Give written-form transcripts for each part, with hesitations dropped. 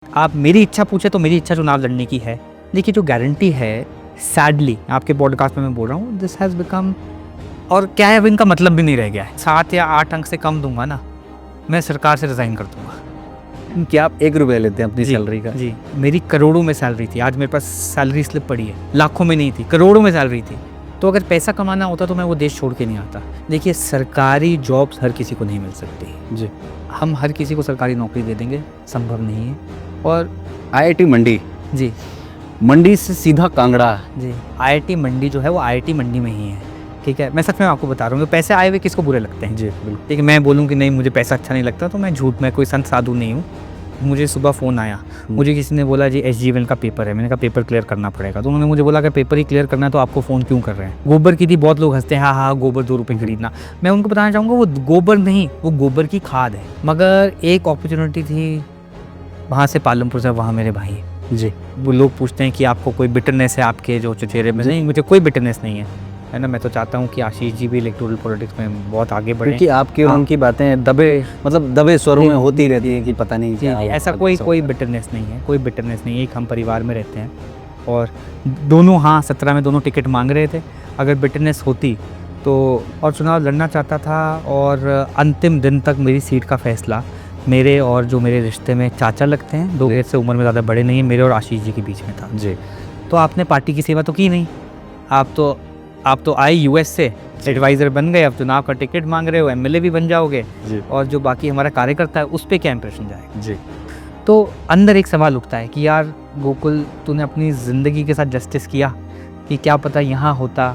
आप मेरी इच्छा पूछे तो मेरी इच्छा चुनाव लड़ने की है, लेकिन जो गारंटी है सैडली आपके पॉडकास्ट में मैं बोल रहा हूँ, दिस हैज़ बिकम, और क्या है, अब इनका मतलब भी नहीं रह गया है। 7 या 8 अंक से कम दूंगा ना, मैं सरकार से रिज़ाइन कर दूंगा। क्या आप 1 रुपये लेते हैं अपनी सैलरी का? जी, मेरी करोड़ों में सैलरी थी। आज मेरे पास सैलरी स्लिप पड़ी है, लाखों में नहीं थी, करोड़ों में सैलरी थी। तो अगर पैसा कमाना होता तो मैं वो देश छोड़ के नहीं आता। देखिए, सरकारी जॉब्स हर किसी को नहीं मिल सकती जी। हम हर किसी को सरकारी नौकरी दे देंगे, संभव नहीं है। और IIT मंडी, जी मंडी से सीधा कांगड़ा। जी, IIT मंडी जो है वो IIT मंडी में ही है, ठीक है। मैं सच में आपको बता रहा हूँ, पैसे आए हुए किसको बुरे लगते हैं? जी बिल्कुल। ठीक है, मैं बोलूँ कि नहीं मुझे पैसा अच्छा नहीं लगता तो मैं झूठ, मैं कोई संत साधु नहीं हूँ। मुझे सुबह फ़ोन आया, मुझे किसी ने बोला जी SGVN का पेपर है। मैंने कहा पेपर क्लियर करना पड़ेगा। तो उन्होंने मुझे बोला कि पेपर ही क्लियर करना है तो आपको फ़ोन क्यों कर रहे हैं? गोबर की थी, बहुत लोग हंसते हैं, हाँ हाँ गोबर 2 रुपये खरीदना। मैं उनको बताना चाहूँगा वो गोबर नहीं, वो गोबर की खाद है। मगर एक अपॉर्चुनिटी थी वहाँ से, पालमपुर से, वहाँ मेरे भाई जी। वो लोग पूछते हैं कि आपको कोई बिटरनेस है आपके जो चेहरे में? नहीं, मुझे कोई बिटरनेस नहीं है ना। मैं तो चाहता हूँ कि आशीष जी भी इलेक्टोरल पॉलिटिक्स में बहुत आगे बढ़े, क्योंकि आपकी और उनकी बातें दबे स्वरों में होती रहती है कि पता नहीं क्या ऐसा कोई बिटरनेस नहीं है, कोई बिटरनेस नहीं है। एक हम परिवार में रहते हैं और दोनों, हाँ 17 में दोनों टिकट मांग रहे थे। अगर बिटरनेस होती तो, और चुनाव लड़ना चाहता था, और अंतिम दिन तक मेरी सीट का फैसला मेरे और जो मेरे रिश्ते में चाचा लगते हैं, 2 से उम्र में ज़्यादा बड़े नहीं हैं, मेरे और आशीष जी के बीच में था। जी। तो आपने पार्टी की सेवा तो की नहीं, आप तो आए US से, एडवाइज़र बन गए, अब चुनाव का टिकट मांग रहे हो, MLA भी बन जाओगे जी। और जो बाकी हमारा कार्यकर्ता है उस पर क्या इंप्रेशन जाएगा? जी। तो अंदर एक सवाल उठता है कि यार गोकुल, तूने अपनी ज़िंदगी के साथ जस्टिस किया कि क्या पता यहाँ होता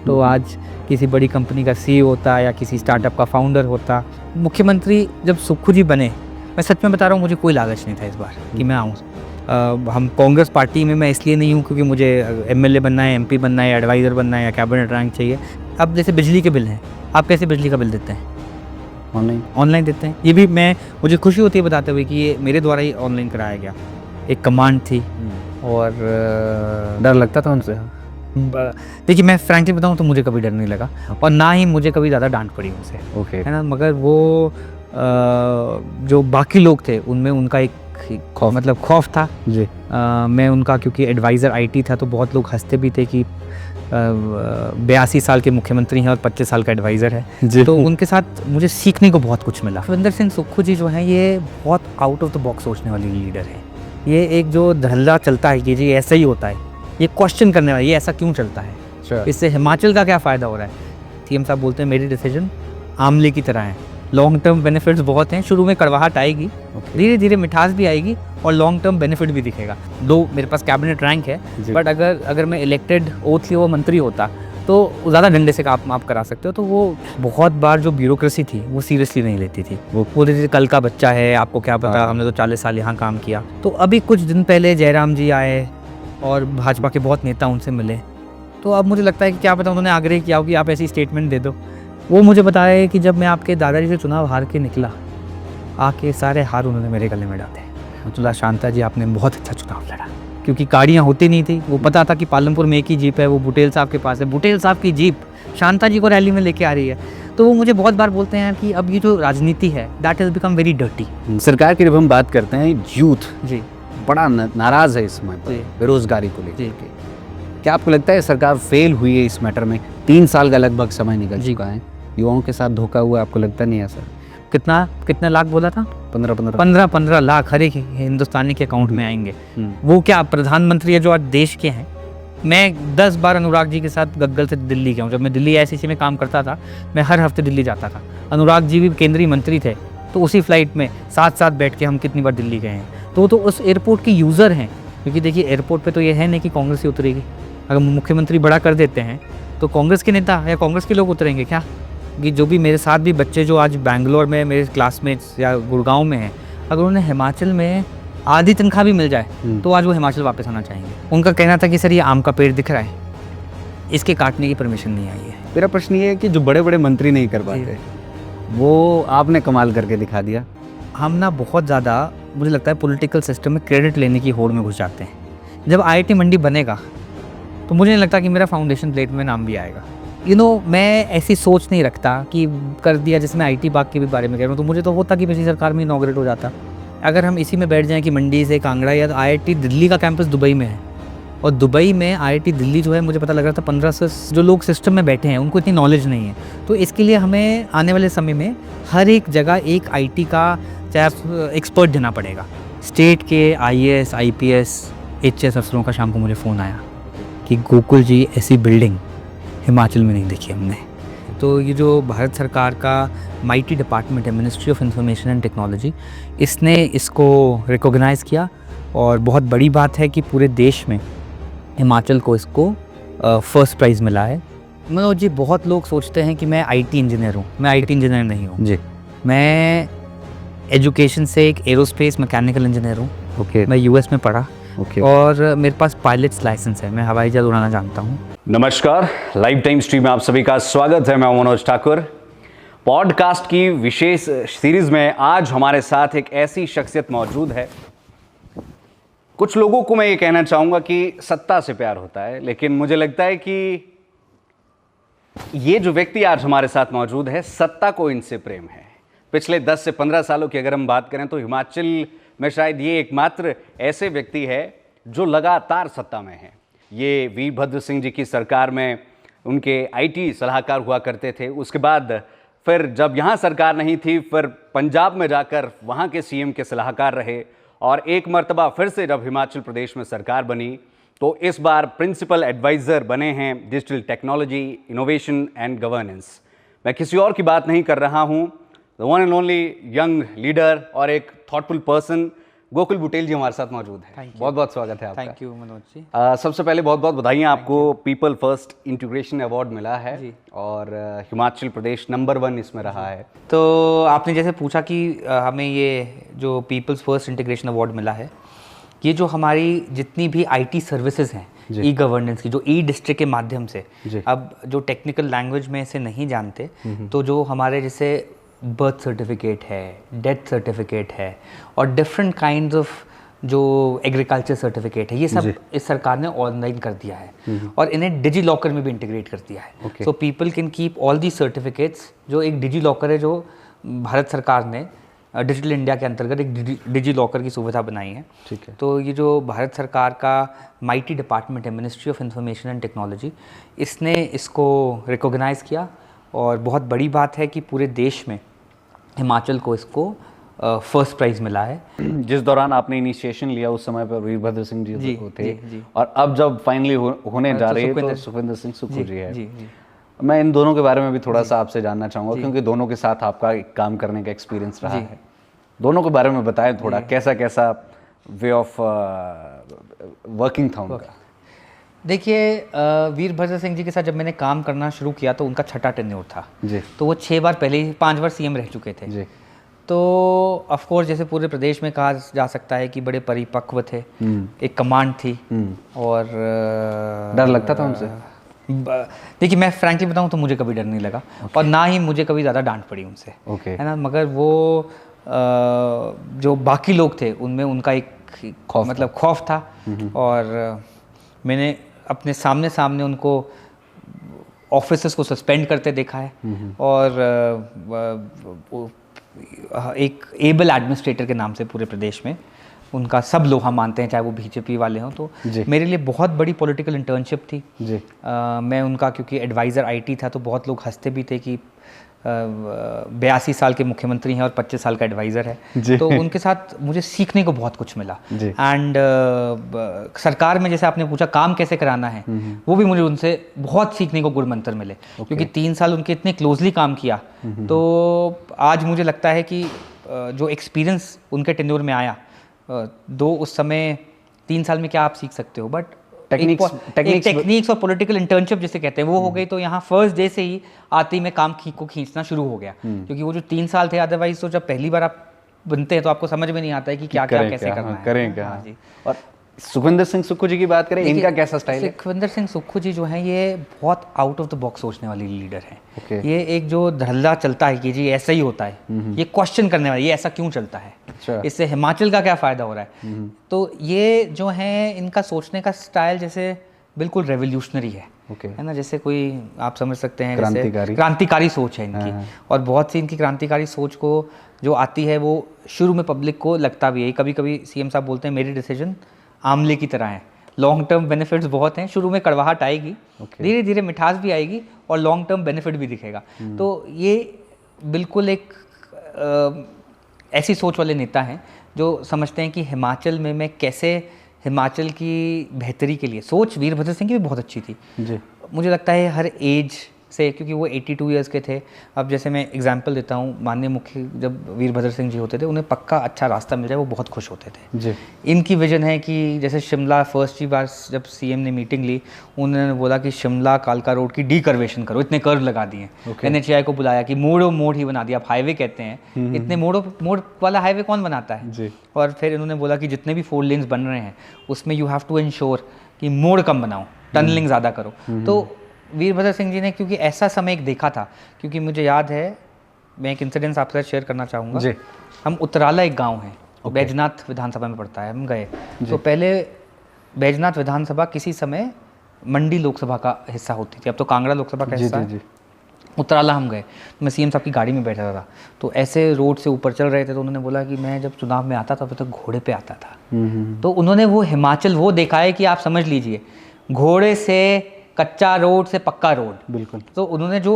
तो आज किसी बड़ी कंपनी का CEO होता या किसी स्टार्टअप का फाउंडर होता। मुख्यमंत्री जब सुक्खू जी बने, मैं सच में बता रहा हूँ, मुझे कोई लालच नहीं था इस बार कि मैं आऊँ। हम कांग्रेस पार्टी में मैं इसलिए नहीं हूँ क्योंकि मुझे MLA बनना है, MP बनना है, एडवाइज़र बनना है या कैबिनेट रैंक चाहिए। अब जैसे बिजली के बिल हैं, आप कैसे बिजली का बिल देते हैं? ऑनलाइन देते हैं। ये भी मुझे खुशी होती है बताते हुए कि ये मेरे द्वारा ही ऑनलाइन कराया गया। एक कमांड थी और डर लगता था उनसे? देखिए, मैं फ्रैंकली बताऊँ तो मुझे कभी डर नहीं लगा और ना ही मुझे कभी ज़्यादा डांट पड़ी उनसे, ओके, है ना। मगर वो जो बाकी लोग थे उनमें उनका एक खौफ था। जी। मैं उनका, क्योंकि एडवाइज़र IT था तो बहुत लोग हंसते भी थे कि 82 साल के मुख्यमंत्री हैं और 25 साल का एडवाइज़र है। तो उनके साथ मुझे सीखने को बहुत कुछ मिला। रविंदर सिंह सुक्खू जी जो हैं, ये बहुत आउट ऑफ द बॉक्स सोचने वाली लीडर है। ये एक जो धल्ला चलता है कि जी ऐसा ही होता है, ये क्वेश्चन करने वाला, ये ऐसा क्यों चलता है, इससे हिमाचल का क्या फ़ायदा हो रहा है। CM साहब बोलते हैं मेरी डिसीजन आमले की तरह है, लॉन्ग टर्म बेनिफिट्स बहुत हैं। शुरू में कड़वाहट आएगी, धीरे धीरे मिठास भी आएगी और लॉन्ग टर्म बेनिफिट भी दिखेगा। मेरे पास कैबिनेट रैंक है, बट अगर मैं इलेक्टेड ओथ लिए वो मंत्री होता तो ज़्यादा डंडे से आप माफ़ करा सकते हो। तो वो बहुत बार जो ब्यूरोक्रेसी थी वो सीरियसली नहीं लेती थी। वो बोलती थी कल का बच्चा है, आपको क्या पता, हमने तो 40 साल यहाँ काम किया। तो अभी कुछ दिन पहले जयराम जी आए और भाजपा के बहुत नेता उनसे मिले, तो अब मुझे लगता है कि क्या पता उन्होंने आग्रह किया हो कि आप ऐसी स्टेटमेंट दे दो। वो मुझे बताया कि जब मैं आपके दादाजी से चुनाव हार के निकला, आके सारे हार उन्होंने मेरे गले में डाले। अतुला शांता जी, आपने बहुत अच्छा चुनाव लड़ा, क्योंकि गाड़ियाँ होती नहीं थी। वो पता था कि पालमपुर में एक ही जीप है, वो बुटेल साहब के पास है। बुटेल साहब की जीप शांता जी को रैली में लेके आ रही है। तो वो मुझे बहुत बार बोलते हैं कि अब ये जो राजनीति है that has become very dirty. सरकार की जब हम बात करते हैं, यूथ जी बड़ा नाराज़ है इस समय पर बेरोजगारी को लेकर। क्या आपको लगता है सरकार फेल हुई है इस मैटर में? 3 साल का लगभग समय निकल चुका है, युवाओं के साथ धोखा हुआ, आपको लगता नहीं है सर? कितना लाख बोला था? 15 लाख हर एक हिंदुस्तानी के अकाउंट में आएंगे। वो क्या प्रधानमंत्री है जो आज देश के हैं? मैं 10 बार अनुराग जी के साथ गग्गल से दिल्ली गया हूँ। जब मैं दिल्ली ICC में काम करता था, मैं हर हफ्ते दिल्ली जाता था। अनुराग जी भी केंद्रीय मंत्री थे, तो उसी फ्लाइट में साथ बैठ के हम कितनी बार दिल्ली गए हैं। तो उस एयरपोर्ट के यूज़र हैं, क्योंकि देखिए एयरपोर्ट पे तो ये है नहीं कि कांग्रेस ही उतरेगी। अगर मुख्यमंत्री बड़ा कर देते हैं तो कांग्रेस के नेता या कांग्रेस के लोग उतरेंगे क्या? कि जो भी मेरे साथ भी बच्चे जो आज बैंगलोर में मेरे क्लासमेट्स या गुड़गांव में हैं, अगर उन्हें हिमाचल में आधी तनख्वाह भी मिल जाए तो आज वो हिमाचल वापस आना चाहेंगे। उनका कहना था कि सर ये आम का पेड़ दिख रहा है, इसके काटने की परमिशन नहीं आई है। मेरा प्रश्न ये है कि जो बड़े बड़े मंत्री नहीं कर पाते, वो आपने कमाल करके दिखा दिया। हम ना बहुत ज़्यादा, मुझे लगता है पॉलिटिकल सिस्टम में क्रेडिट लेने की होड़ में घुस जाते हैं। जब IIT मंडी बनेगा तो मुझे नहीं लगता कि मेरा फाउंडेशन प्लेट में नाम भी आएगा। मैं ऐसी सोच नहीं रखता कि कर दिया, जिसमें IT बाग के भी बारे में कह रहा हूँ, तो मुझे तो होता कि पिछली सरकार में इनॉग्रेट हो जाता, अगर हम इसी में बैठ जाएं कि मंडी से कांगड़ा या तो IIT दिल्ली का कैंपस दुबई में है, और दुबई में IIT दिल्ली जो है मुझे पता लग रहा था 1500 जो लोग सिस्टम में बैठे हैं उनको इतनी नॉलेज नहीं है। तो इसके लिए हमें आने वाले समय में हर एक जगह एक IT का चाहे एक्सपर्ट देना पड़ेगा। स्टेट के IAS IPS HS अफसरों का शाम को मुझे फ़ोन आया कि गोकुल जी ऐसी बिल्डिंग हिमाचल में नहीं देखी हमने। तो ये जो भारत सरकार का माइटी डिपार्टमेंट है, ministry of information and technology, इसने इसको रिकॉग्नाइज़ किया और बहुत बड़ी बात है कि पूरे देश में हिमाचल को इसको फर्स्ट प्राइज़ मिला है। मनोज जी, बहुत लोग सोचते हैं कि मैं IT इंजीनियर हूँ। मैं IT इंजीनियर नहीं हूँ जी। मैं एजुकेशन से एक एरोस्पेस मैकेनिकल इंजीनियर हूँ। ओके। मैं US में पढ़ा ओके। और मेरे पास पायलट्स लाइसेंस है, मैं हवाई जहाज़ उड़ाना जानता हूँ। नमस्कार, लाइव टाइम स्ट्रीम में आप सभी का स्वागत है। मैं मनोज ठाकुर। पॉडकास्ट की विशेष सीरीज में आज हमारे साथ एक ऐसी शख्सियत मौजूद है। कुछ लोगों को मैं ये कहना चाहूँगा कि सत्ता से प्यार होता है, लेकिन मुझे लगता है कि ये जो व्यक्ति आज हमारे साथ मौजूद है, सत्ता को इनसे प्रेम है। पिछले 10 से 15 सालों की अगर हम बात करें तो हिमाचल में शायद ये एकमात्र ऐसे व्यक्ति है जो लगातार सत्ता में है। ये वीरभद्र सिंह जी की सरकार में उनके IT सलाहकार हुआ करते थे। उसके बाद फिर जब यहाँ सरकार नहीं थी, फिर पंजाब में जाकर वहाँ के CM के सलाहकार रहे, और एक मर्तबा फिर से जब हिमाचल प्रदेश में सरकार बनी तो इस बार प्रिंसिपल एडवाइज़र बने हैं digital technology, innovation and governance. मैं किसी और की बात नहीं कर रहा हूँ, the one and only young leader और एक थॉटफुल पर्सन गोकुल बुटेल जी हमारे साथ मौजूद है। बहुत बहुत स्वागत है आपका। Thank you Manoj ji. सबसे पहले बहुत बहुत बधाइयाँ आपको। पीपल फर्स्ट इंटीग्रेशन अवार्ड मिला है और हिमाचल प्रदेश नंबर 1 इसमें रहा है। तो आपने जैसे पूछा कि हमें ये जो पीपल्स फर्स्ट इंटीग्रेशन अवार्ड मिला है, ये जो हमारी जितनी भी IT सर्विसेज हैं E-गवर्नेंस की, जो E-डिस्ट्रिक्ट के माध्यम से, अब जो टेक्निकल लैंग्वेज में इसे नहीं जानते, तो जो हमारे जैसे बर्थ सर्टिफिकेट है, डेथ सर्टिफिकेट है और डिफरेंट काइंड्स ऑफ जो एग्रीकल्चर सर्टिफिकेट है, ये सब इस सरकार ने ऑनलाइन कर दिया है और इन्हें डिजी लॉकर में भी इंटीग्रेट कर दिया है। So people can keep all the certificates. जो एक डिजी लॉकर है जो भारत सरकार ने डिजिटल इंडिया के अंतर्गत एक डिजी लॉकर की सुविधा बनाई है। ठीक है। तो ये जो भारत सरकार का माइटी डिपार्टमेंट है, ministry of information and technology, इसने इसको रिकॉग्नाइज़ किया और बहुत बड़ी बात है कि पूरे देश में हिमाचल को इसको फर्स्ट प्राइज़ मिला है। जिस दौरान आपने इनिशिएशन लिया उस समय पर वीरभद्र सिंह जी थे, और अब जब फाइनली होने जा रहे हैं तो सुखविंदर सिंह सुक्खू जी है। मैं इन दोनों के बारे में भी थोड़ा सा आपसे जानना चाहूँगा, क्योंकि दोनों के साथ आपका एक काम करने का एक्सपीरियंस रहा है। दोनों के बारे में बताएं थोड़ा, कैसा कैसा वे ऑफ वर्किंग था उनका। देखिए, वीरभद्र सिंह जी के साथ जब मैंने काम करना शुरू किया तो उनका 6ठा टेन्योर था जी। तो वो 6 बार पहले ही 5 बार CM रह चुके थे जी। तो ऑफ कोर्स जैसे पूरे प्रदेश में कहा जा सकता है कि बड़े परिपक्व थे, एक कमांड थी और डर लगता था उनसे? देखिए, मैं फ्रैंकली बताऊं तो मुझे कभी डर नहीं लगा और ना ही मुझे कभी ज़्यादा डांट पड़ी उनसे, है ना। मगर वो जो बाकी लोग थे उनमें उनका एक खौफ था और मैंने अपने सामने उनको ऑफिसर्स को सस्पेंड करते देखा है और एक एबल एडमिनिस्ट्रेटर के नाम से पूरे प्रदेश में उनका सब लोग हम मानते हैं, चाहे वो BJP वाले हों। तो मेरे लिए बहुत बड़ी पॉलिटिकल इंटर्नशिप थी जी। मैं उनका क्योंकि एडवाइज़र IT था, तो बहुत लोग हंसते भी थे कि 82 साल के मुख्यमंत्री हैं और 25 साल का एडवाइज़र है। तो उनके साथ मुझे सीखने को बहुत कुछ मिला। एंड सरकार में जैसे आपने पूछा काम कैसे कराना है, वो भी मुझे उनसे बहुत सीखने को गुर मंत्र मिले, क्योंकि 3 साल उनके इतने क्लोजली काम किया। तो आज मुझे लगता है कि जो एक्सपीरियंस उनके टेन्योर में आया, उस समय 3 साल में क्या आप सीख सकते हो, बट टेक्निक्स और पॉलिटिकल इंटर्नशिप जिसे कहते हैं वो हो गई। तो यहाँ फर्स्ट डे से ही आते ही मैं काम को खींचना शुरू हो गया, क्योंकि वो जो 3 साल थे, अदरवाइज तो जब पहली बार आप बनते हैं तो आपको समझ में नहीं आता है कि क्या कैसे करना है, करें क्या। जी। और सुखविंदर सिंह सुक्खू जी की बात करें, इनका कैसा स्टाइल है? सुखविंदर सिंह सुक्खू जी जो हैं, ये बहुत आउट ऑफ द बॉक्स सोचने वाली लीडर हैं। ये एक जो धल्ला चलता है कि जी ऐसा ही होता है, ये क्वेश्चन करने वाला, ये ऐसा क्यों चलता है, इससे हिमाचल का क्या फ़ायदा हो रहा है। तो ये जो है, इनका सोचने का स्टाइल जैसे बिल्कुल रेवोल्यूशनरी है। ओके। है ना, जैसे कोई आप समझ सकते हैं क्रांतिकारी। क्रांतिकारी सोच है इनकी। हाँ। और बहुत सी इनकी क्रांतिकारी सोच को जो आती है वो शुरू में पब्लिक को लगता भी है, कभी कभी सीएम साहब बोलते हैं मेरे डिसीजन आमले की तरह हैं, लॉन्ग टर्म बेनिफिट्स बहुत हैं, शुरू में कड़वाहट आएगी, धीरे धीरे मिठास भी आएगी और लॉन्ग टर्म बेनिफिट भी दिखेगा। तो ये बिल्कुल एक ऐसी सोच वाले नेता हैं जो समझते हैं कि हिमाचल में मैं कैसे हिमाचल की बेहतरी के लिए, सोच वीरभद्र सिंह की भी बहुत अच्छी थी जी। मुझे लगता है हर एज से, क्योंकि वो 82 इयर्स के थे। अब जैसे मैं एग्जांपल देता हूँ, माननीय मुख्य जब वीरभद्र सिंह जी होते थे उन्हें पक्का अच्छा रास्ता मिल जाए वो बहुत खुश होते थे जी। इनकी विजन है कि जैसे शिमला फर्स्ट ही बार जब सीएम ने मीटिंग ली उन्होंने बोला कि शिमला कालका रोड की डीकर्वेशन करो, इतने कर्व लगा दिए। NHAI को बुलाया कि मोड़ो मोड़ ही बना दिया, आप हाईवे कहते हैं, इतने मोड़ वाला हाईवे कौन बनाता है जी। और फिर इन्होंने बोला कि जितने भी 4 लेन्स बन रहे हैं उसमें यू हैव टू इंश्योर कि मोड़ कम बनाओ, टनलिंग ज़्यादा करो। तो वीरभद्र सिंह जी ने क्योंकि ऐसा समय एक देखा था, क्योंकि मुझे याद है, मैं एक इंसिडेंस आपके साथ शेयर करना चाहूँगा जी। हम उत्तराला एक गांव है, बैजनाथ विधानसभा में पड़ता है, हम गए तो पहले बैजनाथ विधानसभा किसी समय मंडी लोकसभा का हिस्सा होती थी, अब तो कांगड़ा लोकसभा का हिस्सा है। उत्तराला हम गए, मैं सीएम साहब की गाड़ी में बैठा था, तो ऐसे रोड से ऊपर चल रहे थे तो उन्होंने बोला कि मैं जब चुनाव में आता था तब तक घोड़े पे आता था। तो उन्होंने वो हिमाचल वो देखा है कि आप समझ लीजिए, घोड़े से कच्चा रोड से पक्का रोड। बिल्कुल। तो उन्होंने जो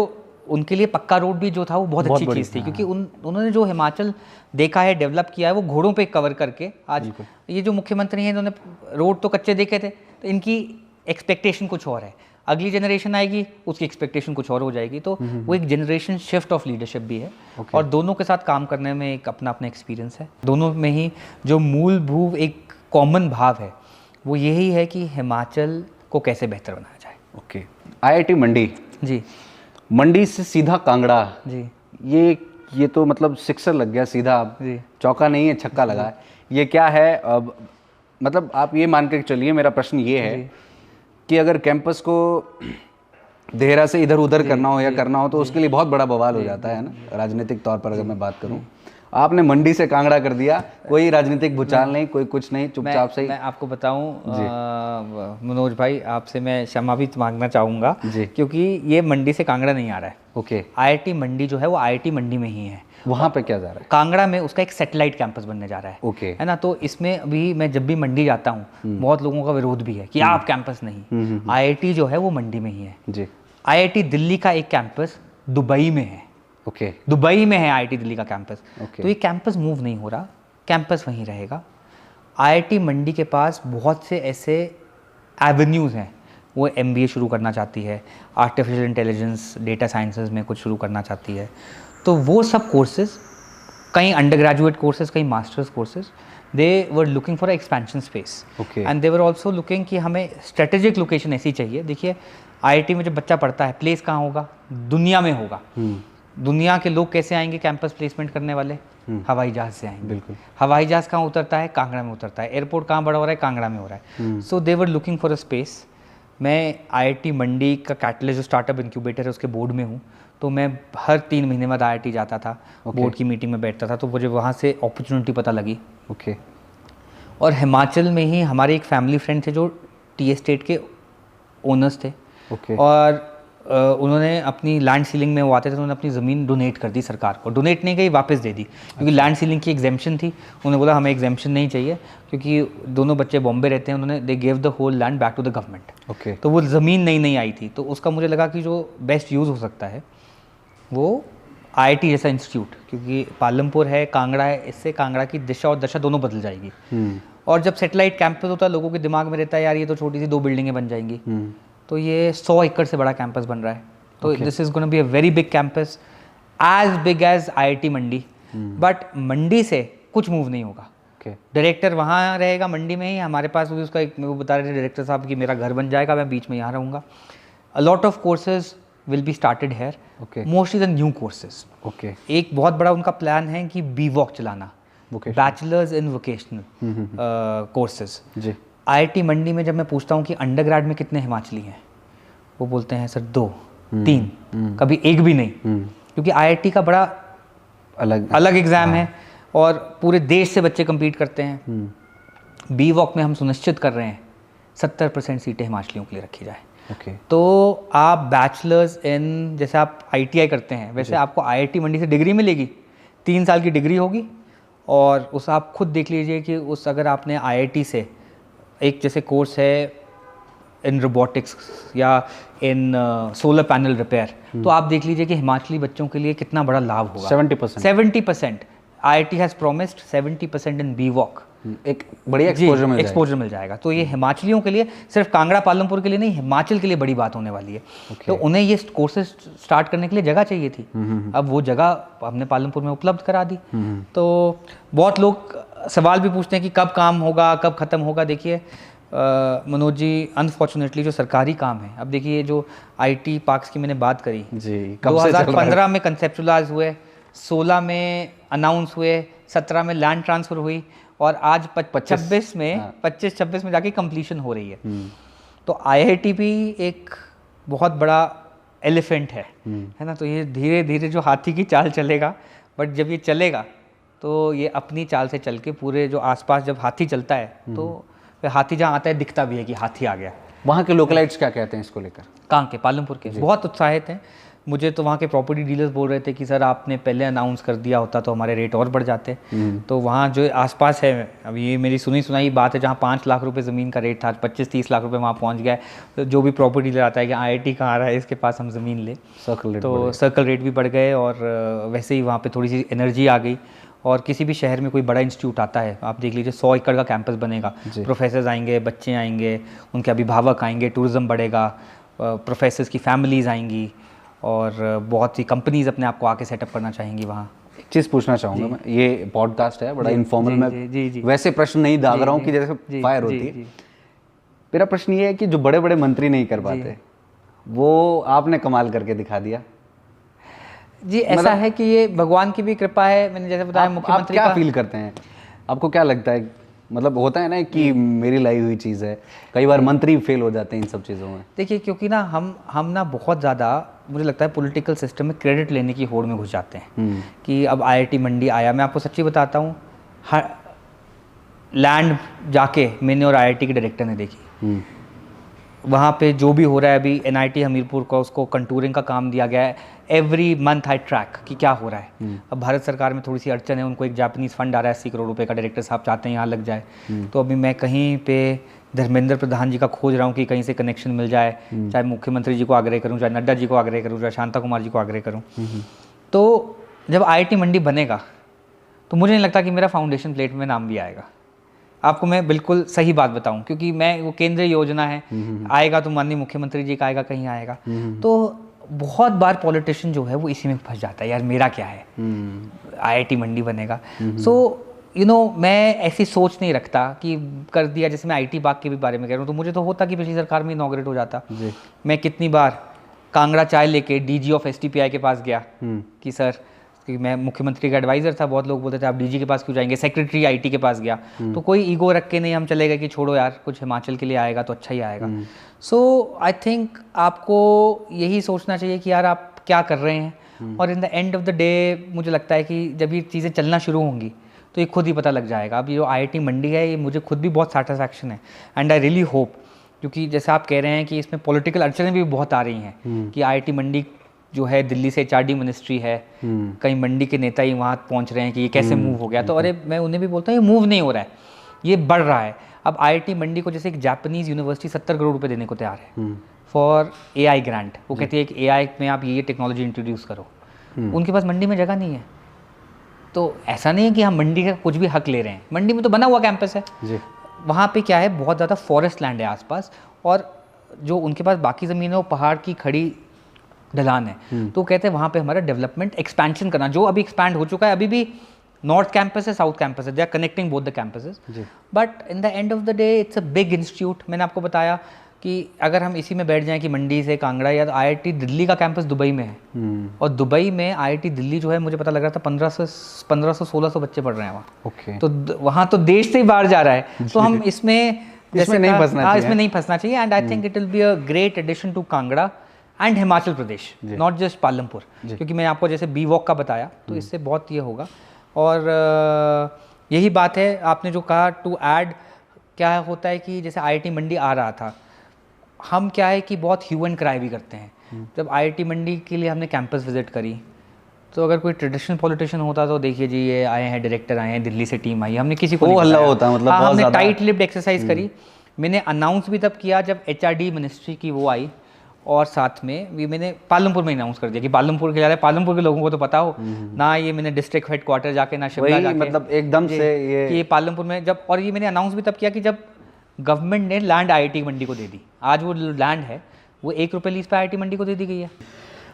उनके लिए पक्का रोड भी जो था वो बहुत अच्छी चीज़ थी, क्योंकि उन्होंने जो हिमाचल देखा है, डेवलप किया है, वो घोड़ों पे कवर करके आज ये जो मुख्यमंत्री हैं इन्होंने रोड तो कच्चे देखे थे, तो इनकी एक्सपेक्टेशन कुछ और है, अगली जनरेशन आएगी उसकी एक्सपेक्टेशन कुछ और हो जाएगी। तो वो एक जनरेशन शिफ्ट ऑफ लीडरशिप भी है और दोनों के साथ काम करने में एक अपना अपना एक्सपीरियंस है। दोनों में ही जो मूलभूत एक कॉमन भाव है वो यही है कि हिमाचल को कैसे बेहतर बनाया जाए। ओके। IIT मंडी जी। मंडी से सीधा कांगड़ा जी। ये तो मतलब सिक्सर लग गया सीधा, जी। चौका नहीं है छक्का लगा है। ये क्या है, अब मतलब आप ये मान के चलिए, मेरा प्रश्न ये है कि अगर कैंपस को देहरा से इधर उधर करना हो या करना हो तो उसके लिए बहुत बड़ा बवाल हो जाता है ना, राजनीतिक तौर पर अगर मैं बात करूं। आपने मंडी से कांगड़ा कर दिया, कोई राजनीतिक भूचाल नहीं, कोई कुछ नहीं, चुपचाप से ही। मैं आपको बताऊं मनोज भाई, आपसे मैं क्षमा भी मांगना चाहूँगा क्योंकि ये मंडी से कांगड़ा नहीं आ रहा है। ओके। IIT मंडी जो है वो IIT मंडी में ही है। वहाँ पे क्या जा रहा है? कांगड़ा में उसका एक सैटेलाइट कैंपस बनने जा रहा है। ओके। है ना, तो इसमें अभी मैं जब भी मंडी जाता हूँ बहुत लोगों का विरोध भी है कि आप कैंपस नहीं, IIT जो है वो मंडी में ही है जी। IIT दिल्ली का एक कैंपस दुबई में है। ओके। दुबई में है IIT दिल्ली का कैंपस। तो ये कैंपस मूव नहीं हो रहा, कैंपस वहीं रहेगा। IIT मंडी के पास बहुत से ऐसे एवेन्यूज़ हैं, वो MBA शुरू करना चाहती है, आर्टिफिशियल इंटेलिजेंस, डेटा साइंसेज में कुछ शुरू करना चाहती है, तो वो सब कोर्सेज, कई अंडर ग्रेजुएट कोर्सेज, कई masters courses, they were looking for expansion space and they were also looking कि हमें स्ट्रेटेजिक लोकेशन ऐसी चाहिए। देखिए IIT में जब बच्चा पढ़ता है प्लेस कहाँ होगा, दुनिया में होगा। दुनिया के लोग कैसे आएंगे कैंपस प्लेसमेंट करने वाले, हवाई जहाज से आएंगे। बिल्कुल। हवाई जहाज कहाँ उतरता है, कांगड़ा में उतरता है। एयरपोर्ट कहाँ बड़ा हो रहा है, कांगड़ा में हो रहा है। So they were looking for a space. मैं IIT मंडी का कैटलिस्ट जो स्टार्टअप इंक्यूबेटर है उसके बोर्ड में हूँ, तो मैं हर 3 महीने बाद IIT जाता था, बोर्ड की मीटिंग में बैठता था, तो मुझे वहाँ से अपॉर्चुनिटी पता लगी। ओके। और हिमाचल में ही हमारे एक फैमिली फ्रेंड थे जो टी एस्टेट के ओनर्स थे। और उन्होंने अपनी लैंड सीलिंग में वो आते थे, उन्होंने अपनी ज़मीन डोनेट कर दी सरकार को, डोनेट नहीं कही, वापस दे दी, क्योंकि लैंड सीलिंग की एग्जेम्पशन थी। उन्होंने बोला हमें एग्जेम्पशन नहीं चाहिए, क्योंकि दोनों बच्चे बॉम्बे रहते हैं, उन्होंने they gave the whole land back to the government. Okay. तो वो ज़मीन नहीं आई थी, तो उसका मुझे लगा कि जो बेस्ट यूज़ हो सकता है वो IIT जैसा इंस्टीट्यूट, क्योंकि पालमपुर है, कांगड़ा है, इससे कांगड़ा की दिशा और दशा दोनों बदल जाएगी। और जब सेटेलाइट कैंपस होता है लोगों के दिमाग में रहता है यार ये तो छोटी सी 2 बिल्डिंगें बन जाएंगी, तो ये 100 एकड़ से बड़ा कैंपस बन रहा है। तो this is gonna be a very big campus, as big as IIT Mandi. But Mandi से कुछ मूव नहीं होगा। डायरेक्टर वहाँ रहेगा मंडी में ही, हमारे पास भी उसका एक, वो बता रहे थे डायरेक्टर साहब कि मेरा घर बन जाएगा, मैं बीच में यहाँ रहूँगा। A lot of courses will be started here, mostly the new courses. एक बहुत बड़ा उनका प्लान है कि BVOC चलाना, bachelors in vocational courses. IIT Mandi में जब मैं पूछता हूँ कि अंडर ग्रेड में कितने हिमाचली हैं, वो बोलते हैं सर 2, 3, कभी 1 भी नहीं, क्योंकि IIT का बड़ा अलग एग्ज़ाम है और पूरे देश से बच्चे compete करते हैं। BVOC में हम सुनिश्चित कर रहे हैं 70% सीटें हिमाचलियों के लिए रखी जाए। ओके। तो आप बैचलर्स इन, जैसे आप ITI करते हैं वैसे आपको IIT मंडी से डिग्री मिलेगी, 3 साल की डिग्री होगी। और उस आप खुद देख लीजिए कि उस अगर आपने IIT से एक जैसे कोर्स है इन रोबोटिक्स या इन सोलर पैनल रिपेयर, तो आप देख लीजिए कि हिमाचली बच्चों के लिए कितना बड़ा लाभ होगा। 70%। 70%। IIT has promised 70% in BVOC। एक बढ़िया एक्सपोजर मिल जाएगा। तो ये हिमाचलियों के लिए, सिर्फ कांगड़ा पालमपुर के लिए नहीं, हिमाचल के लिए बड़ी बात होने वाली है। तो उन्हें ये कोर्सेज स्टार्ट करने के लिए जगह चाहिए थी। अब वो जगह हमने पालमपुर में उपलब्ध करा दी। तो बहुत लोग सवाल भी पूछते हैं कि कब काम होगा, कब ख़त्म होगा। देखिए मनोज जी, अनफॉर्चुनेटली जो सरकारी काम है, अब देखिए जो IT पार्क्स की मैंने बात करी जी, कब से चल रहा है? 2015 में कंसेप्चुलाइज हुए, 16 में अनाउंस हुए, 17 में लैंड ट्रांसफ़र हुई और आज 25-26 में जाके कंप्लीशन हो रही है। तो IIT भी एक बहुत बड़ा एलिफेंट है ना। तो ये धीरे धीरे जो हाथी की चाल चलेगा, बट जब ये चलेगा तो ये अपनी चाल से चल के पूरे जो आसपास, जब हाथी चलता है तो फिर हाथी जहाँ आता है दिखता भी है कि हाथी आ गया। वहाँ के लोकलाइट्स क्या कहते हैं इसको लेकर? कहाँ के? पालमपुर के बहुत उत्साहित हैं। मुझे तो वहाँ के प्रॉपर्टी डीलर्स बोल रहे थे कि सर आपने पहले अनाउंस कर दिया होता तो हमारे रेट और बढ़ जाते। तो वहाँ जो आसपास है, अब ये मेरी सुनी सुनाई बात है, जहाँ 5 लाख रुपए ज़मीन का रेट था, 25-30 लाख रुपए वहाँ पहुँच गया है। तो जो भी प्रॉपर्टी डीलर आता है कि IIT कहाँ आ रहा है, इसके पास हम ज़मीन ले, सर्कल रेट भी बढ़ गए और वैसे ही वहाँ पर थोड़ी सी एनर्जी आ गई। और किसी भी शहर में कोई बड़ा इंस्टीट्यूट आता है, आप देख लीजिए 100 एकड़ का कैंपस बनेगा, प्रोफेसर्स आएंगे, बच्चे आएंगे, उनके अभिभावक आएंगे, टूरिज़्म बढ़ेगा, प्रोफेसर्स की फैमिलीज़ आएंगी और बहुत सी कंपनीज अपने आप को आके सेटअप करना चाहेंगी वहाँ। एक चीज़ पूछना चाहूँगा मैं, ये पॉडकास्ट है बड़ा इनफॉर्मल, मैं वैसे प्रश्न नहीं दाग रहा हूँ कि जैसे फायर होती है। मेरा प्रश्न ये है कि जो बड़े बड़े मंत्री नहीं कर पाते वो आपने कमाल करके दिखा दिया जी। ऐसा है कि ये भगवान की भी कृपा है। मैंने जैसे बताया मुख्यमंत्री आप क्या फील करते हैं? आपको क्या लगता है? मतलब होता है ना कि मेरी लाई हुई चीज़ है, कई बार मंत्री फेल हो जाते हैं इन सब चीज़ों में। देखिए, क्योंकि ना हम ना बहुत ज़्यादा, मुझे लगता है पॉलिटिकल सिस्टम में क्रेडिट लेने की होड़ में घुस जाते हैं कि अब IIT मंडी आया। मैं आपको सच्ची बताता हूँ, लैंड जाके मैंने और IIT के डायरेक्टर ने देखी, वहाँ पे जो भी हो रहा है अभी NIT हमीरपुर का, उसको कंटूरिंग का काम दिया गया है। एवरी मंथ आई ट्रैक कि क्या हो रहा है। अब भारत सरकार में थोड़ी सी अड़चन है, उनको एक जापानीज़ फंड आ रहा है 80 करोड़ रुपए का, डायरेक्टर साहब चाहते हैं यहाँ लग जाए। तो अभी मैं कहीं पे धर्मेंद्र प्रधान जी का खोज रहा हूँ कि कहीं से कनेक्शन मिल जाए, चाहे मुख्यमंत्री जी को आग्रह करूँ, चाहे नड्डा जी को आग्रह करूँ, चाहे शांता कुमार जी को आग्रह करूँ। तो जब IIT मंडी बनेगा तो मुझे नहीं लगता कि मेरा फाउंडेशन प्लेट में नाम भी आएगा। आपको मैं बिल्कुल सही बात बताऊं, क्योंकि मैं, वो केंद्रीय योजना है, आएगा तो माननीय मुख्यमंत्री जी का आएगा, कहीं आएगा। तो बहुत बार पॉलिटिशियन जो है वो इसी में फंस जाता है, यार मेरा क्या है, IIT मंडी बनेगा। सो मैं ऐसी सोच नहीं रखता कि कर दिया। जैसे मैं IT पार्क के भी बारे में कह रहा हूँ, तो मुझे तो होता कि पिछली सरकार में इनॉग्रेट हो जाता। मैं कितनी बार कांगड़ा चाय लेके DG ऑफ STPI के पास गया कि सर, क्योंकि मैं मुख्यमंत्री का एडवाइज़र था, बहुत लोग बोलते थे आप DG के पास क्यों जाएंगे, सेक्रेटरी IT के पास गया। तो कोई ईगो रख के नहीं हम चले गए कि छोड़ो यार, कुछ हिमाचल के लिए आएगा तो अच्छा ही आएगा। सो आई थिंक आपको यही सोचना चाहिए कि यार आप क्या कर रहे हैं, और इन the end of the day मुझे लगता है कि जब ये चीज़ें चलना शुरू होंगी तो ये खुद ही पता लग जाएगा। अब ये जो IIT मंडी है, ये मुझे खुद भी बहुत सेटिस्फैक्शन है, एंड आई रियली होप, क्योंकि जैसे आप कह रहे हैं कि इसमें पॉलिटिकल अड़चनें भी बहुत आ रही हैं कि IIT मंडी जो है, दिल्ली से HRD मिनिस्ट्री है, कई मंडी के नेता ही वहाँ पहुँच रहे हैं कि ये कैसे मूव हो गया। तो अरे मैं उन्हें भी बोलता हूँ ये मूव नहीं हो रहा है, ये बढ़ रहा है। अब IIT मंडी को जैसे एक जापानीज़ यूनिवर्सिटी 70 करोड़ रुपए देने को तैयार है फॉर AI ग्रांट। वो कहती है कि AI में आप ये टेक्नोलॉजी इंट्रोड्यूस करो। उनके पास मंडी में जगह नहीं है। तो ऐसा नहीं है कि हम मंडी का कुछ भी हक ले रहे हैं, मंडी में तो बना हुआ कैंपस है। वहाँ पे क्या है, बहुत ज़्यादा फॉरेस्ट लैंड है आसपास, और जो उनके पास बाकी ज़मीन है वो पहाड़ की खड़ी ढलान है। तो कहते हैं वहाँ पे हमारा डेवलपमेंट एक्सपेंशन करना, जो अभी एक्सपैंड हो चुका है। अभी भी नॉर्थ कैंपस है, साउथ कैंपस है, they are connecting both the campuses, but in the end of the day it's a big institute. मैंने आपको बताया कि अगर हम इसी में बैठ जाएं कि मंडी से कांगड़ा, या तो IIT दिल्ली का कैंपस दुबई में है, और दुबई में IIT दिल्ली जो है, मुझे पता लग रहा था 1500-1600 बच्चे पढ़ रहे हैं वहाँ। तो वहाँ तो देश से ही बाहर जा रहा है। तो हम इसमें नहीं फंसना चाहिए, and I think it will be a great addition to Kangra and Himachal Pradesh, not just Palampur. क्योंकि मैं आपको जैसे BVOC का बताया, तो इससे बहुत ये होगा। और यही बात है, आपने जो कहा टू ऐड, क्या होता है कि जैसे IIT मंडी आ रहा था, हम क्या है कि बहुत ह्यू एंड क्राई भी करते हैं। जब IIT मंडी के लिए हमने कैंपस विजिट करी, तो अगर कोई ट्रेडिशनल पॉलिटिशियन होता तो देखिए जी ये आए हैं, डायरेक्टर आए हैं, दिल्ली से टीम आई है, हमने किसी को वो नहीं हल्ला बताया। होता, मतलब हाँ, बहुत हमने ज़्यादा। टाइट लिप्ड एक्सरसाइज करी। मैंने अनाउंस भी तब किया जब HRD मिनिस्ट्री की वो आई, और साथ में भी मैंने पालमपुर में अनाउंस कर दिया कि पालमपुर के जा रहे हैं। पालमपुर के लोगों को तो पता हो ना, ये मैंने डिस्ट्रिक्ट हेडक्वार्टर जाके ना शिमला वही, जाके, मतलब एकदम से कि ये पालमपुर में जब, और ये मैंने अनाउंस भी तब किया कि जब गवर्नमेंट ने लैंड IIT मंडी को दे दी। आज वो लैंड है वो 1 रुपये लीज पे IIT मंडी को दे दी गई है।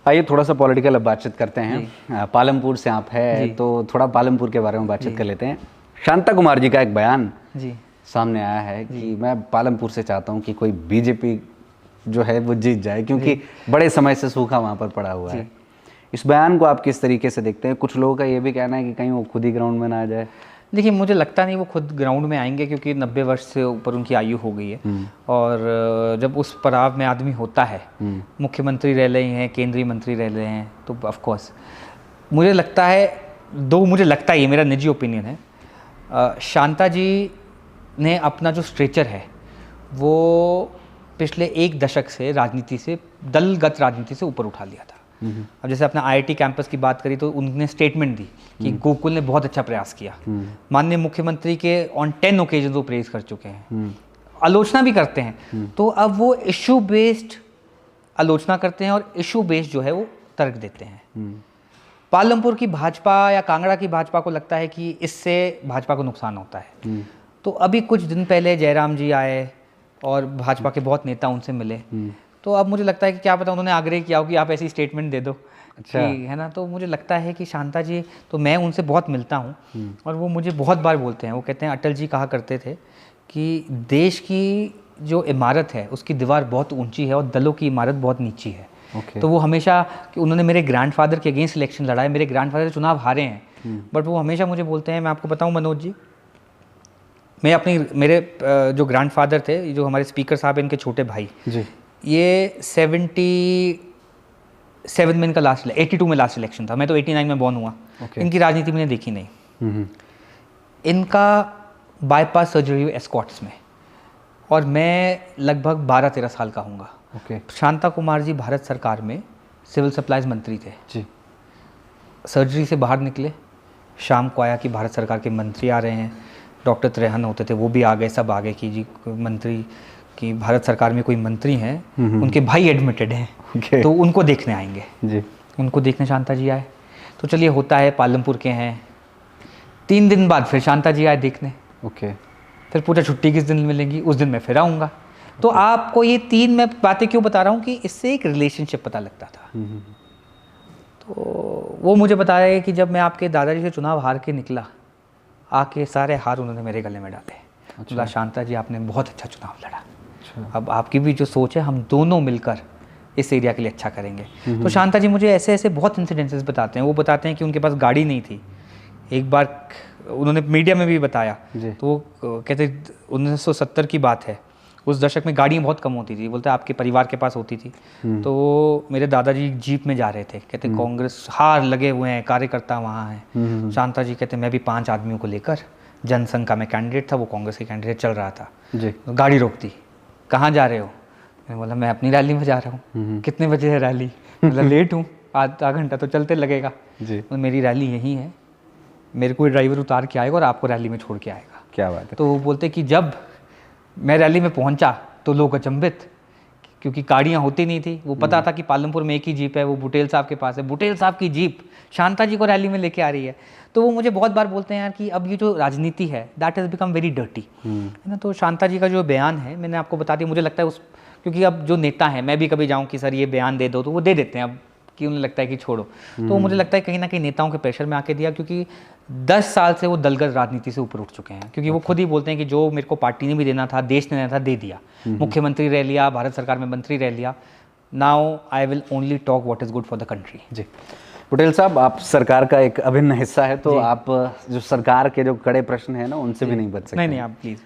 आइए थोड़ा सा पॉलिटिकल अब बातचीत करते हैं। पालमपुर से आप है तो थोड़ा पालमपुर के बारे में बातचीत कर लेते हैं। शांता कुमार जी का एक बयान जी सामने आया है कि मैं पालमपुर से चाहता हूं कि कोई बीजेपी जो है वो जीत जाए, क्योंकि बड़े समय से सूखा वहां पर पड़ा हुआ है। इस बयान को आप किस तरीके से देखते हैं? कुछ लोगों का ये भी कहना है कि कहीं वो खुद ही ग्राउंड में ना आ जाए। देखिए, मुझे लगता नहीं वो खुद ग्राउंड में आएंगे, क्योंकि 90 वर्ष से ऊपर उनकी आयु हो गई है। और जब उस पड़ाव में आदमी होता है, मुख्यमंत्री रह रहे हैं, केंद्रीय मंत्री रह रहे हैं, तो ऑफ कोर्स मुझे लगता है, मुझे लगता है, ये मेरा निजी ओपिनियन है, शांता जी ने अपना जो स्ट्रेचर है वो पिछले 1 दशक से राजनीति से, दलगत राजनीति से ऊपर उठा लिया था। अब जैसे अपना IIT कैंपस की बात करी तो उन्होंने स्टेटमेंट दी कि गोकुल ने बहुत अच्छा प्रयास किया। माननीय मुख्यमंत्री के ऑन 10 ओकेजन वो प्रेज कर चुके हैं, आलोचना भी करते हैं। तो अब वो इशू बेस्ड आलोचना करते हैं और इशू बेस्ड जो है वो तर्क देते हैं। पालमपुर की भाजपा या कांगड़ा की भाजपा को लगता है कि इससे भाजपा को नुकसान होता है। तो अभी कुछ दिन पहले जयराम जी आए और भाजपा के बहुत नेता उनसे मिले, तो अब मुझे लगता है कि क्या पता उन्होंने आग्रह किया हो कि आप ऐसी स्टेटमेंट दे दो। अच्छा, है ना। तो मुझे लगता है कि शांता जी, तो मैं उनसे बहुत मिलता हूँ और वो मुझे बहुत बार बोलते हैं, वो कहते हैं अटल जी कहा करते थे कि देश की जो इमारत है उसकी दीवार बहुत ऊंची है और दलों की इमारत बहुत नीची है। तो वो हमेशा, कि उन्होंने मेरे ग्रैंडफादर के अगेंस्ट इलेक्शन लड़ा है, मेरे ग्रैंडफादर चुनाव हारे हैं, बट वो हमेशा मुझे बोलते हैं, मैं आपको बताऊँ मनोज जी, मेरे जो ग्रैंडफादर थे, जो हमारे स्पीकर साहब, इनके छोटे भाई जी, ये 77 में इनका लास्ट, 82 में लास्ट इलेक्शन था। मैं तो 89 में बॉर्न हुआ। इनकी राजनीति मैंने देखी नहीं। इनका बाईपास सर्जरी हुई एस्कॉट्स में, और मैं लगभग 12-13 साल का हूँगा। शांता कुमार जी भारत सरकार में सिविल सप्लाईज मंत्री थे जी। सर्जरी से बाहर निकले, शाम को आया कि भारत सरकार के मंत्री आ रहे हैं, डॉक्टर त्रेहन होते थे वो भी आ गए, सब आ गए कि जी मंत्री कि भारत सरकार में कोई मंत्री हैं, उनके भाई एडमिटेड हैं, तो उनको देखने आएंगे जी। उनको देखने शांता जी आए, तो चलिए होता है, पालमपुर के हैं। 3 दिन बाद फिर शांता जी आए देखने। फिर पूछा छुट्टी किस दिन मिलेगी, उस दिन मैं फिर आऊँगा। तो आपको ये 3 मैं बातें क्यों बता रहा हूँ कि इससे एक रिलेशनशिप पता लगता था। तो वो मुझे बताया कि जब मैं आपके दादाजी से चुनाव हार के निकला, आके सारे हार उन्होंने मेरे गले में डाले। अच्छा। शांता जी आपने बहुत अच्छा चुनाव लड़ा। अच्छा। अब आपकी भी जो सोच है, हम दोनों मिलकर इस एरिया के लिए अच्छा करेंगे। तो शांता जी मुझे ऐसे ऐसे बहुत इंसिडेंसेस बताते हैं। वो बताते हैं कि उनके पास गाड़ी नहीं थी। एक बार उन्होंने मीडिया में भी बताया, तो वो कहते 1970 की बात है, उस दशक में गाड़ियाँ बहुत कम होती थी। बोलते आपके परिवार के पास होती थी। तो वो मेरे दादाजी जीप में जा रहे थे, कहते कांग्रेस हार लगे हुए हैं, कार्यकर्ता वहाँ हैं। शांता जी कहते मैं भी 5 आदमियों को लेकर, जनसंघ का मैं कैंडिडेट था, वो कांग्रेस के कैंडिडेट चल रहा था जी। तो गाड़ी रोक दी, कहाँ जा रहे हो? मैं बोला मैं अपनी रैली में जा रहा हूँ। कितने बजे है रैली? मतलब लेट हूँ, आधा घंटा तो चलते लगेगा जी। तो मेरी रैली यहीं है, मेरे को ड्राइवर उतार के आएगा और आपको रैली में छोड़ के आएगा। क्या बात है। तो वो बोलते कि जब मैं रैली में पहुंचा तो लोग अचंभित, क्योंकि गाड़ियाँ होती नहीं थी। वो पता था कि पालमपुर में एक ही जीप है, वो बुटेल साहब के पास है। बुटेल साहब की जीप शांता जी को रैली में लेके आ रही है। तो वो मुझे बहुत बार बोलते हैं यार कि अब ये जो राजनीति है that has become very dirty, है ना। तो शांता जी का जो बयान है, मैंने आपको बता दिया, मुझे लगता है क्योंकि अब जो नेता है, मैं भी कभी जाऊँ कि सर ये बयान दे दो, तो वो दे देते हैं अब, कि उन्हें लगता है कि छोड़ो। तो मुझे लगता है कहीं ना कहीं नेताओं के प्रेशर में आके दिया, क्योंकि 10 साल से वो दलगत राजनीति से ऊपर उठ चुके हैं। क्योंकि वो खुद ही बोलते हैं कि जो मेरे को पार्टी ने भी देना था, देश ने देना था, दे दिया। मुख्यमंत्री रह लिया, भारत सरकार में मंत्री रह लिया। Now I will only talk what is good for the country. Ji Patel साहब, आप सरकार का एक अभिन्न हिस्सा है, तो आप जो सरकार के जो कड़े प्रश्न है ना, उनसे भी नहीं बच सकते। नहीं, आप प्लीज।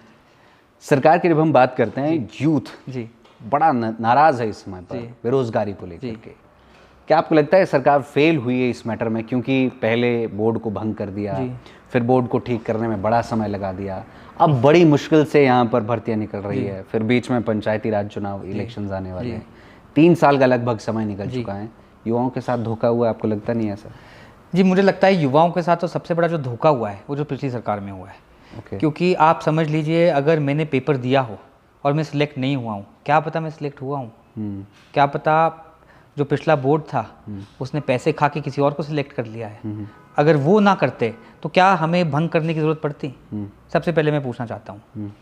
सरकार की जब हम बात करते हैं, यूथ जी बड़ा नाराज है इस समय पर बेरोजगारी को लेकर के। क्या आपको लगता है सरकार फेल हुई है इस मैटर में? क्योंकि पहले बोर्ड को भंग कर दिया, फिर बोर्ड को ठीक करने में बड़ा समय लगा दिया, अब बड़ी मुश्किल से यहाँ पर भर्तियाँ निकल रही है, फिर बीच में पंचायती राज चुनाव इलेक्शंस आने वाले हैं, 3 साल का लगभग समय निकल चुका है, युवाओं के साथ धोखा हुआ है, आपको लगता नहीं है ऐसा? जी, मुझे लगता है युवाओं के साथ तो सबसे बड़ा जो धोखा हुआ है वो जो पिछली सरकार में हुआ है। क्योंकि आप समझ लीजिए, अगर मैंने पेपर दिया हो और मैं सिलेक्ट नहीं हुआ हूँ, क्या पता मैं सिलेक्ट हुआ हूँ, क्या पता जो पिछला बोर्ड था उसने पैसे खा के किसी और को सिलेक्ट कर लिया है। अगर वो ना करते तो क्या हमें भंग करने की ज़रूरत पड़ती? सबसे पहले मैं पूछना चाहता हूँ।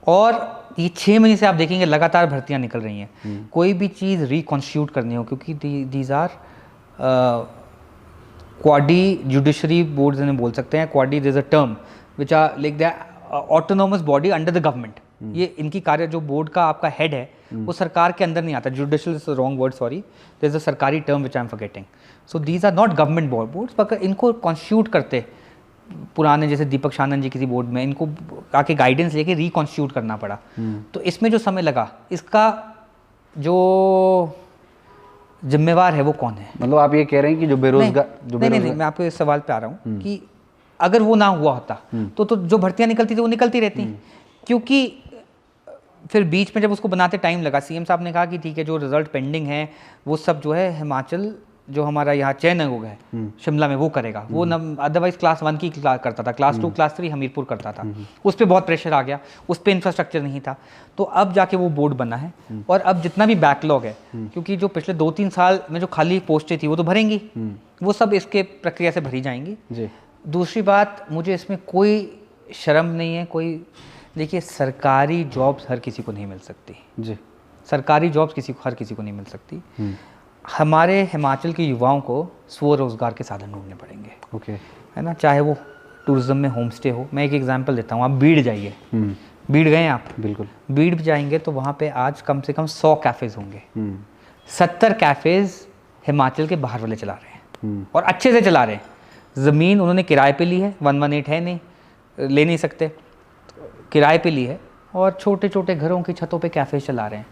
और ये 6 महीने से आप देखेंगे लगातार भर्तियाँ निकल रही हैं। कोई भी चीज़ रिकॉन्स्टिट्यूट करनी हो, क्योंकि these are quasi judiciary boards इन्हें बोल सकते हैं। Quasi there is a term which are like the autonomous body under the government. ये इनकी कार्य, जो बोर्ड का आपका हेड है वो सरकार के अंदर नहीं आता। Judicial is wrong word, sorry, there is a सरकारी term which I am forgetting. So these are not government boards, पर इनको कॉन्स्टिट्यूट करते पुराने जैसे दीपक शानन जी किसी बोर्ड में, इनको आके गाइडेंस लेके रिकॉन्स्टिट्यूट करना पड़ा। तो इसमें जो समय लगा, इसका जो जिम्मेवार है वो कौन है? मतलब आप ये कह रहे हैं कि जो बेरोजगार नहीं, मैं आपको इस सवाल पे आ रहा हूँ कि अगर वो ना हुआ होता तो जो भर्तियां निकलती थी वो निकलती रहती। क्योंकि फिर बीच में जब उसको बनाते टाइम लगा, सीएम साहब ने कहा कि ठीक है, जो रिजल्ट पेंडिंग है वो सब जो है हिमाचल, जो हमारा यहाँ चयन आयोग है शिमला में, वो करेगा। वो अदरवाइज क्लास 1 की क्लास करता था, क्लास 2 क्लास 3 हमीरपुर करता था। उस पर बहुत प्रेशर आ गया, उस पर इंफ्रास्ट्रक्चर नहीं था। तो अब जाके वो बोर्ड बना है, और अब जितना भी बैकलॉग है, क्योंकि जो पिछले 2-3 साल में जो खाली पोस्टें थी वो तो भरेंगी, वो सब इसके प्रक्रिया से भरी जाएंगी। दूसरी बात, मुझे इसमें कोई शर्म नहीं है, कोई, देखिए, सरकारी जॉब्स हर किसी को नहीं मिल सकती जी। सरकारी जॉब्स हर किसी को नहीं मिल सकती। हमारे हिमाचल के युवाओं को स्वरोजगार के साधन ढूंढने पड़ेंगे, है ना। चाहे वो टूरिज्म में होम स्टे हो। मैं एक एग्जांपल देता हूँ, आप बीड़ जाइए, बीड़ गए आप? बिल्कुल। बीड़ जाएंगे तो वहाँ पे आज कम से कम 100 कैफ़ेज़ होंगे। 70 कैफ़ेज़ हिमाचल के बाहर वाले चला रहे हैं, और अच्छे से चला रहे हैं। ज़मीन उन्होंने किराए पे ली है, 118 है नहीं, ले नहीं सकते, किराए पे ली है, और छोटे छोटे घरों की छतों पे कैफ़े चला रहे हैं।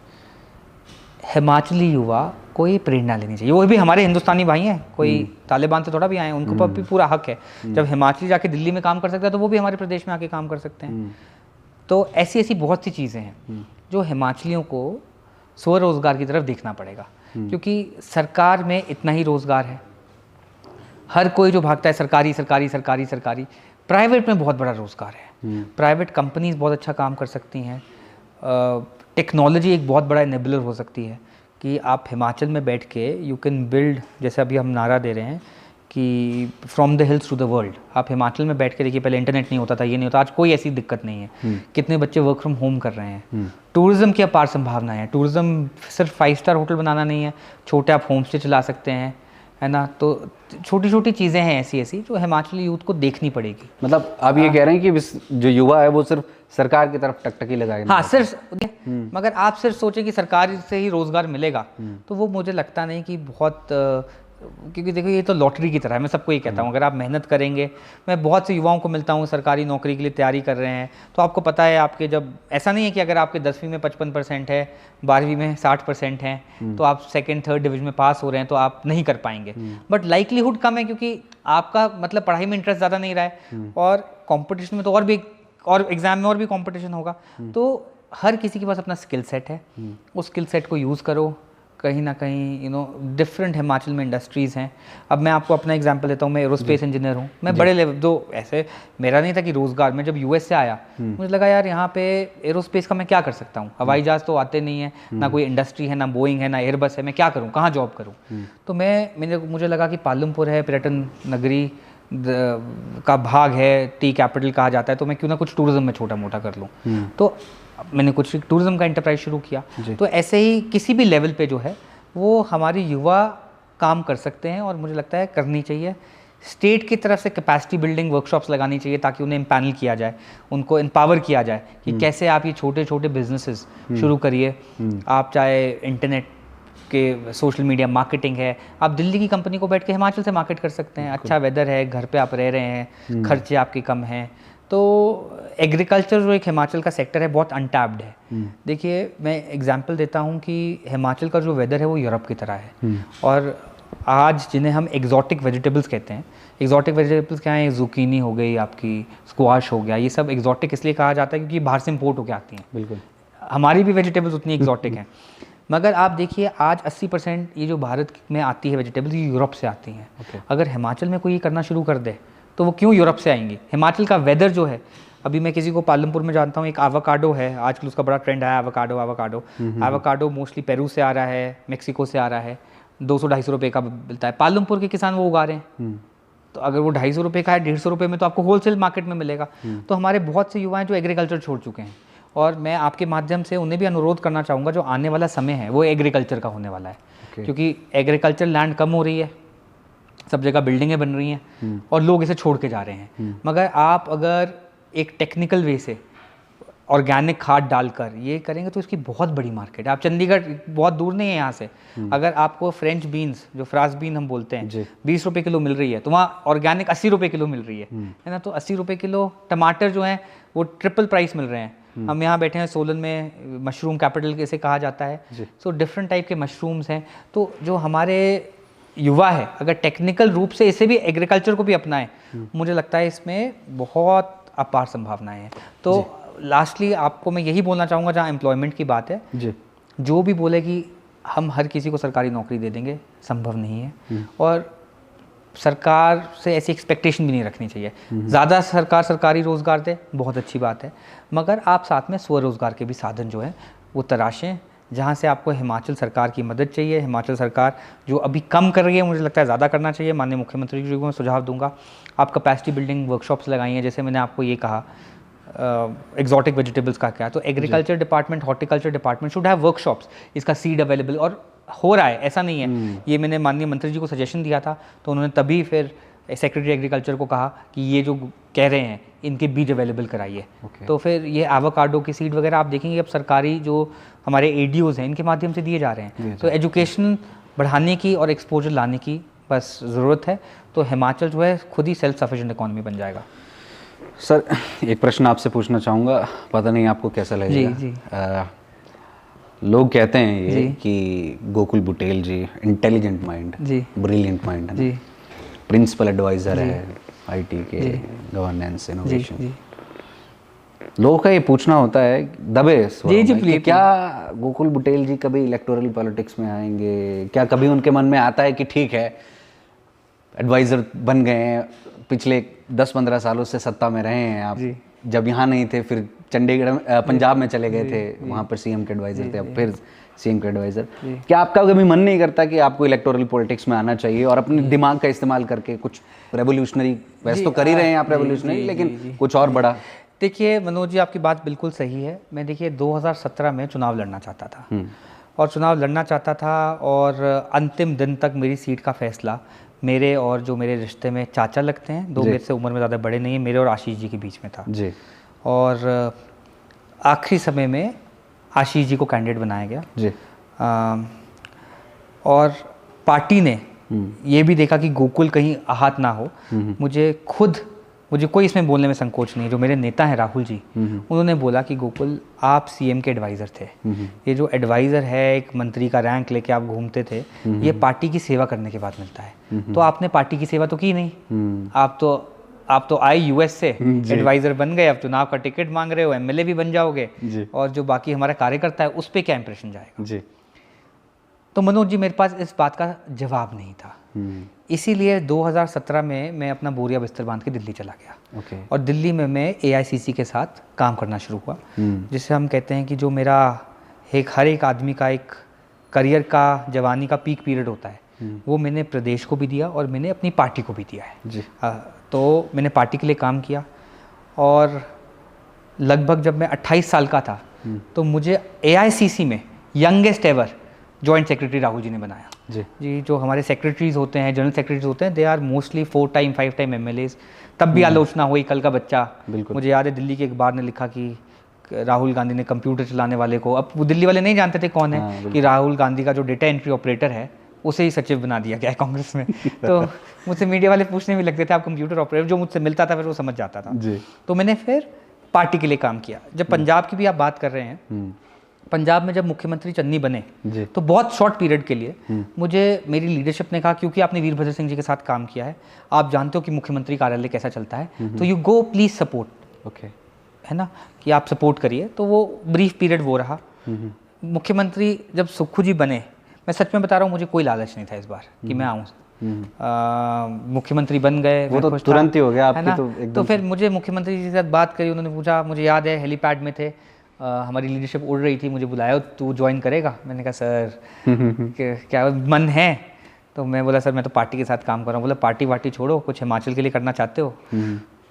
हिमाचली युवा को ये प्रेरणा लेनी चाहिए। वो भी हमारे हिंदुस्तानी भाई हैं, कोई तालिबान से थोड़ा भी आए हैं, उनको पर भी पूरा हक है। जब हिमाचली जाके दिल्ली में काम कर सकता है तो वो भी हमारे प्रदेश में आके काम कर सकते हैं। तो ऐसी ऐसी बहुत सी चीज़ें हैं जो हिमाचलियों को स्वरोजगार की तरफ देखना पड़ेगा, क्योंकि सरकार में इतना ही रोजगार है। हर कोई जो भागता है सरकारी सरकारी सरकारी सरकारी, प्राइवेट में बहुत बड़ा रोजगार है। प्राइवेट कंपनीज बहुत अच्छा काम कर सकती हैं। टेक्नोलॉजी एक बहुत बड़ा एनेबलर हो सकती है कि आप हिमाचल में बैठ के यू कैन बिल्ड, जैसे अभी हम नारा दे रहे हैं कि from the hills to the world. आप हिमाचल में बैठ के देखिए, पहले इंटरनेट नहीं होता था, ये नहीं होता, आज कोई ऐसी दिक्कत नहीं है। कितने बच्चे वर्क फ्रॉम होम कर रहे हैं। टूरिज्म की अपार संभावना है। टूरिज्म सिर्फ 5 स्टार होटल बनाना नहीं है, छोटे आप होम स्टे चला सकते हैं, है ना। तो छोटी छोटी चीज़ें हैं ऐसी ऐसी जो हिमाचली यूथ को देखनी पड़ेगी। मतलब आप ये कह रहे हैं कि जो युवा है वो सिर्फ सरकार की तरफ टकटकी लगाएगा? हाँ, सिर्फ, मगर आप सिर्फ सोचें कि सरकार से ही रोजगार मिलेगा, तो वो मुझे लगता नहीं कि बहुत, क्योंकि देखो ये तो लॉटरी की तरह है। मैं सबको ये कहता हूँ, अगर आप मेहनत करेंगे, मैं बहुत से युवाओं को मिलता हूँ सरकारी नौकरी के लिए तैयारी कर रहे हैं, तो आपको पता है, आपके जब, ऐसा नहीं है कि अगर आपके 10वीं में 55% है, 12वीं में 60% है, तो आप 2nd 3rd डिवीजन में पास हो रहे हैं, तो आप नहीं कर पाएंगे। बट लाइकलीहुड कम है, क्योंकि आपका मतलब पढ़ाई में इंटरेस्ट ज़्यादा नहीं रहा है, और कॉम्पिटिशन में तो और एग्जाम में और भी कंपटीशन होगा। तो हर किसी के पास अपना स्किल सेट है, उस स्किल सेट को यूज़ करो। कहीं ना कहीं डिफरेंट हिमाचल में इंडस्ट्रीज़ हैं। अब मैं आपको अपना एग्जांपल देता हूँ, मैं एरोस्पेस इंजीनियर हूँ। मैं बड़े लेवल, जो ऐसे मेरा नहीं था कि रोज़गार, मैं जब यूएस से आया, मुझे लगा यार यहाँ पे एरोस्पेस का मैं क्या कर सकता हूँ। हवाई जहाज़ तो आते नहीं है, ना कोई इंडस्ट्री है, ना बोइंग है, ना एयरबस है, मैं क्या करूँ, कहाँ जॉब करूँ। तो मुझे लगा कि पालमपुर है, पर्यटन नगरी का भाग है, टी कैपिटल कहा जाता है, तो मैं क्यों ना कुछ टूरिज्म में छोटा मोटा कर लूँ। तो मैंने कुछ टूरिज्म का एंटरप्राइज शुरू किया। तो ऐसे ही किसी भी लेवल पे जो है वो हमारी युवा काम कर सकते हैं, और मुझे लगता है करनी चाहिए। स्टेट की तरफ से कैपेसिटी बिल्डिंग वर्कशॉप्स लगानी चाहिए, ताकि उन्हें पैनल किया जाए, उनको एम्पावर किया जाए कि कैसे आप ये छोटे छोटे बिजनेसेस शुरू करिए। आप चाहे इंटरनेट के, सोशल मीडिया मार्केटिंग है, आप दिल्ली की कंपनी को बैठ के हिमाचल से मार्केट कर सकते हैं। अच्छा वेदर है, घर पे आप रह रहे हैं, खर्चे आपके कम हैं। तो एग्रीकल्चर जो एक हिमाचल का सेक्टर है, बहुत अनटैप्ड है। देखिए, मैं एग्जांपल देता हूँ कि हिमाचल का जो वेदर है वो यूरोप की तरह है, और आज जिन्हें हम एग्जॉटिक वेजिटेबल्स कहते हैं, एग्जॉटिक वेजिटेबल्स क्या है, जुकीनी हो गई आपकी, स्क्वाश हो गया, ये सब एग्जॉटिक इसलिए कहा जाता है क्योंकि बाहर से इम्पोर्ट होकर आती हैं। बिल्कुल। हमारी भी वेजिटेबल्स उतनी एग्जॉटिक हैं, मगर आप देखिए आज 80% ये जो भारत में आती है वेजिटेबल्स, ये यूरोप से आती हैं। अगर हिमाचल में कोई ये करना शुरू कर दे तो वो क्यों यूरोप से आएंगी? हिमाचल का वेदर जो है, अभी मैं किसी को पालमपुर में जानता हूँ, एक आवाकाडो है, आजकल उसका बड़ा ट्रेंड है, आवाकाडो मोस्टली पेरू से आ रहा है, मेक्सिको से आ रहा है, 200-250 रुपये का मिलता है। पालमपुर के किसान वो उगा रहे हैं, तो अगर वो 250 रुपये का है, 150 रुपये में तो आपको होलसेल मार्केट में मिलेगा। तो हमारे बहुत से युवा हैं जो एग्रीकल्चर छोड़ चुके हैं, और मैं आपके माध्यम से उन्हें भी अनुरोध करना चाहूँगा, जो आने वाला समय है वो एग्रीकल्चर का होने वाला है। क्योंकि एग्रीकल्चर लैंड कम हो रही है, सब जगह बिल्डिंगें बन रही हैं और लोग इसे छोड़ के जा रहे हैं। मगर आप अगर एक टेक्निकल वे से ऑर्गेनिक खाद डालकर ये करेंगे तो इसकी बहुत बड़ी मार्केट है। आप चंडीगढ़ बहुत दूर नहीं है यहाँ से, अगर आपको फ्रेंच बीन्स, जो फ्रांस बीन हम बोलते हैं, 20 रुपये किलो मिल रही है, तो वहाँ ऑर्गेनिक 80 रुपये किलो मिल रही है ना। तो 80 रुपये किलो टमाटर जो हैं वो ट्रिपल प्राइस मिल रहे हैं। हम यहाँ बैठे हैं सोलन में, मशरूम कैपिटल कैसे कहा जाता है। सो डिफरेंट टाइप के मशरूम्स हैं। तो जो हमारे युवा है, अगर टेक्निकल रूप से इसे भी, एग्रीकल्चर को भी अपनाएं, मुझे लगता है इसमें बहुत अपार संभावनाएं हैं। तो लास्टली आपको मैं यही बोलना चाहूँगा, जहाँ एम्प्लॉयमेंट की बात है, जो भी बोले कि हम हर किसी को सरकारी नौकरी दे देंगे, संभव नहीं है। और सरकार से ऐसी एक्सपेक्टेशन भी नहीं रखनी चाहिए। ज़्यादा सरकार सरकारी रोज़गार दे, बहुत अच्छी बात है, मगर आप साथ में स्वरोज़गार के भी साधन जो है वो तराशें, जहाँ से आपको हिमाचल सरकार की मदद चाहिए। हिमाचल सरकार जो अभी कम कर रही है, मुझे लगता है ज़्यादा करना चाहिए। माननीय मुख्यमंत्री जी को मैं सुझाव दूंगा, आप कैपेसिटी बिल्डिंग वर्कशॉप्स लगाइए। जैसे मैंने आपको ये कहा, एग्जॉटिक वेजिटेबल्स का क्या, तो agriculture department, horticulture department should have workshops, इसका सीड अवेलेबल, और हो रहा है, ऐसा नहीं है। ये मैंने माननीय मंत्री जी को सजेशन दिया था, तो उन्होंने तभी फिर सेक्रेटरी एग्रीकल्चर को कहा कि ये जो कह रहे हैं इनके बीज अवेलेबल कराइए। तो फिर ये एवोकाडो की सीड वगैरह आप देखेंगे अब सरकारी जो हमारे एडीओज़ हैं इनके माध्यम से दिए जा रहे हैं। तो एजुकेशन बढ़ाने की और एक्सपोजर लाने की बस ज़रूरत है, तो हिमाचल जो है खुद ही सेल्फ सफिशिएंट इकॉनमी बन जाएगा। सर, एक प्रश्न आपसे पूछना चाहूँगा, पता नहीं आपको कैसा लगेगा। जी। लोग कहते हैं ये कि गोकुल बुटेल जी इंटेलिजेंट माइंड, ब्रिलियंट माइंड है, प्रिंसिपल एडवाइज़र है आईटी के, गवर्नेंस, इनोवेशन। लोगों का ये पूछना होता है दबे कि क्या गोकुल बुटेल जी कभी इलेक्टोरल पॉलिटिक्स में आएंगे? क्या कभी उनके मन में आता है कि ठीक है, एडवाइज़र बन गए हैं, पिछले 10-15 सालों से सत्ता में रहे हैं आप, जब यहाँ नहीं थे फिर चंडीगढ़, पंजाब में चले गए थे, वहाँ पर सीएम के एडवाइज़र थे, अब फिर सीएम के एडवाइज़र। क्या आपका कभी मन नहीं करता कि आपको इलेक्टोरल पॉलिटिक्स में आना चाहिए और अपने दिमाग का इस्तेमाल करके कुछ रेवोल्यूशनरी, वैसे तो कर ही रहे हैं आप रेवोल्यूशनरी, लेकिन कुछ और बड़ा? देखिए मनोज जी, आपकी बात बिल्कुल सही है। मैं देखिए 2017 में चुनाव लड़ना चाहता था, और चुनाव लड़ना चाहता था, और अंतिम दिन तक मेरी सीट का फैसला मेरे और जो मेरे रिश्ते में चाचा लगते हैं, दो मेरे से उम्र में ज़्यादा बड़े नहीं है, मेरे और आशीष जी के बीच में था जी। और आखिरी समय में आशीष जी को कैंडिडेट बनाया गया जी। और पार्टी ने ये भी देखा कि गोकुल कहीं आहत ना हो। मुझे कोई इसमें बोलने में संकोच नहीं है। जो मेरे नेता हैं राहुल जी, उन्होंने बोला कि गोकुल आप सीएम के एडवाइज़र थे, ये जो एडवाइज़र है एक मंत्री का रैंक लेके आप घूमते थे, ये पार्टी की सेवा करने के बाद मिलता है। तो आपने पार्टी की सेवा तो की नहीं, आप तो आए यूएस से, एडवाइज़र बन गए, अब चुनाव का टिकट मांग रहे हो, एमएलए भी बन जाओगे, और जो बाकी हमारा कार्यकर्ता है उस पर क्या इंप्रेशन जाएगा जी। तो मनोज जी, मेरे पास इस बात का जवाब नहीं था। इसीलिए 2017 में मैं अपना बोरिया बिस्तर बांध के दिल्ली चला गया। और दिल्ली में मैं एआईसीसी के साथ काम करना शुरू हुआ, जिसे हम कहते हैं कि जो मेरा हर एक आदमी का एक करियर का, जवानी का पीक पीरियड होता है, वो मैंने प्रदेश को भी दिया और मैंने अपनी पार्टी को भी दिया है जी। तो मैंने पार्टी के लिए काम किया, और लगभग जब मैं 28 साल का था तो मुझे एआईसीसी में youngest ever joint secretary Rahul ji ने बनाया जी। जो हमारे सेक्रेटरीज होते हैं, जनरल सेक्रेटरीज होते हैं, they are mostly 4 time 5 time MLAs. तब भी आलोचना हुई, कल का बच्चा, मुझे याद है दिल्ली के अखबार ने लिखा कि राहुल गांधी ने कंप्यूटर चलाने वाले को, अब वो दिल्ली वाले नहीं जानते थे कौन है, कि राहुल गांधी का जो डेटा एंट्री ऑपरेटर है उसे ही सचिव बना दिया गया है कांग्रेस में। तो मुझसे मीडिया वाले पूछने भी लगते थे आप कंप्यूटर ऑपरेटर, जो मुझसे मिलता था फिर वो समझ जाता था जी। तो मैंने फिर पार्टी के लिए काम किया। जब पंजाब की भी आप बात कर रहे हैं, पंजाब में जब मुख्यमंत्री चन्नी बने जी। तो बहुत शॉर्ट पीरियड के लिए मुझे मेरी लीडरशिप ने कहा, क्योंकि आपने वीरभद्र सिंह जी के साथ काम किया है, आप जानते हो कि मुख्यमंत्री कार्यालय कैसा चलता है, तो you go please support, okay, है ना, कि आप सपोर्ट करिए। तो वो ब्रीफ पीरियड वो रहा। मुख्यमंत्री जब सुक्खू जी बने, मैं सच में बता रहा हूँ, मुझे कोई लालच नहीं था इस बार कि मैं आऊँ। मुख्यमंत्री बन गए, वो मैं तो खुश था, तुरंत ही हो गया है आपकी ना। तो एकदम तो फिर मुझे मुख्यमंत्री जी के साथ बात करी, उन्होंने पूछा, मुझे याद है हेलीपैड में थे, हमारी लीडरशिप उड़ रही थी, मुझे बुलाया, तू ज्वाइन करेगा? मैंने कहा सर क्या मन है? तो मैं बोला सर मैं तो पार्टी के साथ काम कर रहा हूँ। बोला पार्टी वार्टी छोड़ो, कुछ हिमाचल के लिए करना चाहते हो?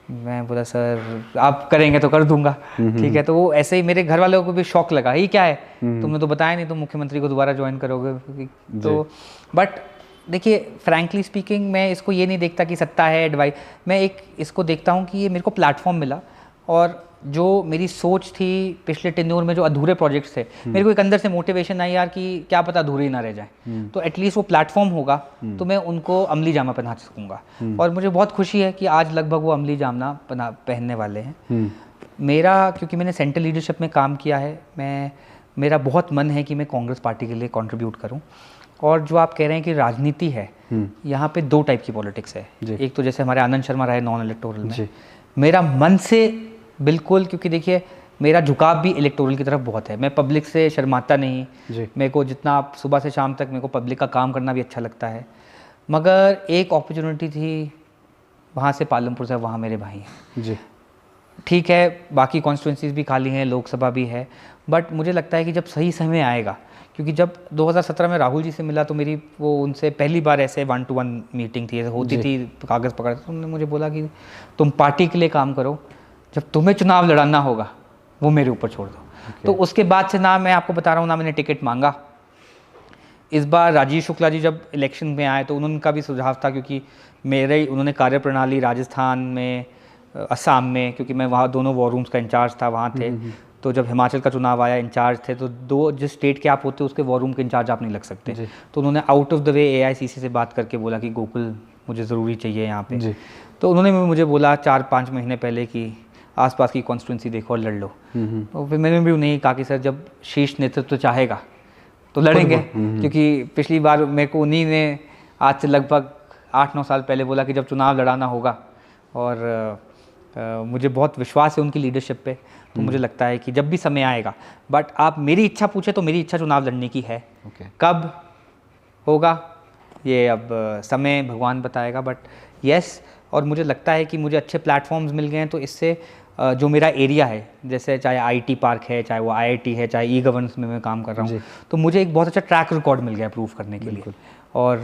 मैं बोला सर आप करेंगे तो कर दूंगा। ठीक है। तो वो ऐसे ही मेरे घर वालों को भी शौक लगा, ये क्या है, तुमने तो बताया नहीं तुम मुख्यमंत्री को दोबारा ज्वाइन करोगे। तो बट देखिए फ्रैंकली स्पीकिंग, मैं इसको ये नहीं देखता कि सत्ता है एडवाइस, मैं एक इसको देखता हूँ कि ये मेरे को प्लेटफॉर्म मिला, और जो मेरी सोच थी पिछले टेन्योर में, जो अधूरे प्रोजेक्ट्स थे, मेरे को एक अंदर से मोटिवेशन आई यार कि क्या पता अधूरे ही ना रह जाए, तो एटलीस्ट वो प्लेटफॉर्म होगा तो मैं उनको अमली जामा पहना सकूंगा। और मुझे बहुत खुशी है कि आज लगभग वो अमली जामा पहनने वाले हैं। मेरा, क्योंकि मैंने सेंट्रल लीडरशिप में काम किया है, मेरा बहुत मन है कि मैं कांग्रेस पार्टी के लिए कंट्रीब्यूट करूं। और जो आप कह रहे हैं कि राजनीति है, यहाँ पे दो टाइप की पॉलिटिक्स है। एक तो जैसे हमारे आनंद शर्मा रहे नॉन इलेक्टोरल में, मेरा मन से बिल्कुल, क्योंकि देखिए मेरा झुकाव भी इलेक्टोरल की तरफ बहुत है, मैं पब्लिक से शर्माता नहीं। मेरे को जितना आप सुबह से शाम तक मेरे को पब्लिक का काम करना भी अच्छा लगता है। मगर एक अपॉर्चुनिटी थी वहाँ से पालमपुर से, वहाँ मेरे भाई हैं जी। ठीक है, बाकी कॉन्स्टिट्यूंसीज भी खाली हैं, लोकसभा भी है, बट मुझे लगता है कि जब सही समय आएगा, क्योंकि जब 2017 में राहुल जी से मिला तो मेरी वो उनसे पहली बार ऐसे 1-to-1 मीटिंग थी, होती थी, कागज़ पकड़, तो उन्होंने मुझे बोला कि तुम पार्टी के लिए काम करो, जब तुम्हें चुनाव लड़ाना होगा वो मेरे ऊपर छोड़ दो। तो उसके बाद से ना, मैं आपको बता रहा हूँ, ना मैंने टिकट मांगा। इस बार राजीव शुक्ला जी जब इलेक्शन में आए तो उनका भी सुझाव था, क्योंकि उन्होंने कार्यप्रणाली राजस्थान में, असम में, क्योंकि मैं वहाँ दोनों वॉर रूम्स का इंचार्ज था, वहाँ थे। तो जब हिमाचल का चुनाव आया, इंचार्ज थे, तो जिस स्टेट के आप होते उसके वॉर रूम के इंचार्ज आप नहीं लग सकते। तो उन्होंने out of the way AICC से बात करके बोला कि गोकुल मुझे ज़रूरी चाहिए यहाँ पे। तो उन्होंने मुझे बोला 4-5 महीने पहले कि आसपास की कॉन्स्टिट्यूंसी देखो और लड़ लो। तो फिर मैंने भी उन्हें कहा कि सर जब शीर्ष नेतृत्व चाहेगा तो लड़ेंगे, क्योंकि पिछली बार मेरे को उन्हीं ने आज से लगभग 8-9 साल पहले बोला कि जब चुनाव लड़ाना होगा, और मुझे बहुत विश्वास है उनकी लीडरशिप पे। तो मुझे लगता है कि जब भी समय आएगा, बट आप मेरी इच्छा पूछे तो मेरी इच्छा चुनाव लड़ने की है। कब होगा ये अब समय भगवान बताएगा, बट यस। और मुझे लगता है कि मुझे अच्छे प्लेटफॉर्म्स मिल गए हैं, तो इससे जो मेरा एरिया है, जैसे चाहे IT पार्क है, चाहे वो IIT है, चाहे ई-गवर्नेंस में मैं काम कर रहा हूँ, तो मुझे एक बहुत अच्छा ट्रैक रिकॉर्ड मिल गया प्रूव करने के लिए। और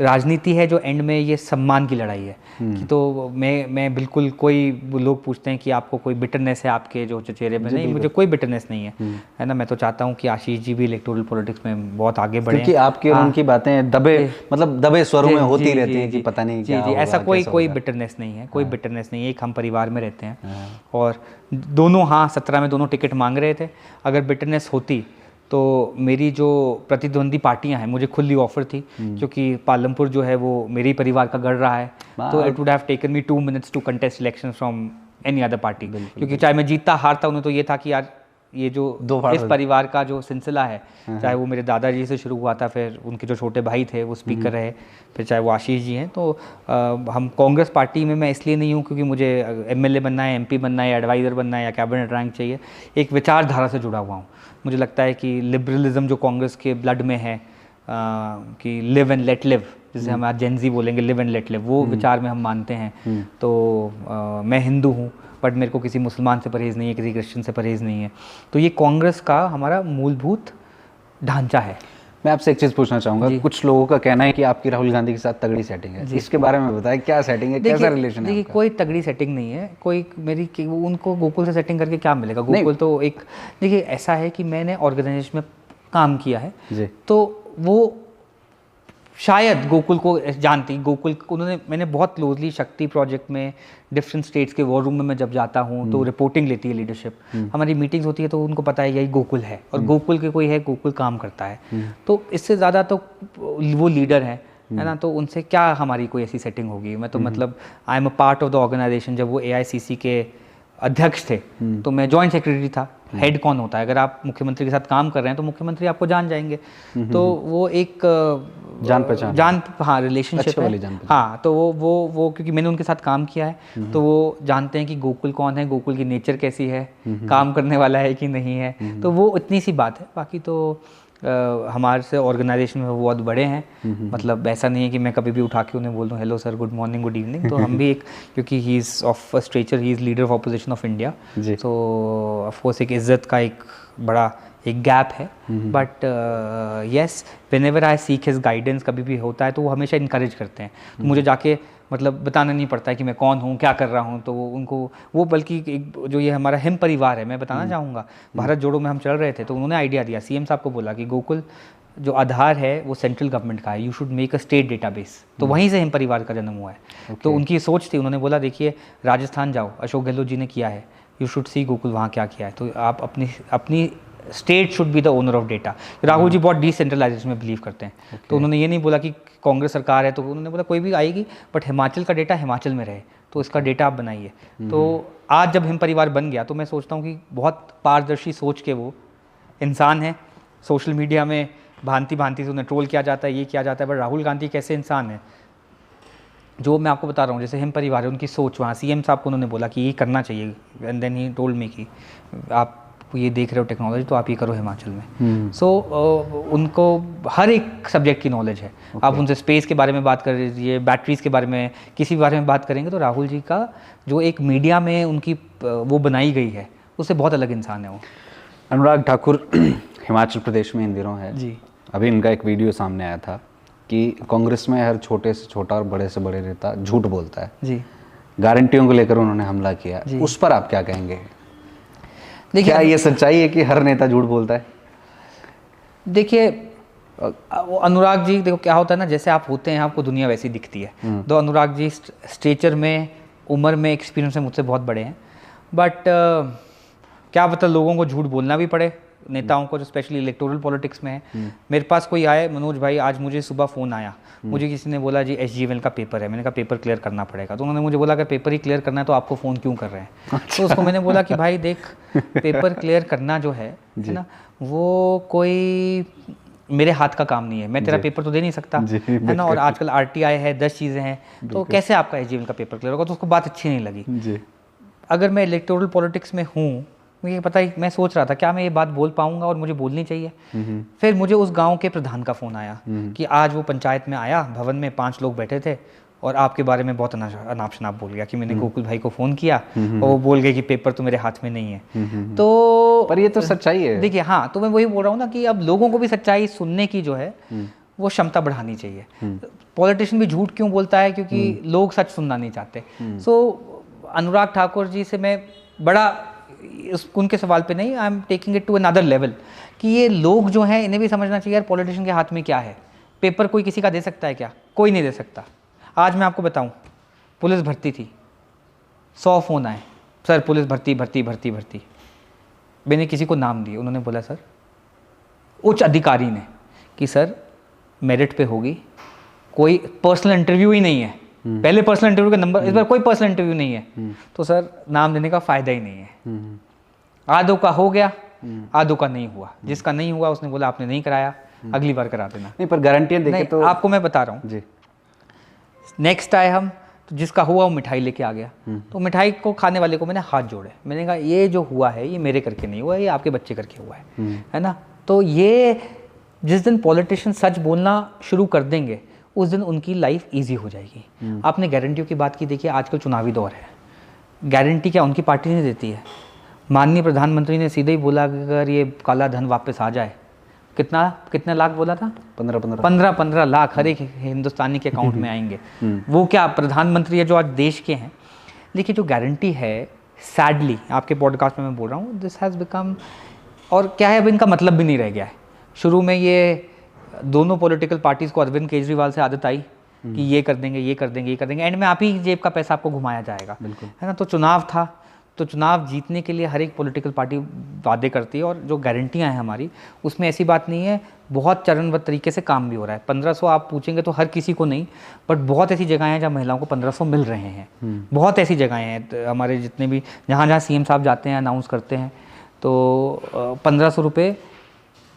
राजनीति है जो एंड में ये सम्मान की लड़ाई है। कि तो मैं बिल्कुल, कोई लोग पूछते हैं कि आपको कोई बिटरनेस है आपके जो चेहरे पे, नहीं, मुझे कोई बिटरनेस नहीं है ना। मैं तो चाहता हूँ कि आशीष जी भी इलेक्टोरल पॉलिटिक्स में बहुत आगे बढ़े, क्योंकि आपकी और उनकी बातें दबे स्वरों में होती रहती हैं कि पता नहीं क्या होगा, ऐसा कोई बिटरनेस नहीं है, कोई बिटरनेस नहीं है। एक हम परिवार में रहते हैं, और दोनों 17 में दोनों टिकट मांग रहे थे। अगर बिटरनेस होती तो मेरी जो प्रतिद्वंदी पार्टियां हैं, मुझे खुली ऑफर थी, क्योंकि पालमपुर जो है वो मेरे ही परिवार का गढ़ रहा है, तो it would have taken me 2 minutes to contest election from any other party. क्योंकि चाहे मैं जीतता हारता, उन्हें तो ये था कि यार ये जो इस परिवार का जो सिलसिला है, चाहे वो मेरे दादाजी से शुरू हुआ था, फिर उनके जो छोटे भाई थे वो स्पीकर रहे, फिर चाहे वो आशीष जी हैं, तो हम कांग्रेस पार्टी में मैं इसलिए नहीं हूँ क्योंकि मुझे MLA बनना है, MP बनना है, एडवाइज़र बनना है या कैबिनेट रैंक चाहिए। एक विचारधारा से जुड़ा हुआ हूँ। मुझे लगता है कि लिबरलिज्म जो कांग्रेस के ब्लड में है, कि लिव एंड लेट लिव, जिसे हम आज जेनजी बोलेंगे, लिव एंड लेट लिव, वो विचार में हम मानते हैं। तो मैं हिंदू हूँ, बट मेरे को किसी मुसलमान से परहेज़ नहीं है, किसी क्रिश्चियन से परहेज़ नहीं है। तो ये कांग्रेस का हमारा मूलभूत ढांचा है। मैं आपसे एक चीज़ पूछना चाहूँगा, कुछ लोगों का कहना है कि आपकी राहुल गांधी के साथ तगड़ी सेटिंग है, इसके बारे में बताएं, क्या सेटिंग है, कैसा रिलेशन है? देखिए कोई तगड़ी सेटिंग नहीं है, कोई मेरी उनको गोकुल से सेटिंग करके क्या मिलेगा? गोकुल तो एक, देखिए ऐसा है कि मैंने ऑर्गेनाइजेशन में काम किया है, तो वो शायद गोकुल को जानती, गोकुल मैंने बहुत क्लोजली शक्ति प्रोजेक्ट में डिफरेंट स्टेट्स के वॉर रूम में मैं जब जाता हूँ तो रिपोर्टिंग लेती है लीडरशिप, हमारी मीटिंग्स होती है, तो उनको पता है यही गोकुल है, और गोकुल के कोई है, गोकुल काम करता है। तो इससे ज़्यादा तो वो लीडर है ना, तो उनसे क्या हमारी कोई ऐसी सेटिंग होगी? मैं तो मतलब I am a part of the organisation. जब वो AICC के अध्यक्ष थे तो मैं जॉइंट सेक्रेटरी था, हेड कौन होता है। अगर आप मुख्यमंत्री के साथ काम कर रहे हैं तो मुख्यमंत्री आपको जान जाएंगे, तो वो एक जान पहचान, हाँ रिलेशनशिप है। हाँ, तो वो क्योंकि मैंने उनके साथ काम किया है तो वो जानते हैं कि गोकुल कौन है, गोकुल की नेचर कैसी है, काम करने वाला है कि नहीं है। तो वो इतनी सी बात है। बाकी तो हमारे से ऑर्गेनाइजेशन में वो बहुत बड़े हैं, मतलब ऐसा नहीं है कि मैं कभी भी उठा के उन्हें बोल दूँ hello sir, good morning, good evening. तो हम भी एक, क्योंकि he is of stature, he is leader of opposition of India, तो ऑफ कोर्स एक इज़्ज़त का एक बड़ा एक गैप है। But yes, whenever I seek his guidance, कभी भी होता है तो वो हमेशा इनकरेज करते हैं। तो मुझे जाके मतलब बताना नहीं पड़ता है कि मैं कौन हूँ, क्या कर रहा हूँ। तो उनको वो, बल्कि एक जो ये हमारा हिम परिवार है, मैं बताना चाहूँगा, भारत जोड़ो में हम चल रहे थे तो उन्होंने आइडिया दिया, सीएम साहब को बोला कि गोकुल जो आधार है वो सेंट्रल गवर्नमेंट का है, you should make a state database. तो वहीं से हिम परिवार का जन्म हुआ है। तो उनकी सोच थी, उन्होंने बोला देखिए राजस्थान जाओ, अशोक गहलोत जी ने किया है, यू शुड सी गोकुल वहाँ क्या किया है, तो आप अपनी state should be the owner of data. Rahul ji बहुत डिसेंट्रलाइजेशन में बिलीव करते हैं। तो उन्होंने ये नहीं बोला कि कांग्रेस सरकार है तो उन्होंने बोला कोई भी आएगी बट हिमाचल का डेटा हिमाचल में रहे, तो इसका डेटा आप बनाइए। तो आज जब हिम परिवार बन गया तो मैं सोचता हूँ कि बहुत पारदर्शी सोच के वो इंसान है। सोशल मीडिया में भांति भांति से उन्हें ट्रोल किया जाता है, ये किया जाता है, बट राहुल गांधी कैसे इंसान है जो मैं आपको बता रहा हूँ, जैसे हिम परिवार है, उनकी सोच, वहाँ सीएम साहब को उन्होंने बोला कि ये करना चाहिए, and then he told me कि आप ये देख रहे हो टेक्नोलॉजी तो आप ये करो हिमाचल में। सो उनको हर एक सब्जेक्ट की नॉलेज है। आप उनसे स्पेस के बारे में बात कर लीजिए, बैटरीज के बारे में, किसी भी बारे में बात करेंगे तो राहुल जी का जो एक मीडिया में उनकी वो बनाई गई है, उससे बहुत अलग इंसान है वो। अनुराग ठाकुर हिमाचल प्रदेश में इन दिनों है जी। अभी इनका एक वीडियो सामने आया था कि कांग्रेस में हर छोटे से छोटा और बड़े से बड़े नेता झूठ बोलता है जी। गारंटियों को लेकर उन्होंने हमला किया, उस पर आप क्या कहेंगे? देखिए, क्या ये सच्चाई है कि हर नेता झूठ बोलता है? देखिए वो अनुराग जी, देखो क्या होता है ना, जैसे आप होते हैं आपको दुनिया वैसी दिखती है। तो अनुराग जी स्टेचर में, उम्र में, एक्सपीरियंस में मुझसे बहुत बड़े हैं, बट क्या पता लोगों को झूठ बोलना भी पड़े, नेताओं को जो स्पेशली इलेक्टोरल पॉलिटिक्स में है। मेरे पास कोई आए, मनोज भाई आज मुझे सुबह फ़ोन आया, मुझे किसी ने बोला जी SGML का पेपर है, मैंने कहा पेपर क्लियर करना पड़ेगा। तो उन्होंने मुझे बोला अगर पेपर ही क्लियर करना है तो आपको फ़ोन क्यों कर रहे हैं? तो उसको मैंने बोला कि भाई देख, पेपर क्लियर करना जो है ना, वो कोई मेरे हाथ का काम नहीं है, मैं तेरा पेपर तो दे नहीं सकता, है ना। और आजकल RTI है, 10 चीज़ें हैं, तो कैसे आपका SGML का पेपर क्लियर होगा? तो उसको बात अच्छी नहीं लगी। अगर मैं इलेक्टोरल पॉलिटिक्स में हूँ, मुझे पता ही, मैं सोच रहा था क्या मैं ये बात बोल पाऊंगा और मुझे बोलनी चाहिए। फिर मुझे उस गांव के प्रधान का फ़ोन आया कि आज वो पंचायत में आया, भवन में 5 लोग बैठे थे और आपके बारे में बहुत अनाप शनाप बोल गया कि मैंने गोकुल भाई को फ़ोन किया और वो बोल गए कि पेपर तो मेरे हाथ में नहीं है। तो पर ये तो सच्चाई है। देखिए, हाँ, तो मैं वही बोल रहा हूँ ना कि अब लोगों को भी सच्चाई सुनने की जो है वो क्षमता बढ़ानी चाहिए। पॉलिटिशियन भी झूठ क्यों बोलता है? क्योंकि लोग सच सुनना नहीं चाहते। सो अनुराग ठाकुर जी से मैं बड़ा उनके सवाल पे नहीं, I am taking it to another level कि ये लोग जो हैं इन्हें भी समझना चाहिए यार, पॉलिटिशियन के हाथ में क्या है। पेपर कोई किसी का दे सकता है क्या? कोई नहीं दे सकता। आज मैं आपको बताऊं, पुलिस भर्ती थी, 100 फ़ोन आए, सर पुलिस भर्ती भर्ती भर्ती भर्ती। मैंने किसी को नाम दिए, उन्होंने बोला सर, उच्च अधिकारी ने, कि सर मेरिट पे होगी, कोई पर्सनल इंटरव्यू ही नहीं है। पहले पर्सनल इंटरव्यू का नंबर, इस बार कोई पर्सनल इंटरव्यू नहीं है, तो सर नाम देने का फायदा ही नहीं है। आधों का हो गया, आधों का नहीं हुआ। जिसका नहीं हुआ उसने बोला आपने नहीं कराया, अगली बार करा देना। नहीं, पर गारंटियां देके तो आपको मैं बता रहा हूँ जी। नेक्स्ट आए हम, तो जिसका हुआ वो मिठाई लेके आ गया, तो मिठाई को खाने वाले को मैंने हाथ जोड़े, मैंने कहा ये जो हुआ है ये मेरे करके नहीं हुआ, ये आपके बच्चे करके हुआ है ना। तो ये जिस दिन पॉलिटिशियन सच बोलना शुरू कर देंगे उस दिन उनकी लाइफ इजी हो जाएगी। आपने गारंटियों की बात की, देखिए आजकल चुनावी दौर है, गारंटी क्या उनकी पार्टी नहीं देती है। माननीय प्रधानमंत्री ने सीधे ही बोला कि अगर ये काला धन वापस आ जाए, कितना लाख बोला था? 15 लाख हर एक हिंदुस्तानी के अकाउंट में आएंगे। वो क्या प्रधानमंत्री है जो आज देश के हैं। देखिए जो गारंटी है, सैडली आपके पॉडकास्ट में मैं बोल रहा हूँ, दिस हैज़ बिकम, और क्या है अब इनका मतलब भी नहीं रह गया है। शुरू में ये दोनों पॉलिटिकल पार्टीज़ को अरविंद केजरीवाल से आदत आई कि ये कर देंगे, ये कर देंगे, ये कर देंगे, एंड में आप ही जेब का पैसा आपको घुमाया जाएगा, है ना। तो चुनाव था, तो चुनाव जीतने के लिए हर एक पॉलिटिकल पार्टी वादे करती है, और जो गारंटियां हैं हमारी उसमें ऐसी बात नहीं है, बहुत चरणबद्ध तरीके से काम भी हो रहा है। 1500 आप पूछेंगे तो हर किसी को नहीं, बट बहुत ऐसी जगहें हैं जहाँ महिलाओं को 1500 मिल रहे हैं। बहुत ऐसी जगहें हैं हमारे जितने भी, जहाँ CM साहब जाते हैं अनाउंस करते हैं, तो 1500 रुपये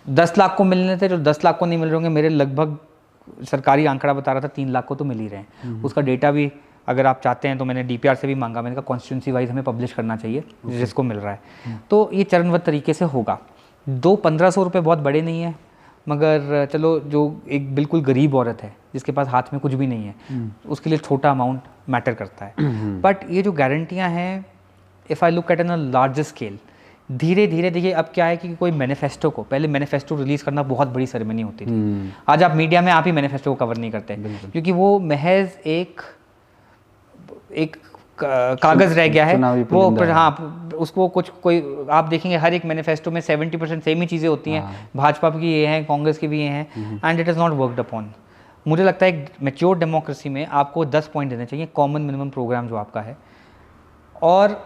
10 लाख को मिलने थे, जो 10 लाख को नहीं मिल रहे होंगे, मेरे लगभग सरकारी आंकड़ा बता रहा था 3 लाख को तो मिल ही रहे हैं। उसका डेटा भी अगर आप चाहते हैं तो मैंने DPR से भी मांगा, मैंने कहा कॉन्स्टिट्यूंसी वाइज हमें पब्लिश करना चाहिए जिसको मिल रहा है। तो ये चरणबद्ध तरीके से होगा। 1500 रुपये बहुत बड़े नहीं है, मगर चलो जो एक बिल्कुल गरीब औरत है जिसके पास हाथ में कुछ भी नहीं है, उसके लिए छोटा अमाउंट मैटर करता है। बट ये जो गारंटियाँ हैं, if I look at an a larger scale, धीरे धीरे देखिए अब क्या है कि कोई मैनिफेस्टो को, पहले मैनिफेस्टो रिलीज़ करना बहुत बड़ी सेरेमनी होती थी। आज आप मीडिया में आप ही मैनिफेस्टो को कवर नहीं करते, क्योंकि वो महज एक कागज़ रह गया है वो। हाँ, उसको कुछ कोई आप देखेंगे हर एक मैनिफेस्टो में 70% सेम ही चीज़ें होती हैं। भाजपा की ये हैं, कांग्रेस की भी ये हैं, and it is not worked upon. मुझे लगता है एक मैच्योर डेमोक्रेसी में आपको 10 पॉइंट देने चाहिए, कॉमन मिनिमम प्रोग्राम जो आपका है, और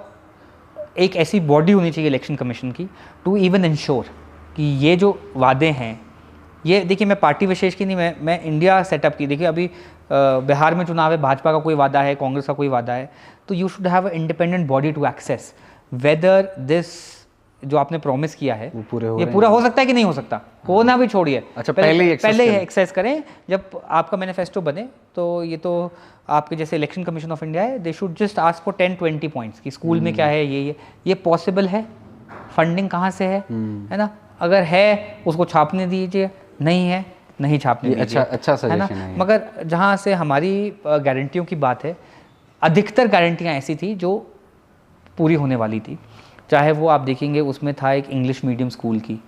एक ऐसी बॉडी होनी चाहिए इलेक्शन कमीशन की टू इवन इंश्योर कि ये जो वादे हैं, ये देखिए मैं पार्टी विशेष की नहीं, मैं इंडिया सेटअप की। देखिए अभी बिहार में चुनाव है, भाजपा का कोई वादा है, कांग्रेस का कोई वादा है, तो you should have a independent body to access whether this जो आपने प्रॉमिस किया है ये पूरा हो सकता है कि नहीं हो सकता। होना भी छोड़िए, अच्छा पहले ही एक्सेस करें। जब आपका मैनिफेस्टो बने तो ये तो आपके जैसे इलेक्शन कमीशन ऑफ इंडिया है, they should just ask for 10-20 points कि स्कूल में क्या है, ये पॉसिबल है, फंडिंग कहाँ से है ना। अगर है उसको छापने दीजिए, नहीं है नहीं छापने दीजिए। अच्छा सजेशन है। मगर जहाँ से हमारी गारंटियों की बात है, अधिकतर गारंटियाँ ऐसी थी जो पूरी होने वाली थी। चाहे वो आप देखेंगे उसमें था एक इंग्लिश मीडियम स्कूल की,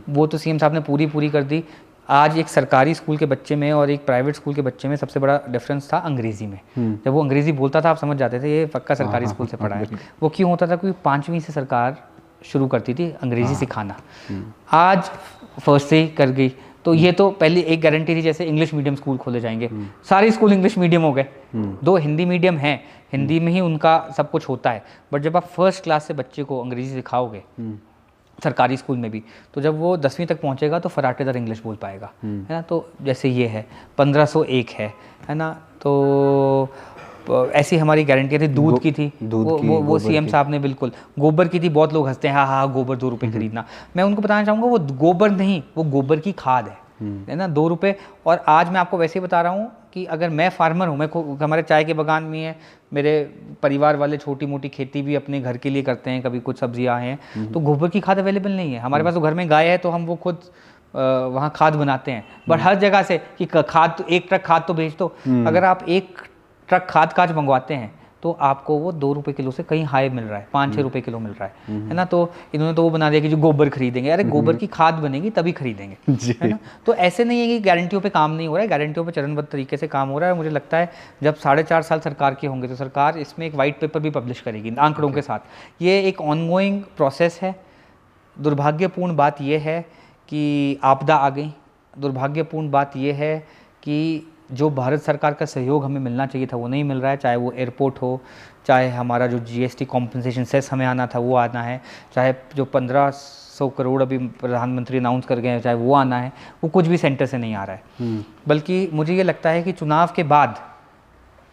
वो तो CM साहब ने पूरी कर दी। आज एक सरकारी स्कूल के बच्चे में और एक प्राइवेट स्कूल के बच्चे में सबसे बड़ा डिफरेंस था अंग्रेज़ी में। जब वो अंग्रेज़ी बोलता था आप समझ जाते थे ये पक्का सरकारी स्कूल से पढ़ा है। वो क्यों होता था? क्योंकि 5वीं से सरकार शुरू करती थी अंग्रेज़ी सिखाना, आज फर्स्ट से कर गई। तो ये तो पहले एक गारंटी थी, जैसे इंग्लिश मीडियम स्कूल खोले जाएंगे, सारे स्कूल इंग्लिश मीडियम हो गए। 2 हिंदी मीडियम हैं, हिंदी में ही उनका सब कुछ होता है, बट जब आप फर्स्ट क्लास से बच्चे को अंग्रेज़ी सिखाओगे सरकारी स्कूल में भी, तो जब वो 10वीं तक पहुंचेगा तो फराटेदार इंग्लिश बोल पाएगा, है ना। तो जैसे ये है 1501 है ना। तो ऐसी हमारी गारंटी थी। दूध की थी, वो CM साहब ने बिल्कुल। गोबर की थी, बहुत लोग हंसते हैं, हाँ गोबर 2 रुपये खरीदना। मैं उनको बताना चाहूँगा वो गोबर नहीं, वो गोबर की खाद है ना, 2 रुपये। और आज मैं आपको वैसे ही बता रहा हूँ कि अगर मैं फार्मर हूँ, मैं हमारे चाय के बागान में है, मेरे परिवार वाले छोटी मोटी खेती भी अपने घर के लिए करते हैं, कभी कुछ सब्जियाँ हैं, तो गोबर की खाद अवेलेबल नहीं है हमारे पास। तो घर में गाय है तो हम वो खुद वहाँ खाद बनाते हैं, बट हर जगह से कि खाद तो 1 ट्रक खाद तो भेज दो। अगर आप 1 ट्रक खाद काज मंगवाते हैं तो आपको वो 2 रुपये किलो से कहीं हाई मिल रहा है, 5-6 रुपये किलो मिल रहा है ना। तो इन्होंने तो वो बना दिया कि जो गोबर खरीदेंगे, अरे गोबर की खाद बनेगी तभी खरीदेंगे, है ना। तो ऐसे नहीं है कि गारंटियों पे काम नहीं हो रहा है, गारंटियों पे चरणबद्ध तरीके से काम हो रहा है। मुझे लगता है जब 4.5 साल सरकार के होंगे तो सरकार इसमें एक वाइट पेपर भी पब्लिश करेगी आंकड़ों के साथ। ये एक ऑनगोइंग प्रोसेस है। दुर्भाग्यपूर्ण बात यह है कि आपदा आ गई, दुर्भाग्यपूर्ण बात यह है कि जो भारत सरकार का सहयोग हमें मिलना चाहिए था वो नहीं मिल रहा है। चाहे वो एयरपोर्ट हो, चाहे हमारा जो GST कॉम्पनसेशन सेस हमें आना था वो आना है, चाहे जो 1500 करोड़ अभी प्रधानमंत्री अनाउंस कर गए हैं चाहे वो आना है, वो कुछ भी सेंटर से नहीं आ रहा है। बल्कि मुझे ये लगता है कि चुनाव के बाद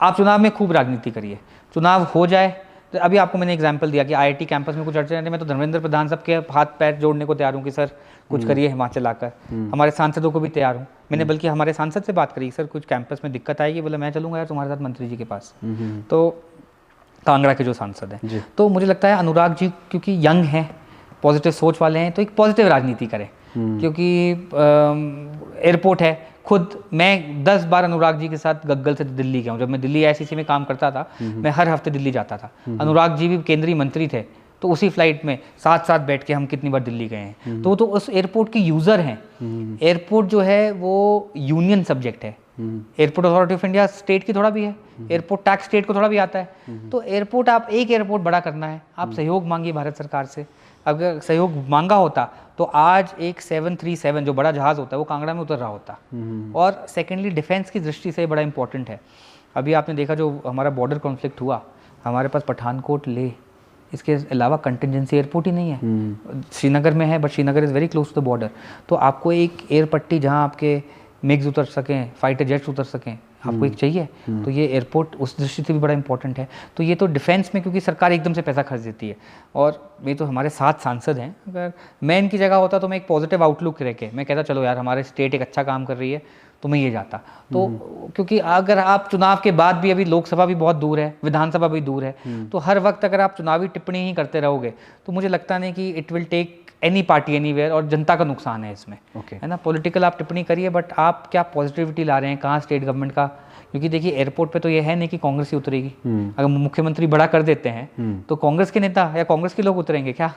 आप चुनाव में खूब राजनीति करिए, चुनाव हो जाए। तो अभी आपको मैंने एग्जांपल दिया कि IIT कैंपस में कुछ अड़चन है, मैं तो धर्मेंद्र प्रधान साहब के हाथ पैर जोड़ने को तैयार हूँ कि सर कुछ करिए हिमाचल आकर। हमारे सांसदों को भी तैयार हूँ, मैंने बल्कि हमारे सांसद से बात करी, सर कुछ कैंपस में दिक्कत आएगी, बोला मैं चलूँगा यार तुम्हारे साथ मंत्री जी के पास। तो कांगड़ा के जो सांसद हैं, तो मुझे लगता है अनुराग जी क्योंकि यंग हैं, पॉजिटिव सोच वाले हैं, तो एक पॉजिटिव राजनीति करें। क्योंकि एयरपोर्ट है, खुद मैं 10 बार अनुराग जी के साथ गग्गल से दिल्ली गया हूँ। जब मैं दिल्ली ICC में काम करता था, मैं हर हफ्ते दिल्ली जाता था। अनुराग जी भी केंद्रीय मंत्री थे, तो उसी फ्लाइट में साथ बैठ के हम कितनी बार दिल्ली गए हैं। तो उस एयरपोर्ट की यूज़र हैं। एयरपोर्ट जो है वो यूनियन सब्जेक्ट है। Airport authority of India state की थोड़ा भी है, एयरपोर्ट टैक्स स्टेट को थोड़ा भी आता है। तो एयरपोर्ट आप एक एयरपोर्ट बड़ा करना है, आप सहयोग मांगिए भारत सरकार से। अगर सहयोग मांगा होता तो आज एक 737 जो बड़ा जहाज़ होता है वो कांगड़ा में उतर रहा होता। और सेकेंडली डिफेंस की दृष्टि से बड़ा इंपॉर्टेंट है। अभी आपने देखा जो हमारा बॉर्डर कॉन्फ्लिक्ट हुआ, हमारे पास पठानकोट ले, इसके अलावा कंटिजेंसी एयरपोर्ट ही नहीं है। श्रीनगर में है, but Srinagar is very close to the border. तो आपको एक एयर पट्टी जहाँ आपके मिग्स उतर सकें, फाइटर जेट्स उतर सकें, आपको एक चाहिए, तो ये एयरपोर्ट उस दृष्टि से भी बड़ा इंपॉर्टेंट है। तो ये तो डिफेंस में, क्योंकि सरकार एकदम से पैसा खर्च देती है, और ये तो हमारे 7 सांसद हैं, अगर मैं इनकी जगह होता तो मैं एक पॉजिटिव आउटलुक रह के मैं कहता चलो यार हमारे स्टेट एक अच्छा काम कर रही है, तो मैं ये जाता। तो क्योंकि अगर आप चुनाव के बाद भी, अभी लोकसभा भी बहुत दूर है, विधानसभा भी दूर है, तो हर वक्त अगर आप चुनावी टिप्पणी ही करते रहोगे तो मुझे लगता नहीं कि it will take any party anywhere, और जनता का नुकसान है इसमें, है ना। पॉलिटिकल आप टिप्पणी करिए, बट आप क्या पॉजिटिविटी ला रहे हैं, कहाँ स्टेट गवर्नमेंट का, क्योंकि देखिए एयरपोर्ट पे तो ये है नहीं कि कांग्रेस ही उतरेगी। अगर मुख्यमंत्री बड़ा कर देते हैं तो कांग्रेस के नेता या कांग्रेस के लोग उतरेंगे क्या?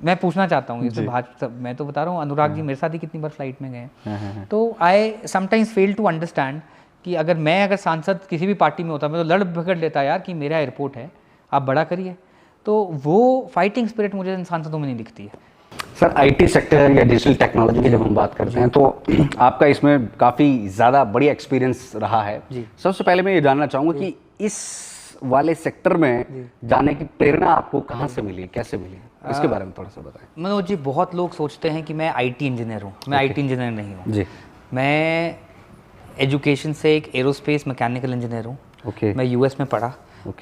मैं पूछना चाहता हूँ इसमें भाजपा, मैं तो बता रहा हूँ, अनुराग जी मेरे साथ ही कितनी बार फ्लाइट में गए हैं। तो I sometimes fail to understand कि अगर सांसद किसी भी पार्टी में होता, मैं तो लड़ भगड़ लेता यार कि मेरा एयरपोर्ट है, आप बड़ा करिए। तो वो फाइटिंग स्पिरिट मुझे इन सांसदों में नहीं दिखती है। सर, आईटी सेक्टर या डिजिटल टेक्नोलॉजी की जब हम बात करते हैं तो आपका इसमें काफ़ी ज़्यादा बड़ी एक्सपीरियंस रहा है। सबसे पहले मैं ये जानना चाहूँगा कि इस वाले सेक्टर में जाने की प्रेरणा आपको कहाँ से मिली, कैसे मिली, इसके बारे में थोड़ा सा बताएं। मनोज जी, बहुत लोग सोचते हैं कि मैं आईटी इंजीनियर हूँ, मैं आईटी इंजीनियर नहीं हूँ जी। मैं एजुकेशन से एक एरोस्पेस मैकेनिकल इंजीनियर हूँ। मैं यूएस में पढ़ा,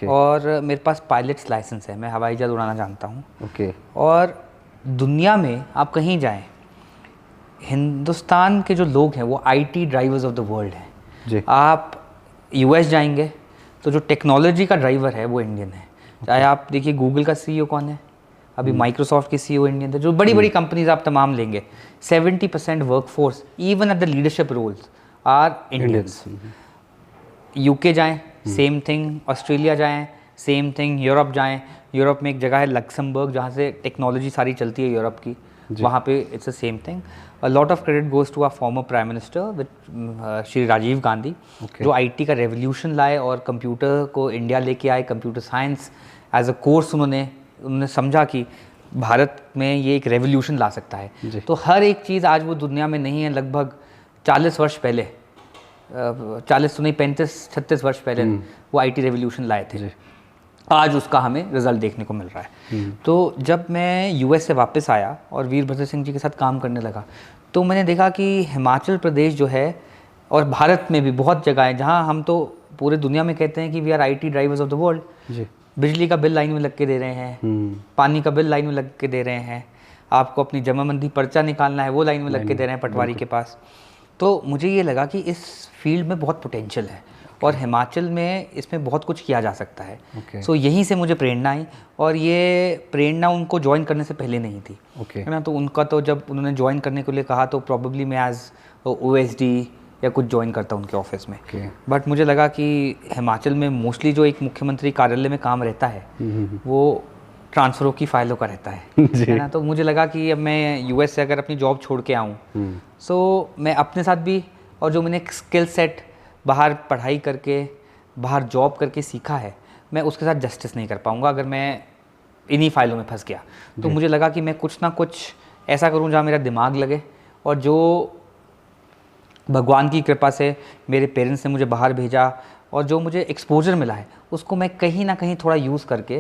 और मेरे पास पायलट्स लाइसेंस है, मैं हवाई जहाज उड़ाना जानता हूँ। और दुनिया में आप कहीं जाएं, हिंदुस्तान के जो लोग हैं वो IT drivers of the world हैं। आप यूएस जाएंगे तो जो टेक्नोलॉजी का ड्राइवर है वो इंडियन है। चाहे आप देखिए गूगल का सीईओ कौन है, अभी माइक्रोसॉफ्ट के सीईओ इंडियन थे। जो बड़ी बड़ी कंपनीज आप तमाम लेंगे, 70% workforce even at the leadership roles are Indians. UK जाएं, सेम थिंग। ऑस्ट्रेलिया जाएं, सेम थिंग। यूरोप जाएं, यूरोप में एक जगह है लक्समबर्ग जहाँ से टेक्नोलॉजी सारी चलती है यूरोप की, वहाँ पे it's the same thing. A lot of credit goes to our former prime minister Shri Rajiv Gandhi, जो आईटी का रेवोल्यूशन लाए और कंप्यूटर को इंडिया लेके आए। Computer science as a course उन्होंने समझा कि भारत में ये एक रेवोल्यूशन ला सकता है। तो हर एक चीज़ आज वो दुनिया में नहीं है। लगभग 40 वर्ष पहले, 40 तो नहीं 35-36 वर्ष पहले वो आईटी रेवोल्यूशन लाए थे। आज उसका हमें रिजल्ट देखने को मिल रहा है। तो जब मैं यूएस से वापस आया और वीरभद्र सिंह जी के साथ काम करने लगा, तो मैंने देखा कि हिमाचल प्रदेश जो है, और भारत में भी बहुत जगह है जहाँ हम तो पूरे दुनिया में कहते हैं कि we are IT drivers of the world. बिजली का बिल लाइन में लग के दे रहे हैं, पानी का बिल लाइन में लग के दे रहे हैं, आपको अपनी जमाबंदी पर्चा निकालना है वो लाइन में लग के दे रहे हैं पटवारी के पास। तो मुझे ये लगा कि इस फील्ड में बहुत पोटेंशियल है और हिमाचल में इसमें बहुत कुछ किया जा सकता है। सो यहीं से मुझे प्रेरणा आई, और ये प्रेरणा उनको ज्वाइन करने से पहले नहीं थी, है ना। तो उनका तो जब उन्होंने ज्वाइन करने के लिए कहा तो प्रॉब्ली मैं एज OSD या कुछ ज्वाइन करता उनके ऑफिस में। बट मुझे लगा कि हिमाचल में मोस्टली जो एक मुख्यमंत्री कार्यालय में काम रहता है वो ट्रांसफरों की फाइलों का रहता है ना। तो मुझे लगा कि अब मैं यूएस से अगर अपनी जॉब छोड़ के आऊँ, सो मैं अपने साथ भी, और जो मैंने स्किल सेट बाहर पढ़ाई करके बाहर जॉब करके सीखा है, मैं उसके साथ जस्टिस नहीं कर पाऊँगा अगर मैं इन्हीं फाइलों में फंस गया। तो मुझे लगा कि मैं कुछ ना कुछ ऐसा करूँ जहाँ मेरा दिमाग लगे, और जो भगवान की कृपा से मेरे पेरेंट्स ने मुझे बाहर भेजा और जो मुझे एक्सपोजर मिला है उसको मैं कहीं ना कहीं थोड़ा यूज़ करके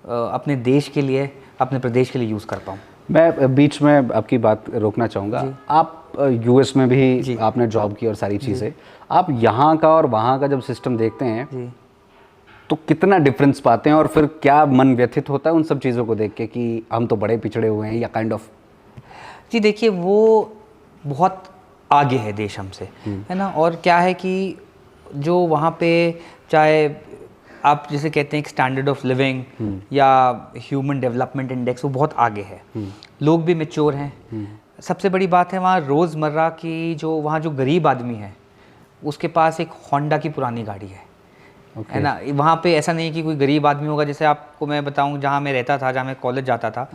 अपने देश के लिए, अपने प्रदेश के लिए यूज़ कर पाऊँ। मैं बीच में आपकी बात रोकना चाहूँगा। आप यूएस में भी आपने जॉब की और सारी चीज़ें, आप यहाँ का और वहाँ का जब सिस्टम देखते हैं तो कितना डिफरेंस पाते हैं, और फिर क्या मन व्यथित होता है उन सब चीज़ों को देख के कि हम तो बड़े पिछड़े हुए हैं या काइंड ऑफ? जी देखिए, वो बहुत आगे है देश हमसे, है ना। और क्या है कि जो वहाँ पे चाहे आप जैसे कहते हैं एक स्टैंडर्ड ऑफ लिविंग या ह्यूमन डेवलपमेंट इंडेक्स, वो बहुत आगे है। लोग भी मैच्योर हैं। सबसे बड़ी बात है वहाँ रोज़मर्रा की, जो वहाँ जो गरीब आदमी है उसके पास एक होंडा की पुरानी गाड़ी है ना। वहाँ पे ऐसा नहीं कि कोई गरीब आदमी होगा, जैसे आपको मैं बताऊँ जहाँ मैं रहता था, जहाँ मैं कॉलेज जाता था,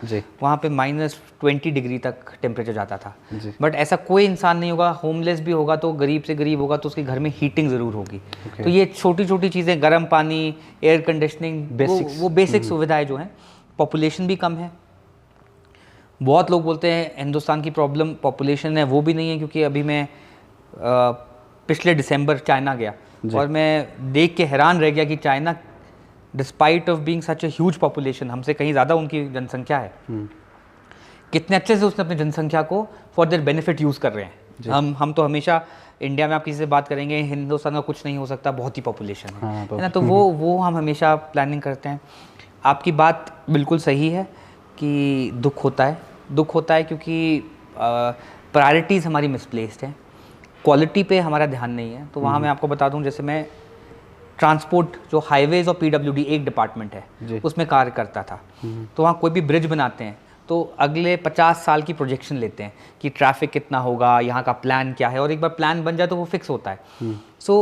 वहाँ पे -20 डिग्री तक टेम्परेचर जाता था। बट ऐसा कोई इंसान नहीं होगा, होमलेस भी होगा तो गरीब से गरीब होगा तो उसके घर में हीटिंग ज़रूर होगी। तो ये छोटी छोटी चीज़ें, गर्म पानी, एयर कंडीशनिंग, वो बेसिक सुविधाएँ जो हैं। पॉपुलेशन भी कम है। बहुत लोग बोलते हैं हिंदुस्तान की प्रॉब्लम पॉपुलेशन है, वो भी नहीं है, क्योंकि अभी मैं पिछले दिसंबर चाइना गया और मैं देख के हैरान रह गया कि China despite of being such a huge population, हमसे कहीं ज़्यादा उनकी जनसंख्या है, कितने अच्छे से उसने अपनी जनसंख्या को फॉर देयर बेनिफिट यूज़ कर रहे हैं। हम तो हमेशा इंडिया में आप किसी से बात करेंगे हिंदुस्तान का कुछ नहीं हो सकता, बहुत ही पॉपुलेशन है ना, तो वो हम हमेशा प्लानिंग करते हैं। आपकी बात बिल्कुल सही है कि दुख होता है क्योंकि प्रायोरिटीज़ हमारी मिसप्लेस्ड हैं, क्वालिटी पे हमारा ध्यान नहीं है। तो वहाँ मैं आपको बता दूँ, जैसे मैं ट्रांसपोर्ट जो हाईवेज़ और पीडब्ल्यूडी एक डिपार्टमेंट है उसमें कार्य करता था, तो वहाँ कोई भी ब्रिज बनाते हैं तो अगले 50 साल की प्रोजेक्शन लेते हैं कि ट्रैफिक कितना होगा, यहाँ का प्लान क्या है, और एक बार प्लान बन जाए तो वो फिक्स होता है। सो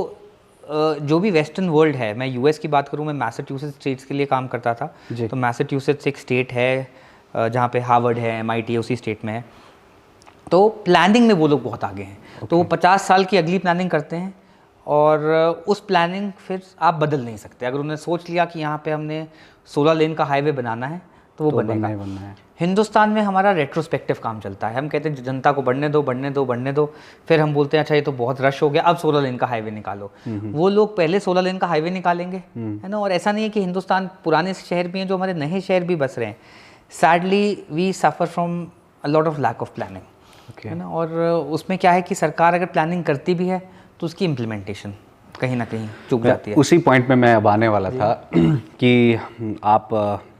जो भी वेस्टर्न वर्ल्ड है, मैं यूएस की बात करूँ, मैं मैसाचुसेट्स स्टेट्स के लिए काम करता था, तो मैसाचुसेट्स एक स्टेट है जहाँ पे हार्वर्ड है, MIT उसी स्टेट में है, तो प्लानिंग में वो लोग बहुत आगे हैं। तो वो 50 साल की अगली प्लानिंग करते हैं और उस प्लानिंग फिर आप बदल नहीं सकते। अगर उन्होंने सोच लिया कि यहाँ पे हमने 16 लेन का हाईवे बनाना है तो वो बनेगा। है। हिंदुस्तान में हमारा रेट्रोस्पेक्टिव काम चलता है, हम कहते हैं जनता को बढ़ने दो, फिर हम बोलते हैं अच्छा ये तो बहुत रश हो गया, अब 16 लेन का हाईवे निकालो। वो लोग पहले 16 लेन का हाईवे निकालेंगे, है ना। और ऐसा नहीं है कि हिंदुस्तान पुराने शहर भी हैं, जो हमारे नए शहर भी बस रहे हैं। Sadly we suffer from a lot of lack of planning, है ना। और उसमें क्या है कि सरकार अगर प्लानिंग करती भी है तो उसकी इम्प्लीमेंटेशन कहीं ना कहीं चूक जाती है। उसी पॉइंट में मैं अब आने वाला था कि आप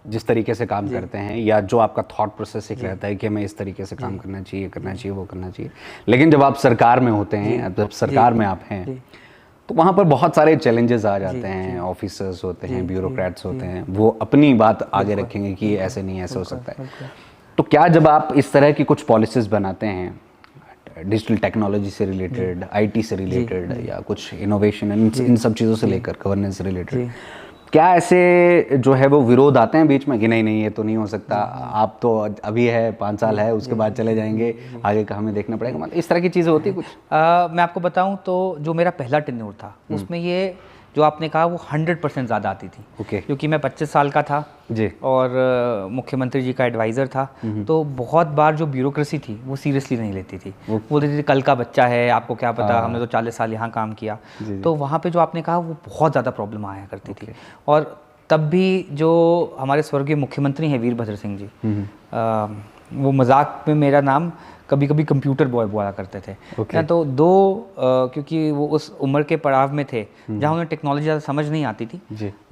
जिस तरीके से काम करते हैं या जो आपका थॉट प्रोसेस एक रहता है कि हमें इस तरीके से काम करना चाहिए, वो करना चाहिए, लेकिन जब आप सरकार में होते हैं, जब सरकार में आप हैं, तो वहाँ पर बहुत सारे चैलेंजेस आ जाते हैं। ऑफिसर्स होते हैं, ब्यूरोक्रेट्स होते हैं, वो अपनी बात आगे रखेंगे कि ऐसे नहीं, ऐसे हो सकता है। तो क्या जब आप इस तरह की कुछ पॉलिसीज़ बनाते हैं डिजिटल टेक्नोलॉजी से रिलेटेड, IT से रिलेटेड या कुछ इनोवेशन इन सब चीज़ों से लेकर गवर्नेंस से रिलेटेड, क्या ऐसे जो है वो विरोध आते हैं बीच में कि नहीं ये तो नहीं हो सकता, आप तो अभी है 5 साल है, उसके बाद चले जाएंगे, आगे का हमें देखना पड़ेगा, मतलब इस तरह की चीज़ें होती कुछ? मैं आपको बताऊं तो जो मेरा पहला टेन्योर था उसमें ये जो आपने कहा वो 100% ज़्यादा आती थी, क्योंकि मैं 25 साल का था जी, और मुख्यमंत्री जी का एडवाइज़र था, तो बहुत बार जो ब्यूरोक्रेसी थी वो सीरियसली नहीं लेती थी। बोलती थी कल का बच्चा है, आपको क्या पता, हमने तो 40 साल यहाँ काम किया। तो वहाँ पे जो आपने कहा वो बहुत ज़्यादा प्रॉब्लम आया करती थी। और तब भी जो हमारे स्वर्गीय मुख्यमंत्री हैं वीरभद्र सिंह जी, वो मजाक में मेरा नाम कभी कभी कंप्यूटर बॉय बोला करते थे। तो क्योंकि वो उस उम्र के पड़ाव में थे जहाँ उन्हें टेक्नोलॉजी ज़्यादा समझ नहीं आती थी,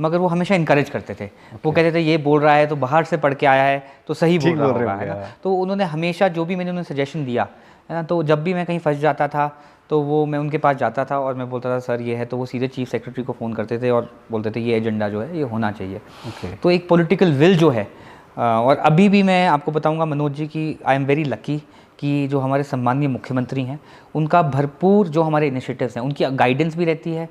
मगर वो हमेशा इनकरेज करते थे। वो कहते थे ये बोल रहा है तो बाहर से पढ़ के आया है तो सही बोल रहा होगा, है ना। तो उन्होंने हमेशा जो भी मैंने उन्हें सजेशन दिया, है ना, तो जब भी मैं कहीं फंस जाता था तो मैं उनके पास जाता था और मैं बोलता था सर ये है, तो वो सीधे चीफ सेक्रेटरी को फ़ोन करते थे और बोलते थे ये एजेंडा जो है ये होना चाहिए। तो एक पॉलिटिकल विल जो है, और अभी भी मैं आपको बताऊंगा मनोज जी कि आई एम वेरी लकी कि जो हमारे सम्माननीय मुख्यमंत्री हैं उनका भरपूर जो हमारे इनिशिएटिव्स हैं उनकी गाइडेंस भी रहती है,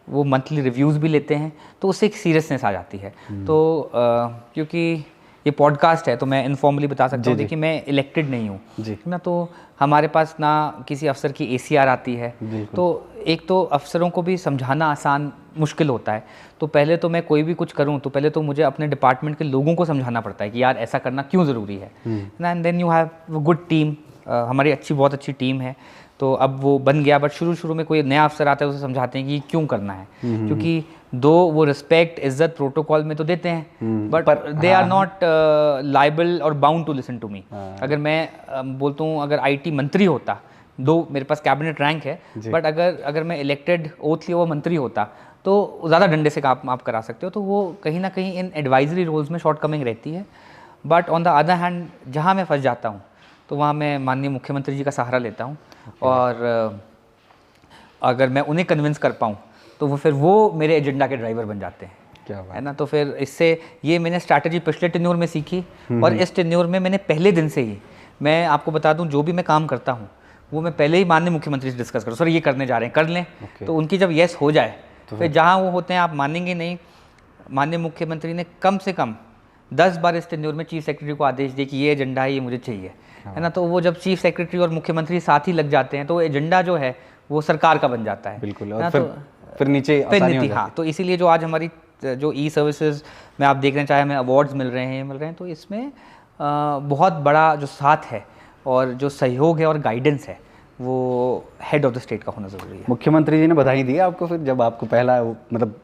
वो मंथली रिव्यूज़ भी लेते हैं, तो उससे एक सीरियसनेस आ जाती है। तो क्योंकि ये पॉडकास्ट है तो मैं इनफॉर्मली बता सकता हूँ, देखिए मैं इलेक्टेड नहीं हूँ ना, तो हमारे पास ना किसी अफसर की ACR आती है, तो एक तो अफसरों को भी समझाना आसान मुश्किल होता है। तो पहले तो मैं कोई भी कुछ करूं तो पहले तो मुझे अपने डिपार्टमेंट के लोगों को समझाना पड़ता है कि यार ऐसा करना क्यों ज़रूरी है, and then you have good team. हमारी बहुत अच्छी टीम है, तो अब वो बन गया। बट शुरू में कोई नया अफसर आता है उसे समझाते हैं कि क्यों करना है, क्योंकि दो वो रिस्पेक्ट इज्जत प्रोटोकॉल में तो देते हैं, but they are not liable और bound to listen to me. अगर मैं बोलता हूँ अगर IT मंत्री होता, दो मेरे पास कैबिनेट रैंक है, बट अगर मैं इलेक्टेड ओथ लिया हुआ मंत्री होता तो ज़्यादा डंडे से काम आप करा सकते हो। तो वो कहीं ना कहीं इन एडवाइजरी रोल्स में शॉर्टकमिंग रहती है। But on the other hand जहाँ मैं फंस जाता हूँ तो वहाँ मैं माननीय मुख्यमंत्री जी का सहारा लेता हूँ, और अगर मैं उन्हें कन्विंस कर पाऊँ तो फिर वो मेरे एजेंडा के ड्राइवर बन जाते हैं, क्या बात है ना। तो फिर इससे ये मैंने स्ट्रैटेजी पिछले टेन्योर में सीखी, और इस टेन्योर में मैंने पहले दिन से ही, मैं आपको बता दूं जो भी मैं काम करता हूं वो मैं पहले ही माननीय मुख्यमंत्री से डिस्कस करूँ, सर ये करने जा रहे हैं, कर लें। तो उनकी जब येस हो जाए तो फिर जहाँ वो होते हैं आप मानेंगे नहीं, माननीय मुख्यमंत्री ने कम से कम 10 बार इस टेन्योर में चीफ सेक्रेटरी को आदेश दिए कि ये एजेंडा है, ये मुझे चाहिए, है ना। तो वो जब चीफ सेक्रेटरी और मुख्यमंत्री साथ ही लग जाते हैं तो एजेंडा जो है वो सरकार का बन जाता है, बिल्कुल। और फिर नीचे आसानी हो जाती है। हाँ, तो इसीलिए जो आज हमारी जो सर्विसेज में आप देख रहे हैं, चाहे हमें अवार्ड्स मिल रहे हैं, तो इसमें बहुत बड़ा जो साथ है और जो सहयोग है और गाइडेंस है वो हेड ऑफ द स्टेट का होना ज़रूरी है। मुख्यमंत्री जी ने बधाई दी आपको फिर जब आपको पहला मतलब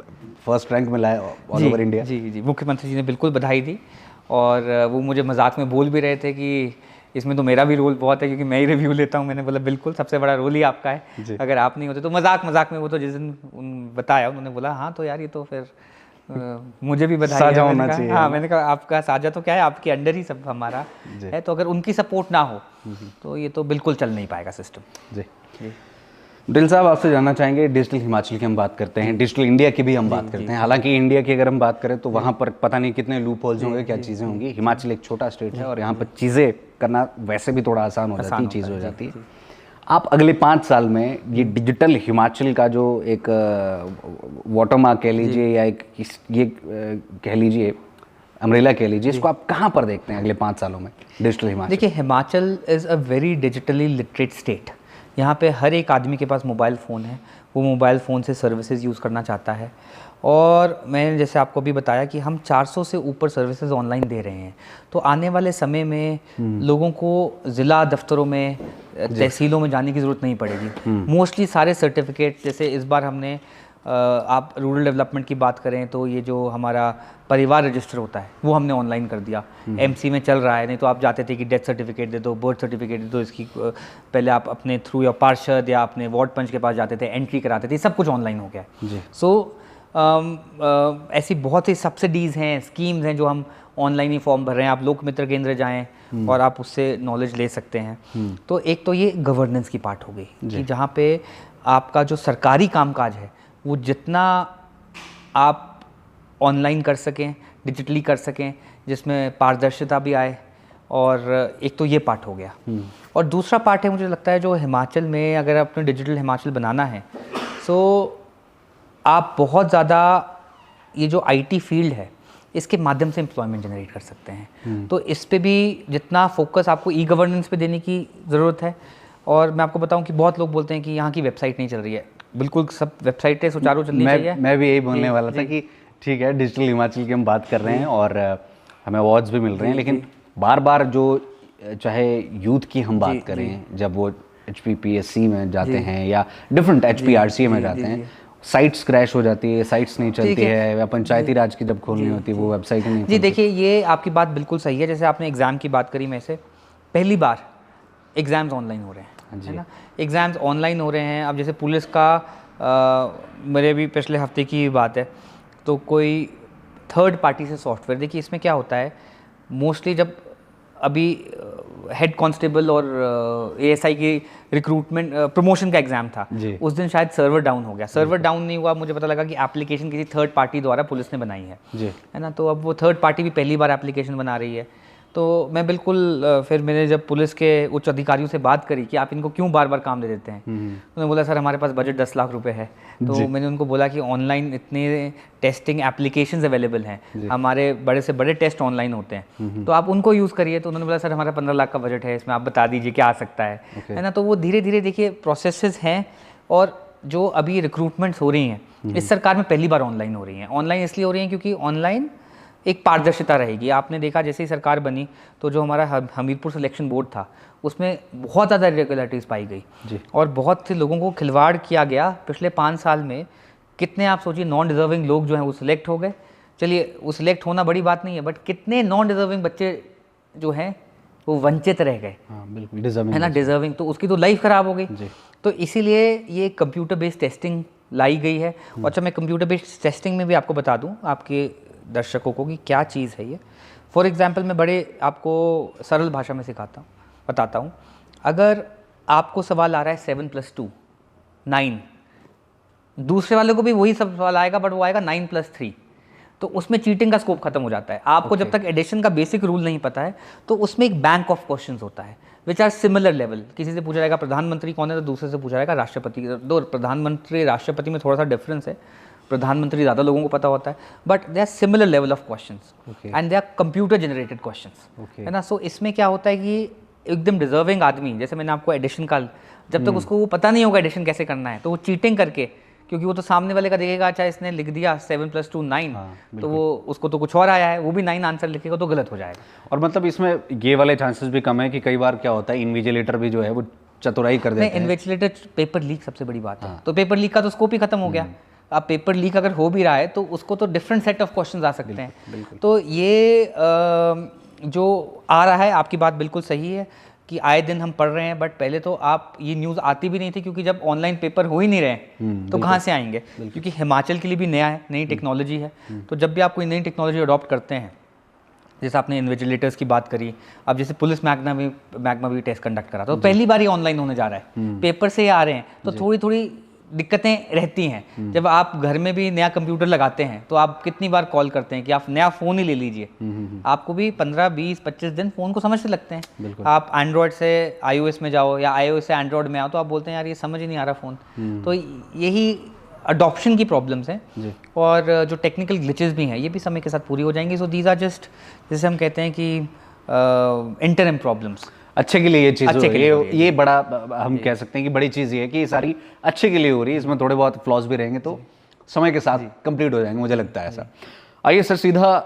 फर्स्ट रैंक मिला है ऑल ओवर इंडिया? जी, मुख्यमंत्री जी ने बिल्कुल बधाई दी, और वो मुझे मजाक में बोल भी रहे थे कि इसमें तो मेरा भी रोल बहुत है क्योंकि मैं ही रिव्यू लेता हूँ। मैंने बोला बिल्कुल, सबसे बड़ा रोल ही आपका है, अगर आप नहीं होते तो। मजाक में वो तो जिस दिन बताया उन्होंने बोला हाँ तो यार ये तो फिर मुझे भी बधाई साझा है। होना मैंने चाहिए। कहा हाँ, मैंने कहा आपका साझा तो क्या है, आपके अंडर ही सब हमारा है, तो अगर उनकी सपोर्ट ना हो तो ये तो बिल्कुल चल नहीं पाएगा सिस्टम। जी डिल साहब, आपसे जानना चाहेंगे, डिजिटल हिमाचल की हम बात करते हैं, डिजिटल इंडिया की भी हम बात करते हैं। हालांकि इंडिया की अगर हम बात करें तो वहाँ पर पता नहीं कितने लूप होल्स होंगे, क्या चीज़ें होंगी। हिमाचल एक छोटा स्टेट है और यहाँ पर चीज़ें करना वैसे भी थोड़ा आसान हो जाती है, चीज़ हो जाती है। आप अगले 5 साल में ये डिजिटल हिमाचल का जो एक वाटरमार्क कह लीजिए या एक ये कह लीजिए अम्ब्रेला कह लीजिए, इसको आप कहाँ पर देखते हैं अगले 5 सालों में डिजिटल हिमाचल? देखिए, Himachal is a very digitally literate state. यहाँ पे हर एक आदमी के पास मोबाइल फ़ोन है, वो मोबाइल फ़ोन से सर्विसेज यूज़ करना चाहता है। और मैंने जैसे आपको भी बताया कि हम 400 से ऊपर सर्विसेज ऑनलाइन दे रहे हैं। तो आने वाले समय में लोगों को ज़िला दफ्तरों में, तहसीलों में जाने की ज़रूरत नहीं पड़ेगी। मोस्टली सारे सर्टिफिकेट, जैसे इस बार हमने आप रूरल डेवलपमेंट की बात करें तो ये जो हमारा परिवार रजिस्टर होता है वो हमने ऑनलाइन कर दिया। एमसी में चल रहा है, नहीं तो आप जाते थे कि डेथ सर्टिफिकेट दे दो, बर्थ सर्टिफिकेट दे दो, इसकी पहले आप अपने थ्रू या पार्षद या अपने वार्ड पंच के पास जाते थे, एंट्री कराते थे, सब कुछ ऑनलाइन हो गया है। सो ऐसी बहुत सी सब्सिडीज़ हैं, स्कीम्स हैं जो हम ऑनलाइन ही फॉर्म भर रहे हैं। आप लोक मित्र केंद्र जाएँ और आप उससे नॉलेज ले सकते हैं। तो एक तो ये गवर्नेंस की पार्ट हो गई कि जहाँ पे आपका जो सरकारी कामकाज है वो जितना आप ऑनलाइन कर सकें, डिजिटली कर सकें, जिसमें पारदर्शिता भी आए, और एक तो ये पार्ट हो गया। और दूसरा पार्ट है, मुझे लगता है जो हिमाचल में अगर अपने डिजिटल हिमाचल बनाना है तो आप बहुत ज़्यादा ये जो आईटी फील्ड है इसके माध्यम से एम्प्लॉयमेंट जनरेट कर सकते हैं। तो इस पे भी जितना फोकस आपको ई गवर्नेंस पे देने की ज़रूरत है। और मैं आपको बताऊं कि बहुत लोग बोलते हैं कि यहाँ की वेबसाइट नहीं चल रही है। बिल्कुल सब वेबसाइटें सुचारू चलनी चाहिए। मैं भी यही बोलने वाला था कि ठीक है, डिजिटल हिमाचल की हम बात कर रहे हैं और हमें अवार्ड्स भी मिल रहे हैं, लेकिन बार बार जो चाहे यूथ की हम बात करें, जब वो HPPSC में जाते हैं या डिफरेंट HPRCA में जाते हैं, साइट्स क्रैश हो जाती है, साइट्स नहीं चलती है, या पंचायती राज की जब खोलनी होती है वो वेबसाइट नहीं जी। देखिए, ये आपकी बात बिल्कुल सही है। जैसे आपने एग्ज़ाम की बात करी, में से पहली बार एग्ज़ाम्स ऑनलाइन हो रहे हैं, है ना। एग्ज़ाम्स ऑनलाइन हो रहे हैं। अब जैसे पुलिस का मेरे भी पिछले हफ्ते की बात है, तो कोई थर्ड पार्टी से सॉफ्टवेयर, देखिए इसमें क्या होता है, मोस्टली जब अभी हेड कांस्टेबल और ASI की रिक्रूटमेंट प्रमोशन का एग्ज़ाम था, उस दिन शायद सर्वर डाउन हो गया। सर्वर डाउन नहीं हुआ, मुझे पता लगा कि एप्लीकेशन किसी थर्ड पार्टी द्वारा पुलिस ने बनाई है ना। तो अब वो थर्ड पार्टी भी पहली बार एप्लीकेशन बना रही है। तो मैं बिल्कुल फिर मैंने जब पुलिस के उच्च अधिकारियों से बात करी कि आप इनको क्यों बार बार काम दे देते हैं, उन्होंने बोला सर हमारे पास बजट 10 लाख रुपए है। तो मैंने उनको बोला कि ऑनलाइन इतने टेस्टिंग एप्लीकेशंस अवेलेबल हैं, हमारे बड़े से बड़े टेस्ट ऑनलाइन होते हैं, तो आप उनको यूज़ करिए। तो उन्होंने बोला सर हमारा 15 लाख का बजट है, इसमें आप बता दीजिए क्या आ सकता है ना। तो वो धीरे धीरे देखिए प्रोसेसेस हैं। और जो अभी रिक्रूटमेंट्स हो रही हैं इस सरकार में पहली बार ऑनलाइन हो रही हैं। ऑनलाइन इसलिए हो रही हैं क्योंकि ऑनलाइन एक पारदर्शिता रहेगी। आपने देखा जैसे ही सरकार बनी तो जो हमारा हमीरपुर सिलेक्शन बोर्ड था उसमें बहुत ज़्यादा इरेगुलरिटीज़ पाई गई और बहुत से लोगों को खिलवाड़ किया गया। पिछले 5 साल में कितने, आप सोचिए, नॉन डिज़र्विंग लोग जो हैं वो सिलेक्ट हो गए। चलिए, वो सिलेक्ट होना बड़ी बात नहीं है, बट कितने नॉन डिज़र्विंग बच्चे जो हैं वो वंचित रह गए, बिल्कुल डिज़र्विंग, है ना, डिज़र्विंग। तो उसकी तो लाइफ ख़राब हो गई। तो इसीलिए ये कंप्यूटर बेस्ड टेस्टिंग लाई गई है। और अच्छा, मैं कंप्यूटर बेस्ड टेस्टिंग में भी आपको बता दूँ आपके दर्शकों को कि क्या चीज़ है ये। फॉर एग्जांपल मैं बड़े आपको सरल भाषा में बताता हूँ। अगर आपको सवाल आ रहा है 7 + 2 9, दूसरे वाले को भी वही सब सवाल आएगा, बट वो आएगा 9 + 3, तो उसमें चीटिंग का स्कोप खत्म हो जाता है। आपको जब तक एडिशन का बेसिक रूल नहीं पता है तो उसमें एक बैंक ऑफ क्वेश्चंस होता है विच आर सिमिलर लेवल। किसी से पूछा जाएगा प्रधानमंत्री कौन है, तो दूसरे से पूछा जाएगा राष्ट्रपति। दो प्रधानमंत्री राष्ट्रपति में थोड़ा सा डिफरेंस है, प्रधानमंत्री ज़्यादा लोगों को पता होता है, but they are similar level of questions and they are computer generated questions, है ना। सो इसमें क्या होता है कि एकदम डिजर्विंग आदमी, जैसे मैंने आपको एडिशन का, जब तक उसको वो पता नहीं होगा एडिशन कैसे करना है, तो वो चीटिंग करके, क्योंकि वो तो सामने वाले का देखेगा, अच्छा इसने लिख दिया 7 + 2 9, तो वो उसको तो कुछ और आया है, वो भी 9 आंसर लिखेगा तो गलत हो जाएगा। और मतलब इसमें ये वाले चांसेस भी कम है कि कई बार क्या होता है इन्विजिलेटर भी जो है वो चतुराई कर देते हैं। इन्विजिलेटर, पेपर लीक सबसे बड़ी बात है, तो पेपर लीक का तो स्कोप ही खत्म हो गया। अब पेपर लीक अगर हो भी रहा है तो उसको तो डिफरेंट सेट ऑफ क्वेश्चंस आ सकते हैं। तो ये जो आ रहा है, आपकी बात बिल्कुल सही है कि आए दिन हम पढ़ रहे हैं, बट पहले तो आप ये न्यूज़ आती भी नहीं थी, क्योंकि जब ऑनलाइन पेपर हो ही नहीं रहे तो कहाँ से आएंगे, क्योंकि हिमाचल के लिए भी नया है, नई टेक्नोलॉजी है। तो जब भी आप कोई नई टेक्नोलॉजी अडॉप्ट करते हैं, जैसे आपने इन्विजिलेटर्स की बात करी, अब जैसे पुलिस मैग्ना भी टेस्ट कंडक्ट करा, तो पहली बार ही ऑनलाइन होने जा रहा है, पेपर से ही आ रहे हैं, तो थोड़ी थोड़ी दिक्कतें रहती हैं। जब आप घर में भी नया कंप्यूटर लगाते हैं तो आप कितनी बार कॉल करते हैं कि आप नया फ़ोन ही ले लीजिए, आपको भी 15, 20, 25 दिन फ़ोन को समझते लगते हैं। आप एंड्रॉयड से iOS में जाओ या iOS से एंड्रॉयड में आओ तो आप बोलते हैं यार ये समझ ही नहीं आ रहा फ़ोन। तो यही अडॉप्शन की प्रॉब्लम्स हैं, और जो टेक्निकल ग्लिचेस भी हैं ये भी समय के साथ पूरी हो जाएंगी। सो दीज आर जस्ट, जैसे हम कहते हैं कि इंटरम प्रॉब्लम्स, अच्छे के लिए ये चीज़ अच्छे के लिए हो रही है। ये बड़ा हम कह सकते हैं कि बड़ी चीज़ ये है कि ये सारी अच्छे के लिए हो रही है, इसमें थोड़े बहुत फ्लॉज भी रहेंगे तो समय के साथ कंप्लीट हो जाएंगे, मुझे लगता है ऐसा। आइए सर सीधा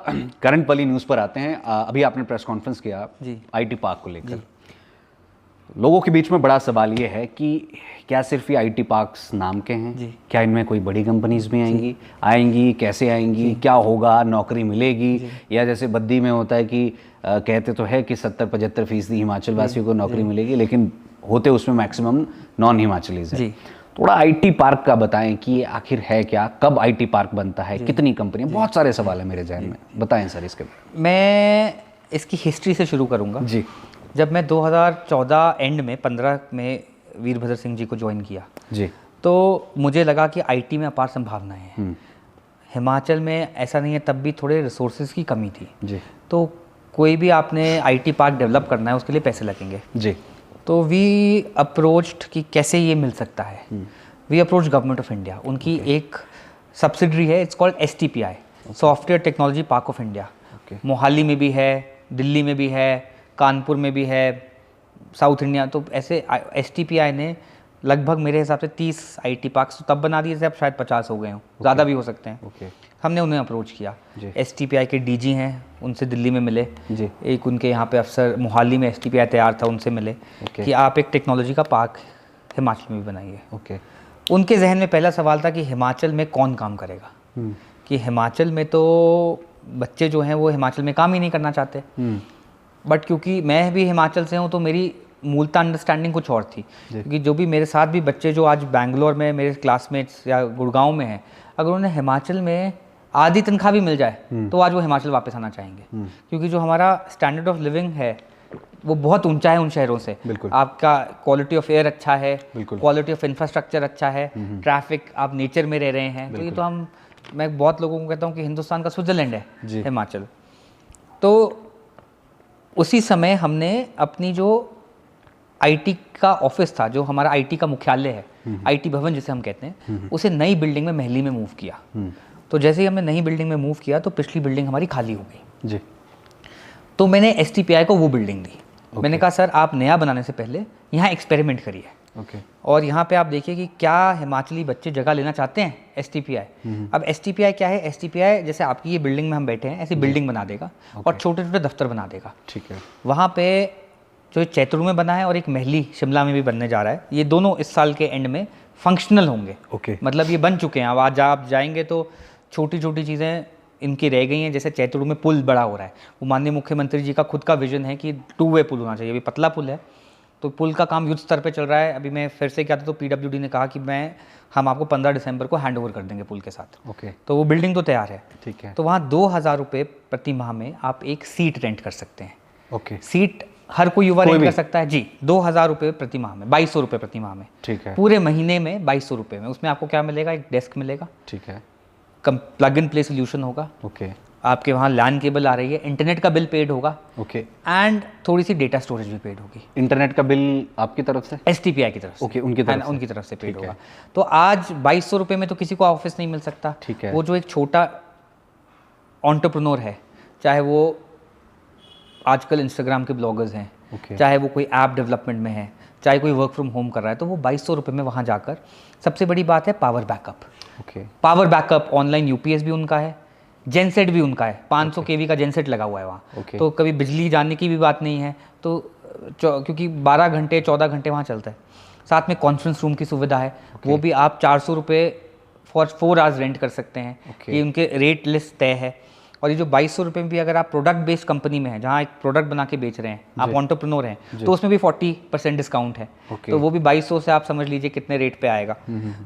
करंट वाली न्यूज़ पर आते हैं। अभी आपने प्रेस कॉन्फ्रेंस किया आईटी पार्क को लेकर, लोगों के बीच में बड़ा सवाल ये है कि क्या सिर्फ ये आईटी पार्क्स नाम के हैं, क्या इनमें कोई बड़ी कंपनीज भी आएंगी, कैसे आएंगी, क्या होगा, नौकरी मिलेगी, या जैसे बद्दी में होता है कि कहते तो है कि 70-75% हिमाचल वासियों को नौकरी मिलेगी, लेकिन होते उसमें मैक्सिमम नॉन हिमाचलीज हैं। थोड़ा आईटी पार्क का बताएं कि ये आखिर है क्या, कब आईटी पार्क बनता है, कितनी कंपनियां, बहुत सारे सवाल है मेरे जहन में, बताएं सर इसके बारे में। मैं इसकी हिस्ट्री से शुरू करूंगा जी। जब मैं 2014 एंड में 15 में वीरभद्र सिंह जी को ज्वाइन किया जी, तो मुझे लगा कि आईटी में अपार संभावनाएं हैं। हिमाचल में ऐसा नहीं है, तब भी थोड़े रिसोर्सेज की कमी थी जी। तो कोई भी आपने आईटी पार्क डेवलप करना है उसके लिए पैसे लगेंगे जी। तो वी अप्रोच्ड कि कैसे ये मिल सकता है। We approach government of India, उनकी एक सब्सिडरी है, it's called STPI, software technology park of India. Mohali में भी है, दिल्ली में भी है, कानपुर में भी है, साउथ इंडिया। तो ऐसे STPI ने लगभग मेरे हिसाब से 30 आईटी पार्क्स तो तब बना दिए थे, अब शायद 50 हो गए हों, ज़्यादा भी हो सकते हैं। हमने उन्हें अप्रोच किया, STPI के DG हैं, उनसे दिल्ली में मिले, एक उनके यहाँ पे अफसर मोहाली में STPI तैयार था, उनसे मिले कि आप एक टेक्नोलॉजी का पार्क हिमाचल में भी बनाइए। उनके जहन में पहला सवाल था कि हिमाचल में कौन काम करेगा, कि हिमाचल में तो बच्चे जो हैं वो हिमाचल में काम ही नहीं करना चाहते। बट क्योंकि मैं भी हिमाचल से हूँ तो मेरी मूलतः अंडरस्टैंडिंग कुछ और थी, क्योंकि जो भी मेरे साथ भी बच्चे जो आज बैंगलोर में मेरे क्लासमेट्स या गुड़गांव में हैं, अगर उन्हें हिमाचल में आधी तनख्वाह भी मिल जाए तो आज वो हिमाचल वापस आना चाहेंगे, क्योंकि जो हमारा स्टैंडर्ड ऑफ लिविंग है वो बहुत ऊंचा है उन शहरों से। आपका क्वालिटी ऑफ एयर अच्छा है, क्वालिटी ऑफ इंफ्रास्ट्रक्चर अच्छा है, ट्रैफिक, आप नेचर में रह रहे हैं। तो ये तो मैं बहुत लोगों को कहता हूँ कि हिंदुस्तान का स्विट्जरलैंड है हिमाचल। तो उसी समय हमने अपनी जो आईटी का ऑफिस था, जो हमारा आईटी का मुख्यालय है, आईटी भवन जिसे हम कहते हैं, उसे नई बिल्डिंग में, महली में मूव किया। तो जैसे ही हमने नई बिल्डिंग में मूव किया तो पिछली बिल्डिंग हमारी खाली हो गई जी। तो मैंने STPI को वो बिल्डिंग दी। मैंने कहा सर आप नया बनाने से पहले यहाँ एक्सपेरिमेंट करिए, और यहाँ पे आप देखिए कि क्या हिमाचली बच्चे जगह लेना चाहते हैं STPI। अब STPI क्या है, STPI जैसे आपकी ये बिल्डिंग में हम बैठे हैं ऐसी बिल्डिंग बना देगा और छोटे छोटे दफ्तर बना देगा। ठीक है। वहाँ पे जो चैतरू में बना है और एक महली शिमला में भी बनने जा रहा है, ये दोनों इस साल के एंड में फंक्शनल होंगे। मतलब ये बन चुके हैं। अब आज आप जाएंगे तो छोटी छोटी चीज़ें इनकी रह गई हैं, जैसे चैतरू में पुल बड़ा हो रहा है, वो माननीय मुख्यमंत्री जी का खुद का विजन है कि 2-वे पुल होना चाहिए। अभी पतला पुल है तो पुल का काम युद्ध स्तर पे चल रहा है। अभी मैं फिर से क्या था तो PWD ने कहा कि हम आपको 15 दिसंबर को हैंड ओवर कर देंगे पुल के साथ। तो वो बिल्डिंग तो तैयार है। ठीक है। तो वहाँ 2000 रुपये प्रति माह में आप एक सीट रेंट कर सकते हैं। सीट हर कोई युवा रेंट कर सकता है जी। 2000 रुपये प्रति माह में, 2200 रुपये प्रति माह में। ठीक है। पूरे महीने में 2200 रुपये में। उसमें आपको क्या मिलेगा, एक डेस्क मिलेगा। ठीक है। प्लग एंड प्ले सोल्यूशन होगा। आपके वहाँ लैन केबल आ रही है, इंटरनेट का बिल पेड होगा। एंड थोड़ी सी डेटा स्टोरेज भी पेड होगी। इंटरनेट का बिल आपकी तरफ से, STPI की तरफ से। उनकी तरफ से पेड होगा। तो आज 2200 रुपये में तो किसी को ऑफिस नहीं मिल सकता। ठीक है। वो जो एक छोटा एंटरप्रेन्योर है, चाहे वो आजकल इंस्टाग्राम के ब्लॉगर्स हैं, चाहे वो कोई ऐप डेवलपमेंट में है, चाहे कोई वर्क फ्रॉम होम कर रहा है, तो वो 2200 रुपये में वहाँ जाकर, सबसे बड़ी बात है power backup. Power backup, online UPS भी उनका है, जेनसेट भी उनका है, 500 kV का जेनसेट लगा हुआ है वहाँ। तो कभी बिजली जाने की भी बात नहीं है, तो क्योंकि 12 घंटे 14 घंटे वहाँ चलता है। साथ में कॉन्फ्रेंस रूम की सुविधा है, वो भी आप 400 रुपये फॉर 4 आवर्स रेंट कर सकते हैं। ये उनके रेट लिस्ट तय है। और ये जो 2200 रुपये में भी अगर आप प्रोडक्ट बेस्ड कंपनी में हैं, जहाँ एक प्रोडक्ट बना के बेच रहे हैं, आप एंटरप्रेन्योर हैं, तो उसमें भी 40% डिस्काउंट है। तो वो भी 2200 से आप समझ लीजिए कितने रेट पे आएगा।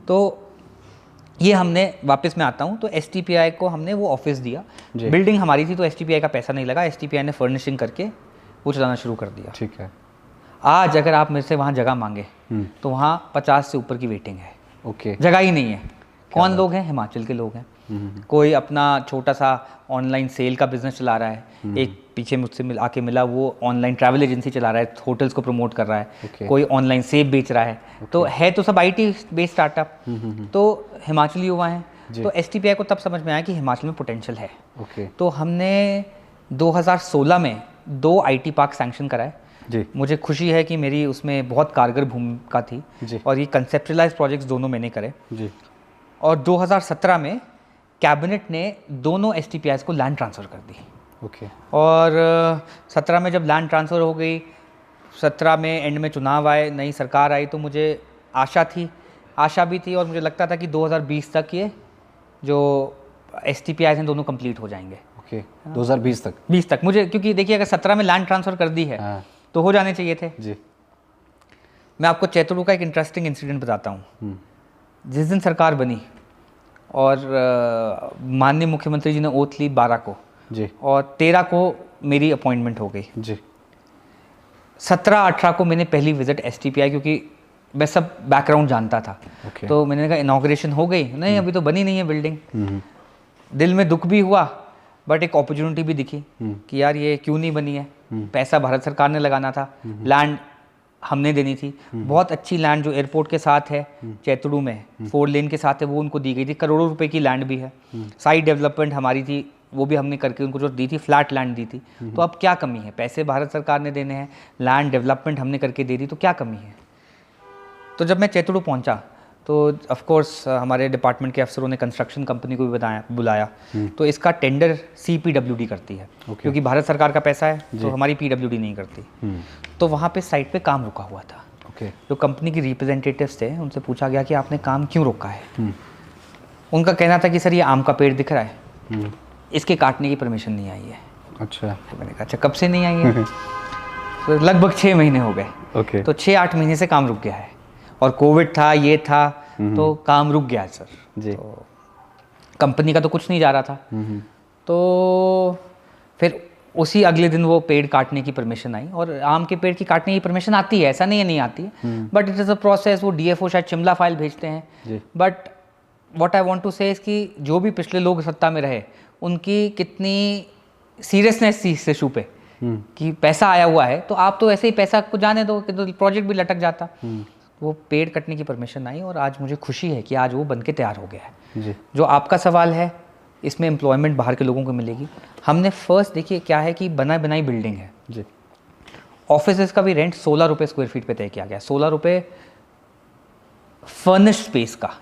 तो ये हमने, वापस मैं आता हूँ, तो STPI को हमने वो ऑफिस दिया, बिल्डिंग हमारी थी, तो STPI का पैसा नहीं लगा, STPI ने फर्निशिंग करके वो चलाना शुरू कर दिया। ठीक है। आज अगर आप मेरे से वहाँ जगह मांगे तो वहाँ 50 से ऊपर की वेटिंग है। ओके। जगह ही नहीं है। कौन लोग हैं? हिमाचल के लोग हैं। कोई अपना छोटा सा ऑनलाइन सेल का बिजनेस चला रहा है, एक पीछे मुझसे आके मिला, वो ऑनलाइन ट्रैवल एजेंसी चला रहा है, होटल्स को प्रमोट कर रहा है, कोई ऑनलाइन सेब बेच रहा है, तो है तो सब IT बेस्ड स्टार्टअप, तो हिमाचली युवा हैं। तो STPI को तब समझ में आया कि हिमाचल में पोटेंशियल है। तो हमने 2016 में 2 IT पार्क सैंक्शन कराए। जी। मुझे खुशी है कि मेरी उसमें बहुत कारगर भूमिका थी और ये कंसेप्चुअलाइज प्रोजेक्ट्स दोनों मैंने करे। जी। और 2017 में कैबिनेट ने दोनों STPIs को लैंड ट्रांसफ़र कर दी। ओके। और 17 में जब लैंड ट्रांसफ़र हो गई, 17 में एंड में चुनाव आए, नई सरकार आई, तो मुझे आशा भी थी और मुझे लगता था कि 2020 तक ये जो STPIs हैं दोनों कंप्लीट हो जाएंगे। ओके। 2020 तक? 20 तक मुझे, क्योंकि देखिए अगर 17 में लैंड ट्रांसफ़र कर दी है तो हो जाने चाहिए थे। जी। मैं आपको चैतुरु का एक इंटरेस्टिंग इंसिडेंट बताता हूँ। जिस दिन सरकार बनी और माननीय मुख्यमंत्री जी ने ओथ ली 12 को जी, और 13 को मेरी अपॉइंटमेंट हो गई जी। 17-18 को मैंने पहली विजिट STPI, क्योंकि मैं सब बैकग्राउंड जानता था। तो मैंने कहा इनॉग्रेशन हो गई, नहीं अभी तो बनी नहीं है बिल्डिंग। दिल में दुख भी हुआ, बट एक अपॉर्चुनिटी भी दिखी कि यार ये क्यों नहीं बनी है। पैसा भारत सरकार ने लगाना था, लैंड हमने देनी थी। बहुत अच्छी लैंड जो एयरपोर्ट के साथ है, चैतुरु में 4 लेन के साथ है, वो उनको दी गई थी। करोड़ों रुपए की लैंड भी है। साइट डेवलपमेंट हमारी थी, वो भी हमने करके उनको जो दी थी, फ्लैट लैंड दी थी। तो अब क्या कमी है? पैसे भारत सरकार ने देने हैं, लैंड डेवलपमेंट हमने करके दे दी, तो क्या कमी है? तो जब मैं चैतुरु पहुंचा तो ऑफ कोर्स हमारे डिपार्टमेंट के अफसरों ने कंस्ट्रक्शन कंपनी को भी बुलाया। तो इसका टेंडर CPWD करती है, क्योंकि भारत सरकार का पैसा है, तो हमारी PWD नहीं करती। तो वहाँ पे साइट पे काम रुका हुआ था। जो कंपनी के रिप्रेजेंटेटिव्स थे, उनसे पूछा गया कि आपने काम क्यों रोका है? उनका कहना था कि सर ये आम का पेड़ दिख रहा है, इसके काटने की परमिशन नहीं आई है। अच्छा। मैंने कहा अच्छा कब से नहीं आई है? तो लगभग 6 महीने हो गए। तो 6-8 महीने से काम रुक गया है, और कोविड था, ये था, तो काम रुक गया सर जी। तो कंपनी का तो कुछ नहीं जा रहा था। तो फिर उसी अगले दिन वो पेड़ काटने की परमिशन आई, और आम के पेड़ की काटने की परमिशन आती है, ऐसा नहीं है नहीं आती है, but it is a process. वो DFO शायद शिमला फाइल भेजते हैं। But what I want to say is कि जो भी पिछले लोग सत्ता में रहे, उनकी कितनी सीरियसनेस थी इस इशू पे कि पैसा आया हुआ है, तो आप तो ऐसे ही पैसा को जाने दो कि तो प्रोजेक्ट भी लटक जाता। वो पेड़ कटने की परमिशन आई, और आज मुझे खुशी है कि आज वो बनके तैयार हो गया है जी। जो आपका सवाल है, इसमें एम्प्लॉयमेंट बाहर के लोगों को मिलेगी। हमने फर्स्ट देखिए क्या है कि बनाई बिल्डिंग है जी। ऑफिसेज का भी रेंट 16 रुपये स्क्वायर फीट पे तय किया गया, 16 रुपये फर्निश्ड स्पेस का।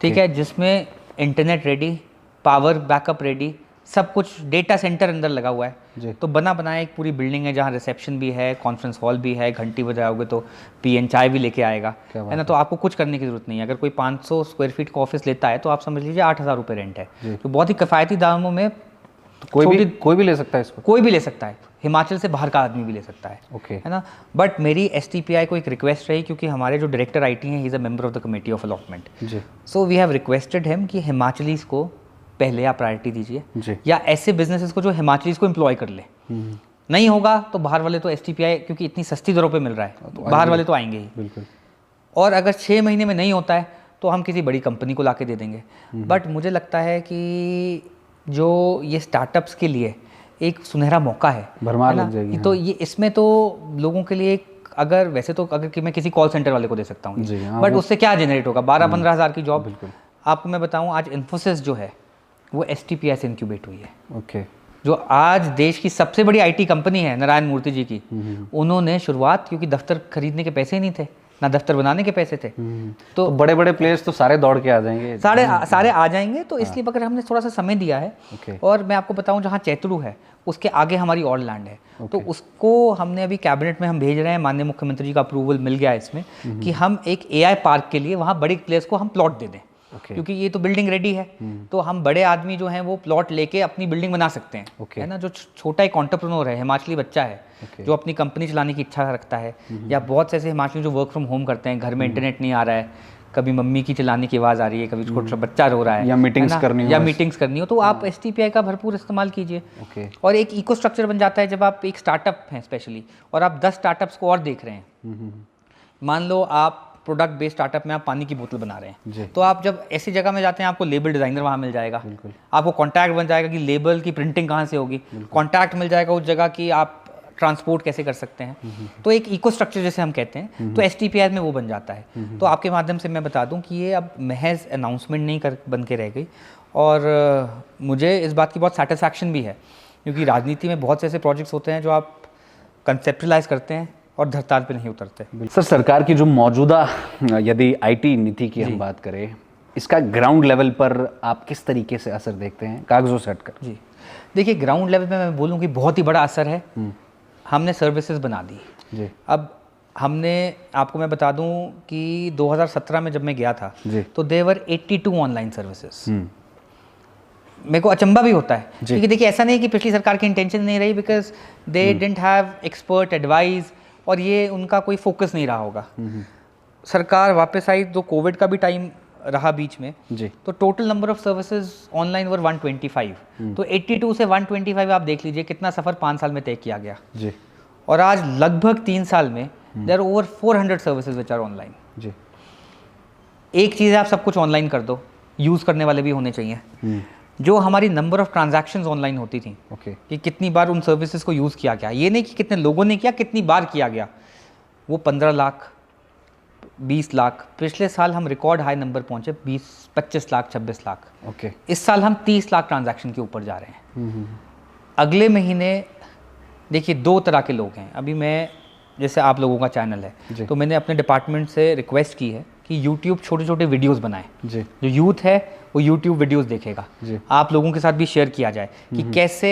ठीक है, जिसमें internet ready, power backup ready, सब कुछ, डेटा सेंटर अंदर लगा हुआ है। तो बनाया एक पूरी बिल्डिंग है, जहाँ रिसेप्शन भी है, कॉन्फ्रेंस हॉल भी है, घंटी बजाओगे तो PN चाय भी लेके आएगा, है ना। तो आपको कुछ करने की जरूरत नहीं है। अगर कोई 500 स्क्वायर फीट का ऑफिस लेता है तो आप समझ लीजिए 8,000 रुपये रेंट है। तो बहुत ही किफ़ायती दामों में कोई भी ले सकता है इसको, कोई भी ले सकता है, हिमाचल से बाहर का आदमी भी ले सकता है, है ना। बट मेरी STPI को एक रिक्वेस्ट रही, क्योंकि हमारे जो डायरेक्टर IT हैं, he is a member of the committee of allotment. So we have requested him कि हिमाचलीज को पहले आप प्रायोरिटी दीजिए, या ऐसे बिजनेसेस को जो हिमाचलीज को एम्प्लॉय कर ले। नहीं होगा तो बाहर वाले तो STPI, क्योंकि इतनी सस्ती दरों पे मिल रहा है, तो बाहर वाले तो आएंगे ही। बिल्कुल। और अगर 6 महीने में नहीं होता है तो हम किसी बड़ी कंपनी को लाके दे देंगे। बट मुझे लगता है कि जो ये स्टार्टअप्स के लिए एक सुनहरा मौका है, भरमार लग जाएगी। तो ये इसमें तो लोगों के लिए अगर वैसे तो अगर कि मैं किसी कॉल सेंटर वाले को दे सकता हूँ, बट उससे क्या जनरेट होगा? 12-15 हज़ार की जॉब। आपको मैं बताऊँ, आज इन्फोसिस जो है वो STPI से इंक्यूबेट हुई है। ओके। जो आज देश की सबसे बड़ी IT कंपनी है, नारायण मूर्ति जी की, उन्होंने शुरुआत, क्योंकि दफ्तर खरीदने के पैसे ही नहीं थे, ना दफ्तर बनाने के पैसे थे, तो बड़े बड़े प्लेयर्स तो सारे दौड़ के आ जाएंगे, सारे आ जाएंगे। तो इसलिए अगर हमने थोड़ा सा समय दिया है, और मैं आपको बताऊं जहाँ चैतुरु है उसके आगे हमारी और लैंड है, तो उसको हमने अभी कैबिनेट में हम भेज रहे हैं, माननीय मुख्यमंत्री जी का अप्रूवल मिल गया है इसमें कि हम एक AI पार्क के लिए वहाँ बड़े प्लेयर्स को हम प्लॉट दे दें। क्योंकि ये तो बिल्डिंग रेडी है, तो हम बड़े आदमी जो हैं वो प्लॉट लेके अपनी बिल्डिंग बना सकते हैं, है ना। जो छोटा एक एंटरप्रेन्योर है, हिमाचली बच्चा है, जो अपनी कंपनी चलाने की इच्छा रखता है, या बहुत से ऐसे हिमाचली जो वर्क फ्रॉम होम करते हैं, घर में इंटरनेट नहीं आ रहा है, कभी मम्मी की चलाने की आवाज़ आ रही है, कभी छोटा बच्चा रो रहा है, या मीटिंग्स करनी हो, तो आप STPI का भरपूर इस्तेमाल कीजिए। और एक इको स्ट्रक्चर बन जाता है जब आप एक स्टार्टअप हैं स्पेशली, और आप 10 स्टार्टअप्स को और देख रहे हैं। मान लो आप प्रोडक्ट बेस्ड स्टार्टअप में आप पानी की बोतल बना रहे हैं, तो आप जब ऐसी जगह में जाते हैं आपको लेबल डिज़ाइनर वहाँ मिल जाएगा, आपको कॉन्टैक्ट बन जाएगा कि लेबल की प्रिंटिंग कहाँ से होगी, कॉन्टैक्ट मिल जाएगा उस जगह की आप ट्रांसपोर्ट कैसे कर सकते हैं। तो एक इको स्ट्रक्चर जैसे हम कहते हैं, तो STPI में वो बन जाता है। तो आपके माध्यम से मैं बता दूं कि ये अब महज अनाउंसमेंट नहीं कर बन के रह गई, और मुझे इस बात की बहुत सेटिस्फैक्शन भी है, क्योंकि राजनीति में बहुत से ऐसे प्रोजेक्ट्स होते हैं जो आप कंसेप्टलाइज करते हैं और धरताल पे नहीं उतरते। सर, सरकार की जो मौजूदा यदि IT नीति की हम बात करें, इसका ग्राउंड लेवल पर आप किस तरीके से असर देखते हैं, कागजों से हटकर? जी देखिए, ग्राउंड लेवल पे मैं बोलूँ कि बहुत ही बड़ा असर है। हमने सर्विसेज बना दी जी। अब हमने, आपको मैं बता दूं कि 2017 में जब मैं गया था तो देवर 82 ऑनलाइन सर्विसेज। मेरे को अचंभा भी होता है, क्योंकि देखिए ऐसा नहीं कि पिछली सरकार की इंटेंशन नहीं रही, because they didn't have expert advice, और ये उनका कोई फोकस नहीं रहा होगा। सरकार वापस आई तो कोविड का भी टाइम रहा बीच में जी, तो total number of services online were 125। तो 82 से 125 आप देख लीजिए कितना सफ़र 5 साल में तय किया गया जी। और आज लगभग 3 साल में there are over 400 services which are online जी। एक चीज़ है, आप सब कुछ ऑनलाइन कर दो, यूज़ करने वाले भी होने चाहिए। जो हमारी नंबर ऑफ ट्रांजैक्शंस ऑनलाइन होती थी कि कितनी बार उन सर्विसेज को यूज़ किया गया, ये नहीं कि कितने लोगों ने किया, कितनी बार किया गया, वो 15 लाख 20 लाख। पिछले साल हम रिकॉर्ड हाई नंबर पहुंचे, 25 लाख 26 लाख। इस साल हम 30 लाख ट्रांजैक्शन के ऊपर जा रहे हैं। अगले महीने देखिए 2 तरह के लोग हैं। अभी मैं, जैसे आप लोगों का चैनल है, तो मैंने अपने डिपार्टमेंट से रिक्वेस्ट की है कि YouTube छोटे छोटे वीडियोस बनाए, जो यूथ है वो YouTube वीडियोस देखेगा। आप लोगों के साथ भी शेयर किया जाए कि कैसे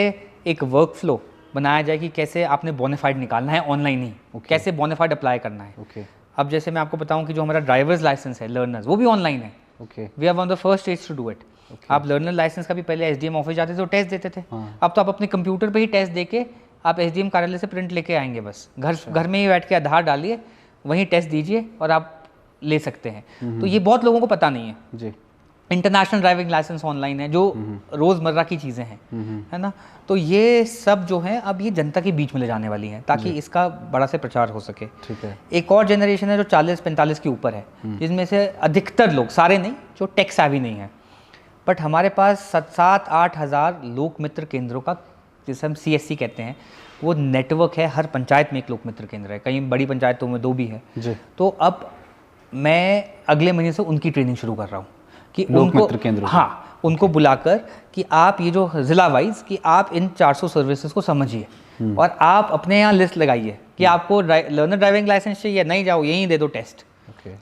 एक वर्क फ्लो बनाया जाए, कि कैसे आपने बोनाफाइड निकालना है ऑनलाइन ही, कैसे बोनाफाइड अप्लाई करना है। अब जैसे मैं आपको बताऊं कि जो हमारा ड्राइवर्स लाइसेंस है, लर्नर्स, वो भी ऑनलाइन है। We are one of the first states to do it. आप लर्नर लाइसेंस का भी पहले SDM ऑफिस जाते थे तो टेस्ट देते थे, अब तो आप अपने कंप्यूटर पे ही टेस्ट देके आप SDM कार्यालय से प्रिंट लेके आएंगे, बस घर में ही बैठ के आधार डालिए, वहीं टेस्ट दीजिए और आप ले सकते हैं। तो ये बहुत लोगों को पता नहीं है जी। इंटरनेशनल ड्राइविंग लाइसेंस ऑनलाइन है, जो रोज़मर्रा की चीज़ें हैं, है ना। तो ये सब जो है अब ये जनता के बीच में ले जाने वाली हैं, ताकि इसका बड़ा से प्रचार हो सके। ठीक है। एक और जनरेशन है जो 40-45 के ऊपर है, जिसमें से अधिकतर लोग, सारे नहीं, जो टेक savvy नहीं है, बट हमारे पास 7-8 हज़ार लोक मित्र केंद्रों का, जिसे हम CSC कहते हैं, वो नेटवर्क है। हर पंचायत में एक लोक मित्र केंद्र है, कई बड़ी पंचायतों में 2 भी है जी। तो अब मैं अगले महीने से उनकी ट्रेनिंग शुरू कर रहा हूँ कि उनको, हाँ, उनको बुलाकर कि आप ये जो ज़िला वाइज कि आप इन 400 सर्विसेज को समझिए, और आप अपने यहाँ लिस्ट लगाइए कि आपको लर्नर ड्राइविंग लाइसेंस चाहिए, नहीं जाओ यहीं दे दो टेस्ट।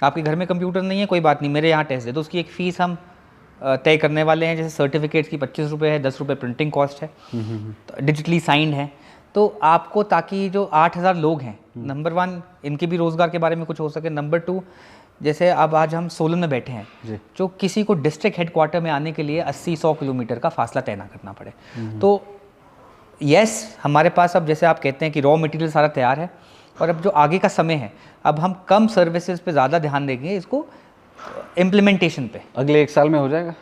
आपके घर में कंप्यूटर नहीं है, कोई बात नहीं, मेरे यहाँ टेस्ट दे दो। उसकी एक फ़ीस हम तय करने वाले हैं, जैसे सर्टिफिकेट्स की 25 रुपये है, 10 रुपये प्रिंटिंग कॉस्ट है, तो डिजिटली साइंड है। तो आपको, ताकि जो 8000 लोग हैं, नंबर 1 इनके भी रोज़गार के बारे में कुछ हो सके, नंबर 2 जैसे अब आज हम सोलन में बैठे हैं, जो किसी को डिस्ट्रिक्ट हेडक्वार्टर में आने के लिए 80-100 किलोमीटर का फासला तय ना करना पड़े। तो यस, हमारे पास अब, जैसे आप कहते हैं कि रॉ मटेरियल सारा तैयार है, और अब जो आगे का समय है, अब हम कम सर्विसेज पे ज़्यादा ध्यान देंगे, इसको इम्प्लीमेंटेशन पे। अगले 1 साल में हो जाएगा?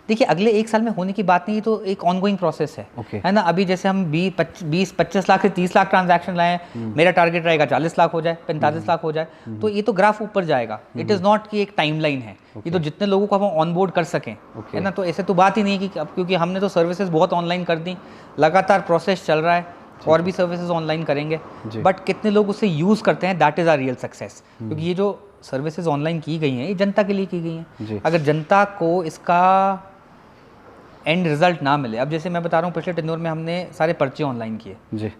देखिए, अगले 1 साल में होने की बात नहीं, तो एक ऑनगोइंग प्रोसेस है, है ना। अभी जैसे हम 20-25 लाख से 30 लाख ट्रांजैक्शन लाए हैं, मेरा टारगेट रहेगा 40 लाख हो जाए, 45 लाख हो जाए, तो ये तो ग्राफ ऊपर जाएगा। इट इज़ नॉट कि एक टाइमलाइन है, ये तो जितने लोगों को हम ऑन बोर्ड कर सकें, है ना। तो ऐसे तो बात ही नहीं है कि अब, क्योंकि हमने तो सर्विसेज बहुत ऑनलाइन कर दी, लगातार प्रोसेस चल रहा है, और भी सर्विसेज ऑनलाइन करेंगे, बट कितने लोग उसे यूज़ करते हैं, that is our real success. क्योंकि ये जो सर्विसेज ऑनलाइन की गई हैं, ये जनता के लिए की गई हैं। अगर जनता को इसका एंड रिजल्ट ना मिले, अब जैसे मैं बता रहा हूँ, पिछले टेन्योर में हमने सारे पर्चे ऑनलाइन किए जी।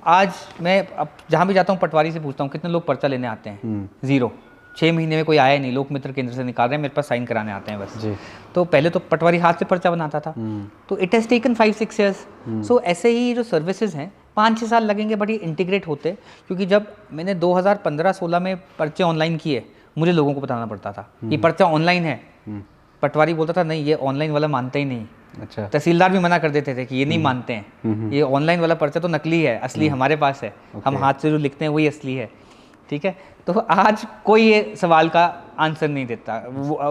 आज मैं अब जहाँ भी जाता हूँ, पटवारी से पूछता हूँ कितने लोग पर्चा लेने आते हैं, 0। 6 महीने में कोई आया नहीं, लोक मित्र केंद्र से निकाल रहे हैं, मेरे पास साइन कराने आते हैं बस जी। तो पहले तो पटवारी हाथ से पर्चा बनाता था, तो इट हैज़ टेकन 5-6 ईयर्स। सो ऐसे ही जो सर्विसेज हैं 5-6 साल लगेंगे, बट ये इंटीग्रेट होते। क्योंकि जब मैंने 2015-16 में पर्चे ऑनलाइन किए, मुझे लोगों को बताना पड़ता था कि पर्चा ऑनलाइन है, पटवारी बोलता था नहीं ये ऑनलाइन वाला मानते ही नहीं, अच्छा, तहसीलदार भी मना कर देते थे कि ये नहीं मानते हैं, ये ऑनलाइन वाला पर्चा तो नकली है, असली हमारे पास है, हम हाथ से जो लिखते हैं वही असली है। ठीक है, तो आज कोई ये सवाल का आंसर नहीं देता,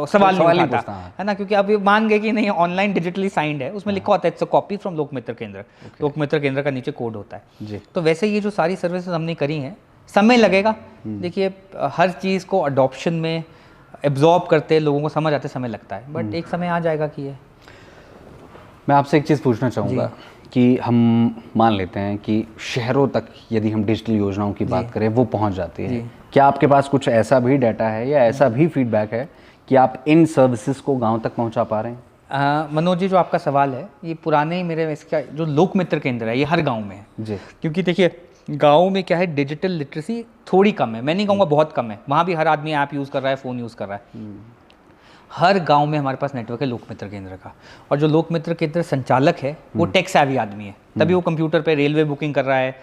सवाल नहीं उठाता, है ना, क्योंकि अब ये मान गए कि नहीं ऑनलाइन डिजिटली साइंड है, उसमें लिखा होता है इट्स अ कॉपी फ्रॉम लोकमित्र केंद्र, लोकमित्र केंद्र का नीचे कोड होता है जी। तो वैसे ये जो सारी सर्विसेज हमने करी हैं, समय लगेगा, देखिए हर चीज़ को अडॉप्शन में एब्जॉर्ब करते लोगों को समझ आते समय लगता है, बट एक समय आ जाएगा कि ये। मैं आपसे एक चीज़ पूछना चाहूँगा कि हम मान लेते हैं कि शहरों तक यदि हम डिजिटल योजनाओं की बात करें वो पहुंच जाती है, क्या आपके पास कुछ ऐसा भी डाटा है या ऐसा भी फीडबैक है कि आप इन सर्विसेज को गांव तक पहुंचा पा रहे हैं? मनोज जी, जो आपका सवाल है ये पुराने मेरे इसका जो लोकमित्र केंद्र है ये हर गांव में है जी, क्योंकि देखिए गांव में क्या है, डिजिटल लिटरेसी थोड़ी कम है, मैं नहीं कहूँगा बहुत कम है, वहाँ भी हर आदमी ऐप यूज़ कर रहा है, फ़ोन यूज़ कर रहा है। हर गांव में हमारे पास नेटवर्क है लोकमित्र केंद्र का, और जो लोकमित्र केंद्र संचालक है वो टेक सेवी आदमी है, तभी वो कंप्यूटर पे रेलवे बुकिंग कर रहा है,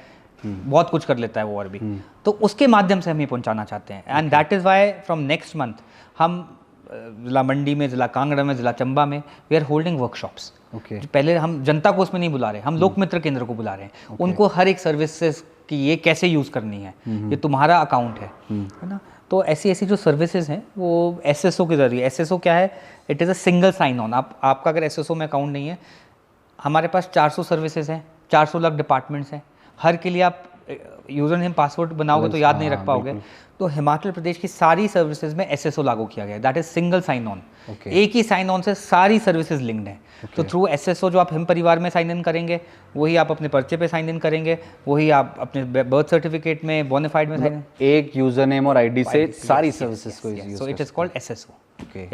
बहुत कुछ कर लेता है वो और भी, तो उसके माध्यम से हम ये पहुंचाना चाहते हैं। And that is why from next month हम ज़िला मंडी में, ज़िला कांगड़ा में, ज़िला चंबा में वी आर होल्डिंग वर्कशॉप्स। पहले हम जनता को उसमें नहीं बुला रहे, हम लोकमित्र केंद्र को बुला रहे हैं, उनको हर एक सर्विसेज की ये कैसे यूज़ करनी है, ये तुम्हारा अकाउंट है ना, तो ऐसी ऐसी जो सर्विसेज हैं वो एसएसओ के जरिए, एसएसओ क्या है, it is a single sign on. आपका अगर एसएसओ में अकाउंट नहीं है, हमारे पास 400 सर्विसेज हैं, 400 लाख डिपार्टमेंट्स हैं, हर के लिए आप यूज़र नेम पासवर्ड बनाओगे तो याद नहीं रख पाओगे, तो हिमाचल प्रदेश की सारी सर्विसेज में एसएसओ लागू किया गया है, that is single sign on. एक ही साइन ऑन से सारी सर्विसेज लिंक्ड हैं, तो थ्रू एसएसओ जो आप हिम परिवार में साइन इन करेंगे वही आप अपने पर्चे पे साइन इन करेंगे, वही आप अपने बर्थ सर्टिफिकेट में, बोनाफाइड में साइन इन, एक यूजर नेम और आईडी से सारी सर्विसेज को use, so it is called SSO,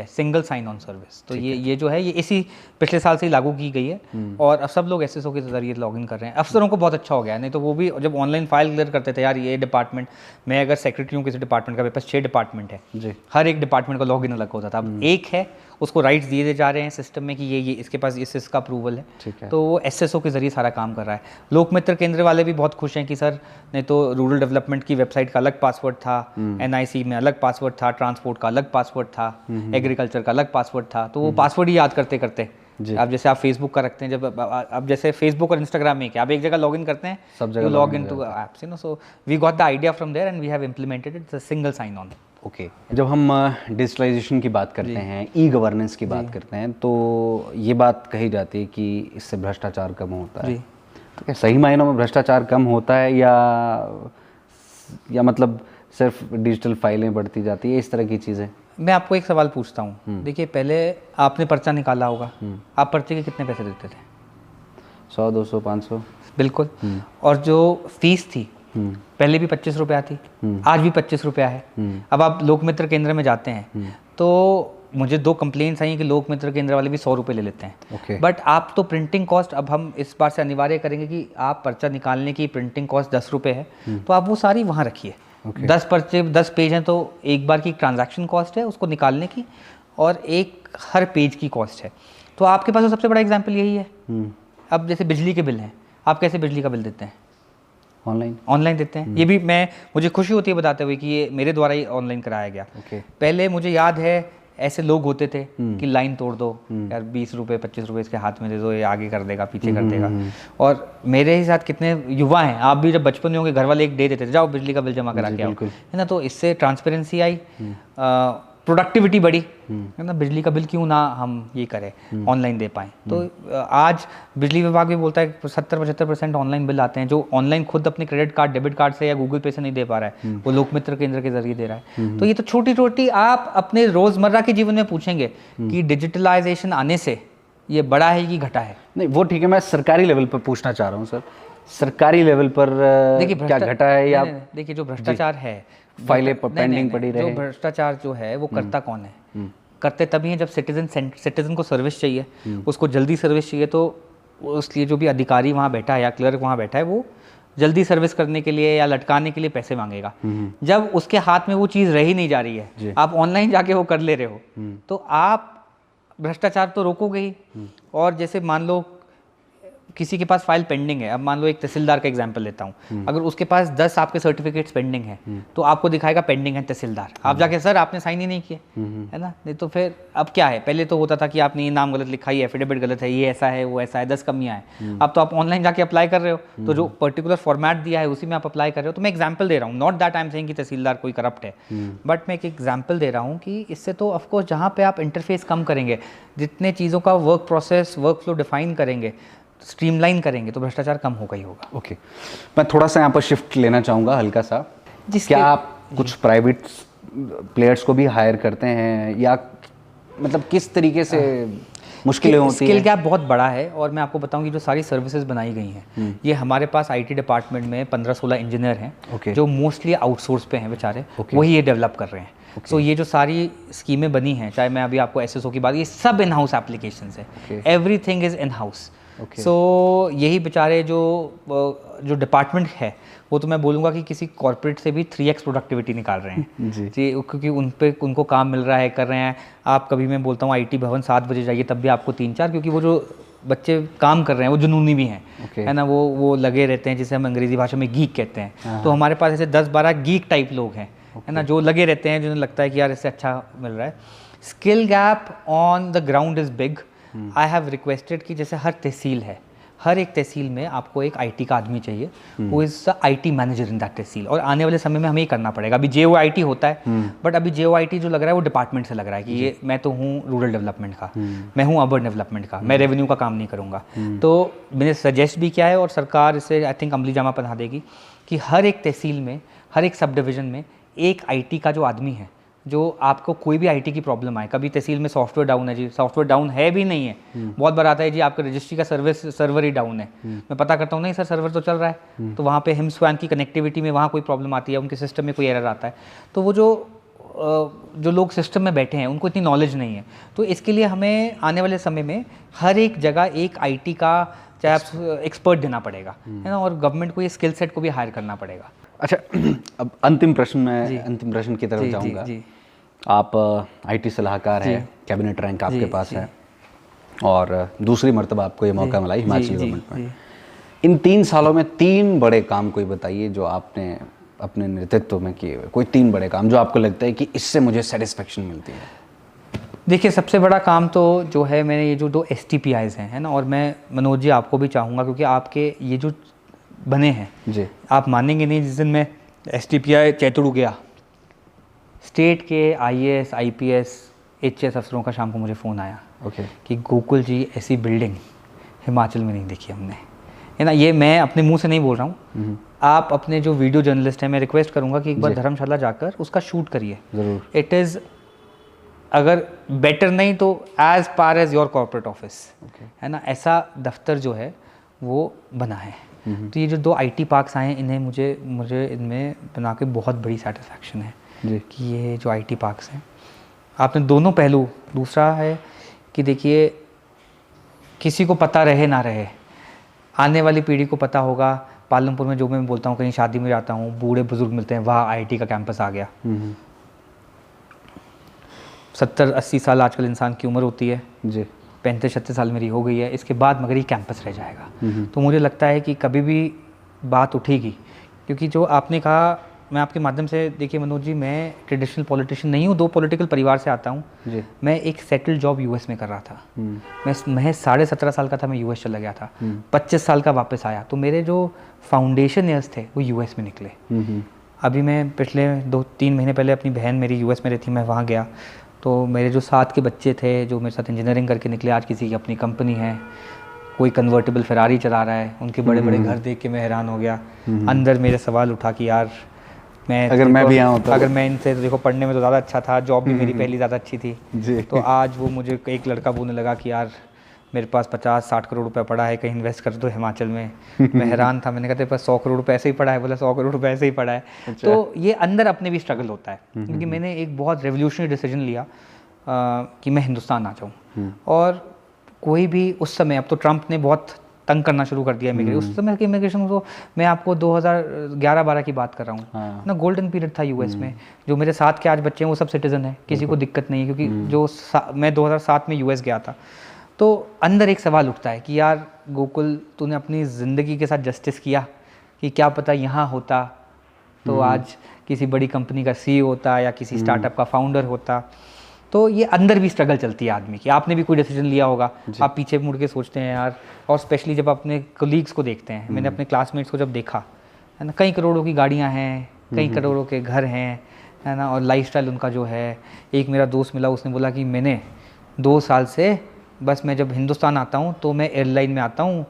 single sign on service. तो ये जो है ये इसी पिछले साल से ही लागू की गई है, और अब सब लोग एसएसओ के जरिए लॉग इन कर रहे हैं। अफसरों को बहुत अच्छा हो गया है, नहीं तो वो भी जब ऑनलाइन फाइल क्लियर करते थे, यार ये डिपार्टमेंट, मैं अगर सेक्रेटरी हूँ किसी डिपार्टमेंट का, मेरे पास 6 डिपार्टमेंट है जी, हर एक डिपार्टमेंट का लॉग इन अलग होता था, अब एक है, उसको राइट्स दिए जा रहे हैं सिस्टम में कि ये इसके पास इसका अप्रूवल है, तो वो एसएसओ के जरिए सारा काम कर रहा है। लोकमित्र केंद्र वाले भी बहुत खुश हैं कि सर नहीं तो रूरल डेवलपमेंट की वेबसाइट का अलग पासवर्ड था, एनआईसी में अलग पासवर्ड था, ट्रांसपोर्ट का अलग पासवर्ड था, एग्रीकल्चर का अलग पासवर्ड था, तो वो पासवर्ड ही याद करते करते अब जैसे आप फेसबुक का रखते हैं, जब अब जैसे फेसबुक और इंस्टाग्राम में क्या आप एक जगह लॉग इन करते हैं, सब जगह log in to apps, you know, so we got the idea from there and we have implemented it, single sign on. Okay, जब हम डिजिटलाइजेशन की बात करते हैं, ई गवर्नेंस की बात करते हैं, तो ये बात कही जाती है कि इससे भ्रष्टाचार कम होता है, तो क्या सही मायनों में भ्रष्टाचार कम होता है या मतलब सिर्फ डिजिटल फाइलें बढ़ती जाती है, इस तरह की चीज़ें? मैं आपको एक सवाल पूछता हूँ, देखिए पहले आपने पर्चा निकाला होगा, आप पर्चे के कितने पैसे देते थे? 100, 200, 500, बिल्कुल, और जो फीस थी पहले भी 25 रुपया थी, आज भी 25 रुपया है। अब आप लोकमित्र केंद्र में जाते हैं तो मुझे 2 कंप्लेंट्स आई कि लोकमित्र केंद्र वाले भी 100 रुपये ले लेते हैं, बट आप तो प्रिंटिंग कॉस्ट, अब हम इस बार से अनिवार्य करेंगे कि आप पर्चा निकालने की प्रिंटिंग कॉस्ट 10 रुपये है, तो आप वो सारी वहाँ रखिए। 10 पर्चे 10 पेज हैं, तो एक बार की ट्रांजैक्शन कॉस्ट है उसको निकालने की, और एक हर पेज की कॉस्ट है, तो आपके पास तो सबसे बड़ा एग्जाम्पल यही है। अब जैसे बिजली के बिल हैं, आप कैसे बिजली का बिल देते हैं? ऑनलाइन देते हैं। ये भी मुझे खुशी होती है बताते हुए कि ये मेरे द्वारा ही ऑनलाइन कराया गया। पहले मुझे याद है ऐसे लोग होते थे कि लाइन तोड़ दो यार, 20 रुपये 25 रुपये इसके हाथ में दे दो, ये आगे कर देगा पीछे कर देगा, और मेरे ही साथ कितने युवा हैं, आप भी जब बचपन में होंगे घर वाले एक दे देते थे, जाओ बिजली का बिल जमा करा के आओ, है ना, तो इससे ट्रांसपेरेंसी आई, प्रोडक्टिविटी बढ़ी, है ना, बिजली का बिल क्यों ना हम ये करें ऑनलाइन दे पाएँ। तो आज बिजली विभाग भी बोलता है 70-75% ऑनलाइन बिल आते हैं, जो ऑनलाइन खुद अपने क्रेडिट कार्ड, डेबिट कार्ड से या गूगल पे से नहीं दे पा रहा है, वो लोकमित्र केंद्र के जरिए दे रहा है। तो ये तो छोटी छोटी, आप अपने रोजमर्रा के जीवन में पूछेंगे कि डिजिटलाइजेशन आने से ये बढ़ा है कि घटा है? नहीं, वो ठीक है, मैं सरकारी लेवल पर पूछना चाह रहा हूँ सर, सरकारी लेवल पर देखिए क्या घटा है या? देखिए जो भ्रष्टाचार है, फाइलें पेंडिंग पड़ी रहे, जो भ्रष्टाचार जो है वो करता कौन है? करते तभी हैं जब सिटीजन को सर्विस चाहिए, उसको जल्दी सर्विस चाहिए, तो उसलिए जो भी अधिकारी वहाँ बैठा है या क्लर्क वहाँ बैठा है वो जल्दी सर्विस करने के लिए या लटकाने के लिए पैसे मांगेगा। जब उसके हाथ में वो चीज़ रही नहीं जा रही है, आप ऑनलाइन जाके वो कर ले रहे हो, तो आप भ्रष्टाचार तो रोकोगे ही। और जैसे मान लो किसी के पास फाइल पेंडिंग है, अब मान लो एक तहसीलदार का एग्जांपल लेता हूँ, अगर उसके पास 10 आपके सर्टिफिकेट्स पेंडिंग है तो आपको दिखाएगा पेंडिंग है तहसीलदार, आप जाके सर आपने साइन ही नहीं किए, है ना। नहीं तो फिर अब क्या है, पहले तो होता था कि आपने ये नाम गलत लिखा, ये एफिडेविट गलत है, ये ऐसा है वो ऐसा है, 10 कमियाँ हैं। अब तो आप ऑनलाइन जाके अप्लाई कर रहे हो, तो जो पर्टिकुलर फॉर्मेट दिया है उसी में आप अप्लाई कर रहे हो। तो मैं एग्जाम्पल दे रहा हूँ, not that I am saying कि तहसीलदार कोई करप्ट है, बट मैं एक एग्जाम्पल दे रहा हूँ कि इससे तो ऑफकोर्स जहाँ पे आप इंटरफेस कम करेंगे, जितने चीज़ों का work process work flow define करेंगे, स्ट्रीमलाइन करेंगे, तो भ्रष्टाचार कम होगा ही होगा। ओके, मैं थोड़ा सा यहाँ पर शिफ्ट लेना चाहूँगा हल्का सा। क्या आप कुछ प्राइवेट प्लेयर्स को भी हायर करते हैं, या मतलब किस तरीके से मुश्किलें होती हैं? स्किल गैप बहुत बड़ा है, और मैं आपको बताऊं कि जो सारी सर्विसेज बनाई गई हैं, ये हमारे पास आईटी डिपार्टमेंट में 15-16 इंजीनियर हैं जो मोस्टली आउटसोर्स पे हैं बेचारे, वही ये डेवलप कर रहे हैं। सो ये जो सारी स्कीमें बनी हैं, चाहे मैं अभी आपको एसएसओ की बात, ये सब इन हाउस एप्लीकेशंस है, एवरीथिंग इज इन हाउस। सो यही बेचारे जो डिपार्टमेंट है, वो तो मैं बोलूँगा कि किसी कॉर्पोरेट से भी 3x प्रोडक्टिविटी निकाल रहे हैं जी, क्योंकि उनको काम मिल रहा है, कर रहे हैं। आप कभी, मैं बोलता हूँ आईटी भवन 7 बजे जाइए, तब भी आपको 3-4, क्योंकि वो जो बच्चे काम कर रहे हैं वो जुनूनी भी हैं, है ना, वो लगे रहते हैं, जिसे हम अंग्रेजी भाषा में गीक कहते हैं। तो हमारे पास ऐसे 10-12 गीक टाइप लोग हैं, है ना, जो लगे रहते हैं, जिन्हें लगता है कि यार इससे अच्छा मिल रहा है। Skill gap on the ground is big. I have requested कि जैसे हर तहसील है, हर एक तहसील में आपको एक आईटी का आदमी चाहिए, वो is the IT manager in that tehsil. और आने वाले समय में हमें ये करना पड़ेगा। अभी JOIT होता है, बट अभी JOIT जो लग रहा है वो डिपार्टमेंट से लग रहा है कि ये मैं तो हूँ रूरल डेवलपमेंट का, मैं हूँ अर्बन डेवलपमेंट का, मैं रेवेन्यू का काम नहीं करूँगा। तो मैंने सजेस्ट भी किया है, और सरकार इसे आई थिंक अमली जामा पहना देगी कि हर एक तहसील में, हर एक सब डिवीज़न में एक आईटी का जो आदमी है, जो आपको कोई भी आईटी की प्रॉब्लम आए, कभी तहसील में सॉफ्टवेयर डाउन है जी, सॉफ्टवेयर डाउन है भी नहीं है, बहुत बार आता है जी आपका रजिस्ट्री का सर्वर ही डाउन है, मैं पता करता हूँ नहीं सर सर्वर तो चल रहा है, तो वहाँ पे हिमस्वान की कनेक्टिविटी में वहाँ कोई प्रॉब्लम आती है, उनके सिस्टम में कोई एरर आता है। तो वो जो लोग सिस्टम में बैठे हैं उनको इतनी नॉलेज नहीं है। तो इसके लिए हमें आने वाले समय में हर एक जगह एक आईटी का चाहे आप एक्सपर्ट देना पड़ेगा, है ना, और गवर्नमेंट को ये स्किल सेट को भी हायर करना पड़ेगा। अच्छा, अब अंतिम प्रश्न की तरफ जाऊंगा। आप आईटी सलाहकार हैं, कैबिनेट रैंक आपके पास है, और दूसरी मर्तबा आपको ये मौका मिला हिमाचल गवर्नमेंट में। इन 3 सालों में 3 बड़े काम कोई बताइए जो आपने अपने नेतृत्व में किए हुए, कोई 3 बड़े काम जो आपको लगता है कि इससे मुझे सेटिस्फेक्शन मिलती है। देखिए, सबसे बड़ा काम तो जो है, मैंने ये जो 2 STPIs हैं, है ना, और मैं मनोज जी आपको भी चाहूँगा, क्योंकि आपके ये जो बने हैं जी, आप मानेंगे नहीं, जिस दिन मैं STPI चैतुड़ गया, स्टेट के IAS IPS HS अफसरों का शाम को मुझे फ़ोन आया कि गोकुल जी ऐसी बिल्डिंग हिमाचल में नहीं देखी हमने, है ना। ये मैं अपने मुंह से नहीं बोल रहा हूँ, आप अपने जो वीडियो जर्नलिस्ट हैं, मैं रिक्वेस्ट करूँगा कि एक बार धर्मशाला जाकर उसका शूट करिए ज़रूर। इट इज़, अगर बेटर नहीं तो as par as your corporate office, है ना, ऐसा दफ्तर जो है वो बना है। तो ये जो 2 IT पार्क्स आए हैं, इन्हें मुझे इनमें बना के बहुत बड़ी सेटिस्फैक्शन है कि ये जो IT पार्क्स हैं, आपने दोनों पहलू, दूसरा है कि देखिए किसी को पता रहे ना रहे, आने वाली पीढ़ी को पता होगा। पालमपुर में जो मैं बोलता हूँ, कहीं शादी में जाता हूँ, बूढ़े बुजुर्ग मिलते हैं, वहाँ IT का कैंपस आ गया। 70-80 साल आजकल इंसान की उम्र होती है जी, 35-36 साल मेरी हो गई है, इसके बाद मगर ये कैंपस रह जाएगा। तो मुझे लगता है कि कभी भी बात उठेगी, क्योंकि जो आपने कहा, मैं आपके माध्यम से, देखिए मनोज जी, मैं ट्रेडिशनल पॉलिटिशियन नहीं हूँ, 2 पॉलिटिकल परिवार से आता हूँ। मैं एक सेटल जॉब US में कर रहा था, मैं 17.5 साल का था, मैं US चला गया था, 25 साल का वापस आया। तो मेरे जो फाउंडेशन ईयर्स थे वो US में निकले। अभी मैं पिछले 2-3 महीने पहले अपनी बहन मेरी US में रहती, मैं वहाँ गया, तो मेरे जो साथ के बच्चे थे जो मेरे साथ इंजीनियरिंग करके निकले, आज किसी की अपनी कंपनी है, कोई कन्वर्टेबल फेरारी चला रहा है, उनके बड़े बड़े घर देख के मैं हैरान हो गया। अंदर मेरे सवाल उठा कि यार अगर मैं भी यहाँ होता, अगर मैं इनसे, तो देखो पढ़ने में तो ज़्यादा अच्छा था, जॉब भी मेरी पहली ज़्यादा अच्छी थी, तो आज वो मुझे एक लड़का बोलने लगा कि यार मेरे पास 50-60 करोड़ रुपए पड़ा है, कहीं इन्वेस्ट कर दो हिमाचल में। मैं हैरान था, मैंने कहा तेरे पास 100 करोड़ रुपए ऐसे ही पड़ा है? बोला 100 करोड़ रुपए ऐसे ही पड़ा है। तो ये अंदर अपने भी स्ट्रगल होता है, क्योंकि मैंने एक बहुत रेवोल्यूशनरी डिसीजन लिया कि मैं हिंदुस्तान आ जाऊँ। और कोई भी उस समय, अब तो ट्रंप ने बहुत तंग करना शुरू कर दिया इमिग्रेशन, उस समय की इमिग्रेशन को, मैं आपको 2011-12 की बात कर रहा हूँ ना, गोल्डन पीरियड था US में। जो मेरे साथ के आज बच्चे हैं वो सब सिटीजन है, किसी को दिक्कत नहीं है, क्योंकि जो मैं 2007 में US गया था, तो अंदर एक सवाल उठता है कि यार गोकुल, तूने अपनी ज़िंदगी के साथ जस्टिस किया कि क्या पता यहाँ होता तो आज किसी बड़ी कंपनी का CEO होता या किसी स्टार्टअप का फाउंडर होता। तो ये अंदर भी स्ट्रगल चलती है आदमी की। आपने भी कोई डिसीजन लिया होगा, आप पीछे मुड़ के सोचते हैं यार, और स्पेशली जब अपने कोलीग्स को देखते हैं, मैंने अपने क्लासमेट्स को जब देखा है ना, कई करोड़ों की गाड़ियाँ हैं, कई करोड़ों के घर हैं, है ना, और लाइफस्टाइल उनका जो है। एक मेरा दोस्त मिला, उसने बोला कि मैंने 2 साल से बस मैं जब हिंदुस्तान आता हूँ तो मैं एयरलाइन में आता हूँ,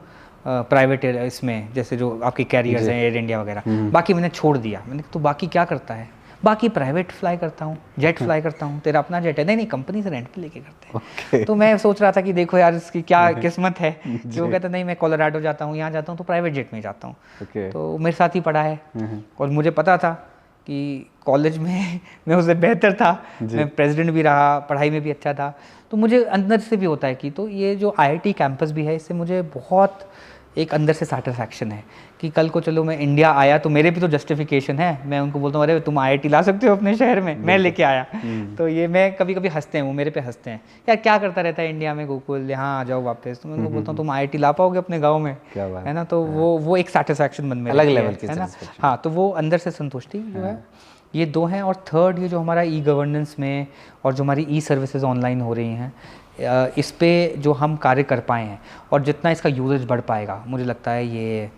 प्राइवेट इसमें, जैसे जो आपके कैरियर्स हैं एयर इंडिया वगैरह, बाकी मैंने छोड़ दिया। मैंने कहा तो बाकी क्या करता है? बाकी प्राइवेट फ्लाई करता हूँ, जेट फ्लाई करता हूँ। तेरा अपना जेट है? नहीं, कंपनी से रेंट पे लेके करते हैं। तो मैं सोच रहा था कि देखो यार इसकी क्या किस्मत है कि वो कहता नहीं मैं कोलोराडो जाता हूँ, यहाँ जाता हूँ तो प्राइवेट जेट में जाता हूँ। तो मेरे साथ ही पढ़ा है और मुझे पता था कि कॉलेज में मैं उससे बेहतर था, मैं प्रेसिडेंट भी रहा, पढ़ाई में भी अच्छा था। तो मुझे अंदर से भी होता है कि तो ये जो IIT कैंपस भी है, इससे मुझे बहुत एक अंदर से सेटिस्फैक्शन है कि कल को चलो मैं इंडिया आया तो मेरे भी तो जस्टिफिकेशन है। मैं उनको बोलता हूँ अरे तुम IIT ला सकते हो अपने शहर में, मैं लेके आया। तो ये मैं कभी कभी हंसते हैं, वो मेरे पे हंसते हैं, यार क्या करता रहता है इंडिया में गोकुल, यहाँ आ जाओ वापस। तो मैं उनको बोलता हूँ तुम IIT ला पाओगे अपने गाँव में, है ना। तो वो एक सेटिस्फैक्शन मन में अलग लेवल की है ना। हाँ, तो वो अंदर से संतुष्टि जो है, ये 2 हैं। और थर्ड, ये जो हमारा E-गवर्नेंस में और जो हमारी E-सर्विसेज ऑनलाइन हो रही हैं, इस पे जो हम कार्य कर पाए हैं और जितना इसका यूजेज बढ़ पाएगा, मुझे लगता है ये,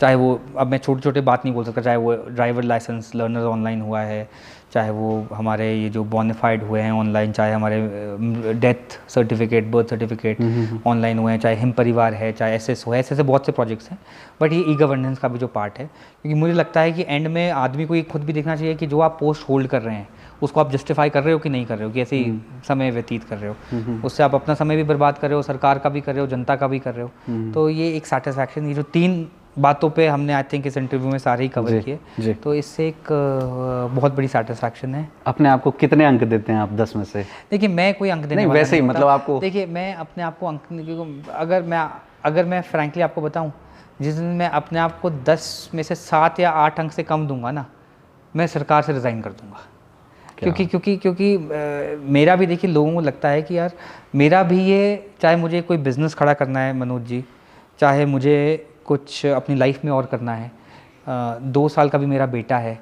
चाहे वो, अब मैं छोटे छोटे बात नहीं बोल सकता, चाहे वो ड्राइवर लाइसेंस लर्नर्स ऑनलाइन हुआ है, चाहे वो हमारे ये जो बोनाफाइड हुए हैं ऑनलाइन, चाहे हमारे death certificate, birth certificate online हुए हैं, चाहे हिम परिवार है, चाहे SSO है, ऐसे बहुत से प्रोजेक्ट्स हैं। बट ये E-गवर्नेंस का भी जो पार्ट है, क्योंकि मुझे लगता है कि एंड में आदमी को ये खुद भी देखना चाहिए कि जो आप पोस्ट होल्ड कर रहे हैं उसको आप जस्टिफाई कर रहे हो कि नहीं कर रहे हो, कि ऐसे ही समय व्यतीत कर रहे हो, उससे आप अपना समय भी बर्बाद कर रहे हो, सरकार का भी कर रहे हो, जनता का भी कर रहे हो। तो ये एक सेटिस्फैक्शन, ये जो 3 बातों पे हमने आई थिंक इस इंटरव्यू में सारे ही कवर किए, तो इससे एक बहुत बड़ी सेटिस्फैक्शन है। अपने आप को कितने अंक देते हैं आप 10 में से? देखिए मैं कोई अंक देने वाला वैसे ही मतलब आपको, देखिए मैं अपने आप को अंक, अगर मैं फ्रैंकली आपको बताऊं, जिस दिन मैं अपने आप को 10 में से 7 या 8 अंक से कम दूंगा ना, मैं सरकार से रिज़ाइन कर दूंगा। क्योंकि मेरा भी, देखिए लोगों को लगता है कि यार मेरा भी ये, चाहे मुझे कोई बिज़नेस खड़ा करना है मनोज जी, चाहे मुझे कुछ अपनी लाइफ में और करना है, 2 साल का भी मेरा बेटा है,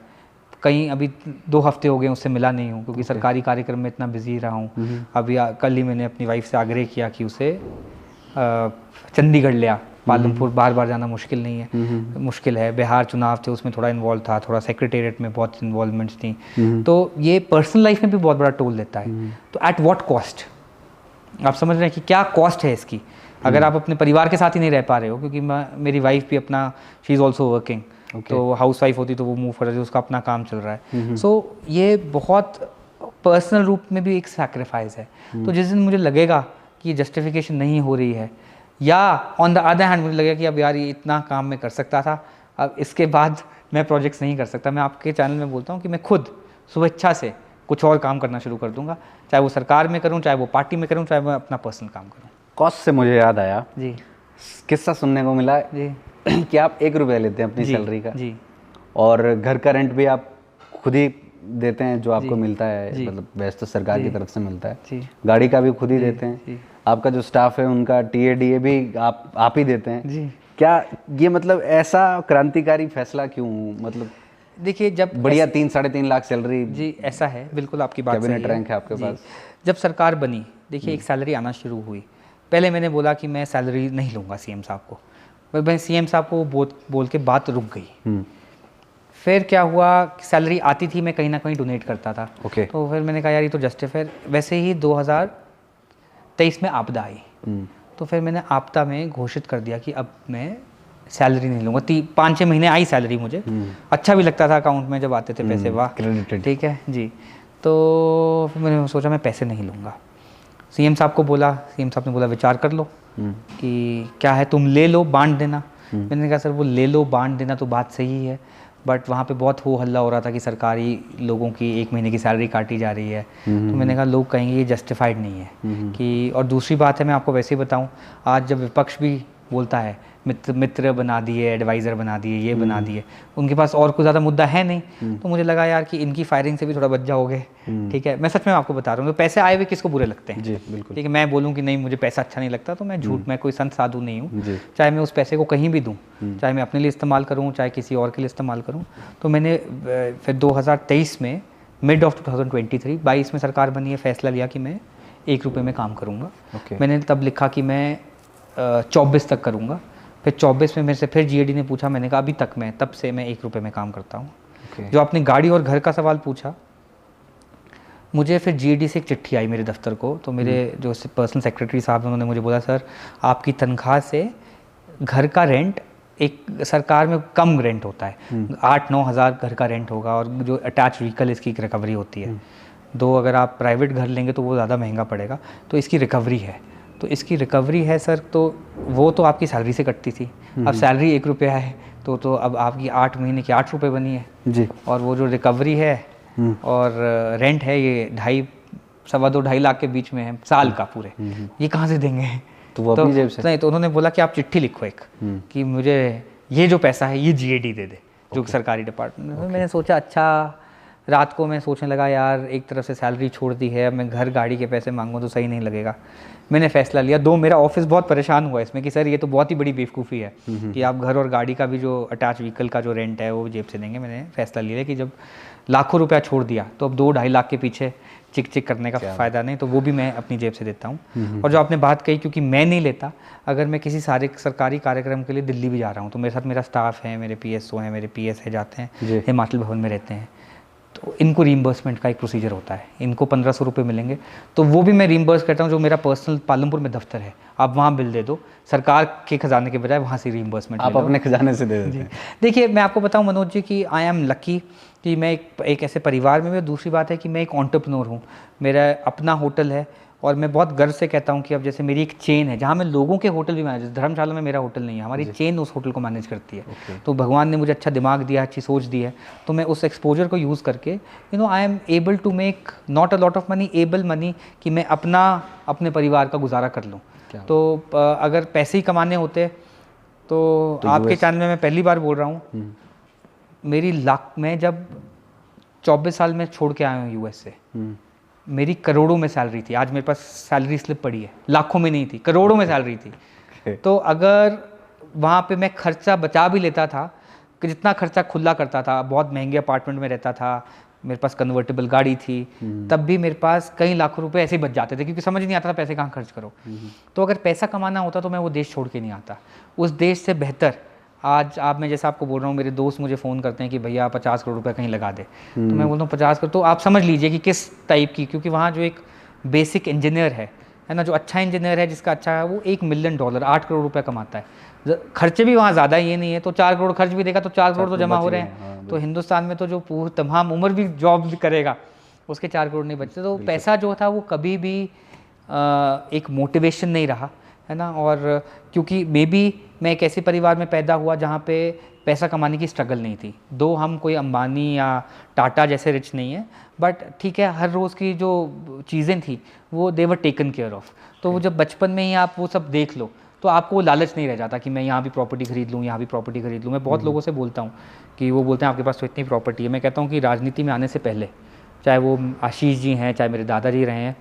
कहीं अभी 2 हफ्ते हो गए उससे मिला नहीं हूँ क्योंकि सरकारी कार्यक्रम में इतना बिजी रहा हूँ। अभी कल ही मैंने अपनी वाइफ से आग्रह किया कि उसे चंडीगढ़ लिया, पालमपुर बार बार जाना मुश्किल नहीं है, मुश्किल है। बिहार चुनाव थे उसमें थोड़ा इन्वॉल्व था, थोड़ा सेक्रेटेरिएट में बहुत इन्वॉल्वमेंट्स थी, तो ये पर्सनल लाइफ में भी बहुत बड़ा टोल देता है। तो एट व्हाट कॉस्ट, आप समझ रहे हैं कि क्या कॉस्ट है इसकी? अगर आप अपने परिवार के साथ ही नहीं रह पा रहे हो, क्योंकि मेरी वाइफ भी अपना, शी इज़ ऑल्सो वर्किंग, तो हाउस वाइफ होती तो वो मूव कर रही थी, उसका अपना काम चल रहा है। सो ये बहुत पर्सनल रूप में भी एक सैक्रिफाइस है। तो जिस दिन मुझे लगेगा कि जस्टिफिकेशन नहीं हो रही है, या ऑन द अदर हैंड मुझे लगेगा कि अब यार ये इतना काम मैं कर सकता था, अब इसके बाद मैं प्रोजेक्ट्स नहीं कर सकता, मैं आपके चैनल में बोलता हूँ कि मैं खुद स्वेच्छा से कुछ और काम करना शुरू कर दूंगा, चाहे वो सरकार में करूँ, चाहे वो पार्टी में करूँ, चाहे मैं अपना पर्सनल काम करूँ। कॉस्ट से मुझे याद आया जी, किस्सा सुनने को मिला जी कि आप 1 रुपया लेते हैं अपनी सैलरी का, जी, और घर का रेंट भी आप खुद ही देते हैं जो आपको मिलता है, मतलब वैसे तो सरकार की तरफ से मिलता है, गाड़ी का भी खुद ही देते हैं, आपका जो स्टाफ है उनका TADA भी आप ही देते हैं जी। क्या ये मतलब ऐसा क्रांतिकारी फैसला क्यों? मतलब देखिए जब बढ़िया 3-3.5 लाख सैलरी, जी ऐसा है, बिल्कुल आपकी बात सही है। कैबिनेट रैंक है आपके पास। जब सरकार बनी, देखिए एक सैलरी आना शुरू हुई, पहले मैंने बोला कि मैं सैलरी नहीं लूँगा CM साहब को, पर मैं CM साहब को बोल के बात रुक गई। फिर क्या हुआ, सैलरी आती थी, मैं कहीं ना कहीं डोनेट करता था। तो फिर मैंने कहा यार ये तो जस्टिफाई। वैसे ही 2023 में आपदा आई, तो फिर मैंने आपदा में घोषित कर दिया कि अब मैं सैलरी नहीं लूँगा। 5-6 महीने आई सैलरी, मुझे अच्छा भी लगता था अकाउंट में जब आते थे पैसे, वाह ठीक है जी। तो फिर मैंने सोचा मैं पैसे नहीं लूँगा। CM साहब को बोला, CM साहब ने बोला विचार कर लो कि क्या है, तुम ले लो बांट देना। मैंने कहा सर वो ले लो बांट देना तो बात सही है, बट वहाँ पे बहुत हो हल्ला हो रहा था कि सरकारी लोगों की 1 महीने की सैलरी काटी जा रही है। तो मैंने कहा लोग कहेंगे ये जस्टिफाइड नहीं है कि, और दूसरी बात है मैं आपको वैसे ही बताऊँ, आज जब विपक्ष भी बोलता है मित्र बना दिए, एडवाइज़र बना दिए, ये बना दिए, उनके पास और कोई ज़्यादा मुद्दा है नहीं। तो मुझे लगा यार कि इनकी फायरिंग से भी थोड़ा बच जाओगे। ठीक है, मैं सच में आपको बता रहा हूँ, तो पैसे आए हुए किसको बुरे लगते हैं? जी बिल्कुल। ठीक है, मैं बोलूँ कि नहीं मुझे पैसा अच्छा नहीं लगता तो मैं झूठ, मैं कोई संत साधु नहीं हूँ। चाहे मैं उस पैसे को कहीं भी दूँ, चाहे मैं अपने लिए इस्तेमाल करूँ, चाहे किसी और के लिए इस्तेमाल करूँ। तो मैंने फिर 2023 में मिड ऑफ 2023 22 में सरकार बनी है, फैसला लिया कि मैं 1 रुपये में काम करूँगा। मैंने तब लिखा कि मैं 24 तक करूँगा। फिर 24 में मेरे से फिर जीएडी ने पूछा, मैंने कहा अभी तक मैं, तब से मैं 1 रुपये में काम करता हूँ। जो आपने गाड़ी और घर का सवाल पूछा, मुझे फिर जीएडी से एक चिट्ठी आई मेरे दफ्तर को। तो मेरे जो पर्सनल सेक्रेटरी साहब हैं, उन्होंने मुझे बोला सर आपकी तनख्वाह से घर का रेंट, एक सरकार में कम रेंट होता है, 8-9 हज़ार घर का रेंट होगा, और जो अटैच व्हीकल इसकी एक रिकवरी होती है। दो अगर आप प्राइवेट घर लेंगे तो वो ज़्यादा महंगा पड़ेगा, तो इसकी रिकवरी है। तो इसकी रिकवरी है सर, तो वो तो आपकी सैलरी से कटती थी। अब सैलरी 1 रुपया है तो अब आपकी 8 महीने की 8 रुपये बनी है जी। और वो जो रिकवरी है और रेंट है ये 2.5 लाख के बीच में है साल का पूरे। ये कहाँ से देंगे? तो वो अपनी जेब से? नहीं, तो उन्होंने बोला कि आप चिट्ठी लिखो एक कि मुझे ये जो पैसा है ये जीएडी दे दे, जो सरकारी डिपार्टमेंट में। मैंने सोचा अच्छा, रात को मैं सोचने लगा यार एक तरफ से सैलरी छोड़ दी है, अब मैं घर गाड़ी के पैसे मांगूँ तो सही नहीं लगेगा। मैंने फैसला लिया। मेरा ऑफिस बहुत परेशान हुआ इसमें कि सर ये तो बहुत ही बड़ी बेवकूफ़ी है कि आप घर और गाड़ी का भी जो अटैच व्हीकल का जो रेंट है वो जेब से देंगे। मैंने फैसला लिया कि जब लाखों रुपया छोड़ दिया तो अब 2-2.5 लाख के पीछे चिक चिक करने का फ़ायदा नहीं, तो वो भी मैं अपनी जेब से देता हूँ। और जो आपने बात कही, क्योंकि मैं नहीं लेता, अगर मैं किसी सरकारी कार्यक्रम के लिए दिल्ली भी जा रहा हूँ तो मेरे साथ मेरा स्टाफ है, मेरे पीएसओ हैं, मेरे पीएस है, जाते हैं, हिमाचल भवन में रहते हैं, तो इनको रीइंबर्समेंट का एक प्रोसीजर होता है। इनको 1500 रुपये मिलेंगे, तो वो भी मैं रीइंबर्स करता हूँ। जो मेरा पर्सनल पालमपुर में दफ्तर है, आप वहाँ बिल दे दो, सरकार के खजाने के बजाय वहाँ से रीइंबर्समेंट आप अपने खजाने से दे देते हैं। देखिए मैं आपको बताऊँ मनोज जी कि आई एम लकी कि मैं एक ऐसे परिवार में भी। दूसरी बात है कि मैं एक एंटरप्रेन्योर हूँ, मेरा अपना होटल है, और मैं बहुत गर्व से कहता हूँ कि अब जैसे मेरी एक चेन है जहाँ मैं लोगों के होटल भी मैनेज, धर्मशाला में मेरा होटल नहीं है, हमारी चेन उस होटल को मैनेज करती है। तो भगवान ने मुझे अच्छा दिमाग दिया, अच्छी सोच दी है, तो मैं उस एक्सपोजर को यूज़ करके I am able to make not a lot of money, able money, कि मैं अपने परिवार का गुजारा कर लूँ। तो अगर पैसे ही कमाने होते तो आपके चैनल में मैं पहली बार बोल रहा हूँ, मैं जब 24 साल में छोड़ के आया हूँ यूएस से, मेरी करोड़ों में सैलरी थी। आज मेरे पास सैलरी स्लिप पड़ी है, लाखों में नहीं थी, करोड़ों में सैलरी थी। तो अगर वहाँ पे मैं खर्चा बचा भी लेता था, कि जितना खर्चा खुला करता था, बहुत महंगे अपार्टमेंट में रहता था, मेरे पास कन्वर्टेबल गाड़ी थी, तब भी मेरे पास कई लाखों रुपए ऐसे ही बच जाते थे, क्योंकि समझ नहीं आता था पैसे कहाँ खर्च करो। तो अगर पैसा कमाना होता तो मैं वो देश छोड़ के नहीं आता। उस देश से बेहतर आज मैं जैसा आपको बोल रहा हूँ, मेरे दोस्त मुझे फ़ोन करते हैं कि भैया 50 करोड़ रुपए कहीं लगा दे, तो मैं बोलता हूँ 50 करोड़, तो आप समझ लीजिए कि किस टाइप की, क्योंकि वहाँ जो एक बेसिक इंजीनियर है ना, जो अच्छा इंजीनियर है, जिसका अच्छा है, वो $1 मिलियन 8 करोड़ रुपए कमाता है। खर्चे भी वहाँ ज़्यादा ये नहीं है, तो 4 करोड़ खर्च भी देगा तो 4 करोड़ तो जमा हो रहे हैं। तो हिंदुस्तान में तो जो तमाम उम्र भी जॉब करेगा उसके 4 करोड़ नहीं बचते। तो पैसा जो था वो कभी भी एक मोटिवेशन नहीं रहा, है ना। और क्योंकि मैं एक ऐसे परिवार में पैदा हुआ जहाँ पे पैसा कमाने की स्ट्रगल नहीं थी। दो हम कोई अंबानी या टाटा जैसे रिच नहीं है, बट ठीक है, हर रोज़ की जो चीज़ें थी वो दे वर टेकन केयर ऑफ। तो वो जब बचपन में ही आप वो सब देख लो तो आपको वो लालच नहीं रह जाता कि मैं यहाँ भी प्रॉपर्टी खरीद लूँ, यहाँ भी प्रॉपर्टी खरीद लूँ। मैं बहुत लोगों से बोलता हूँ कि वो बोलते हैं आपके पास तो इतनी प्रॉपर्टी है। मैं कहता हूँ कि राजनीति में आने से पहले, चाहे वो आशीष जी हैं, चाहे मेरे दादाजी रहे हैं,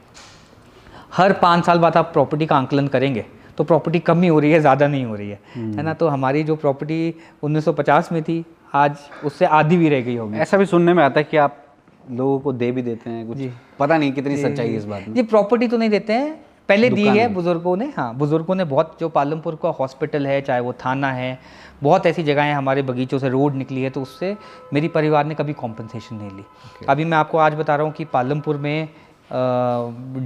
हर 5 साल बाद आप प्रॉपर्टी का आंकलन करेंगे तो प्रॉपर्टी कम ही हो रही है, ज़्यादा नहीं हो रही है ना। तो हमारी जो प्रॉपर्टी 1950 में थी, आज उससे आधी भी रह गई होगी। ऐसा भी सुनने में आता है कि आप लोगों को दे भी देते हैं कुछ, पता नहीं कितनी सच्चाई है इस बात में। ये प्रॉपर्टी तो नहीं देते हैं, पहले दी है बुजुर्गों ने। हाँ, बुजुर्गों ने बहुत, जो पालमपुर का हॉस्पिटल है, चाहे वो थाना है, बहुत ऐसी जगहें हमारे बगीचों से रोड निकली है, तो उससे मेरी परिवार ने कभी कॉम्पनसेशन नहीं ली। अभी मैं आपको आज बता रहा हूँ कि पालमपुर में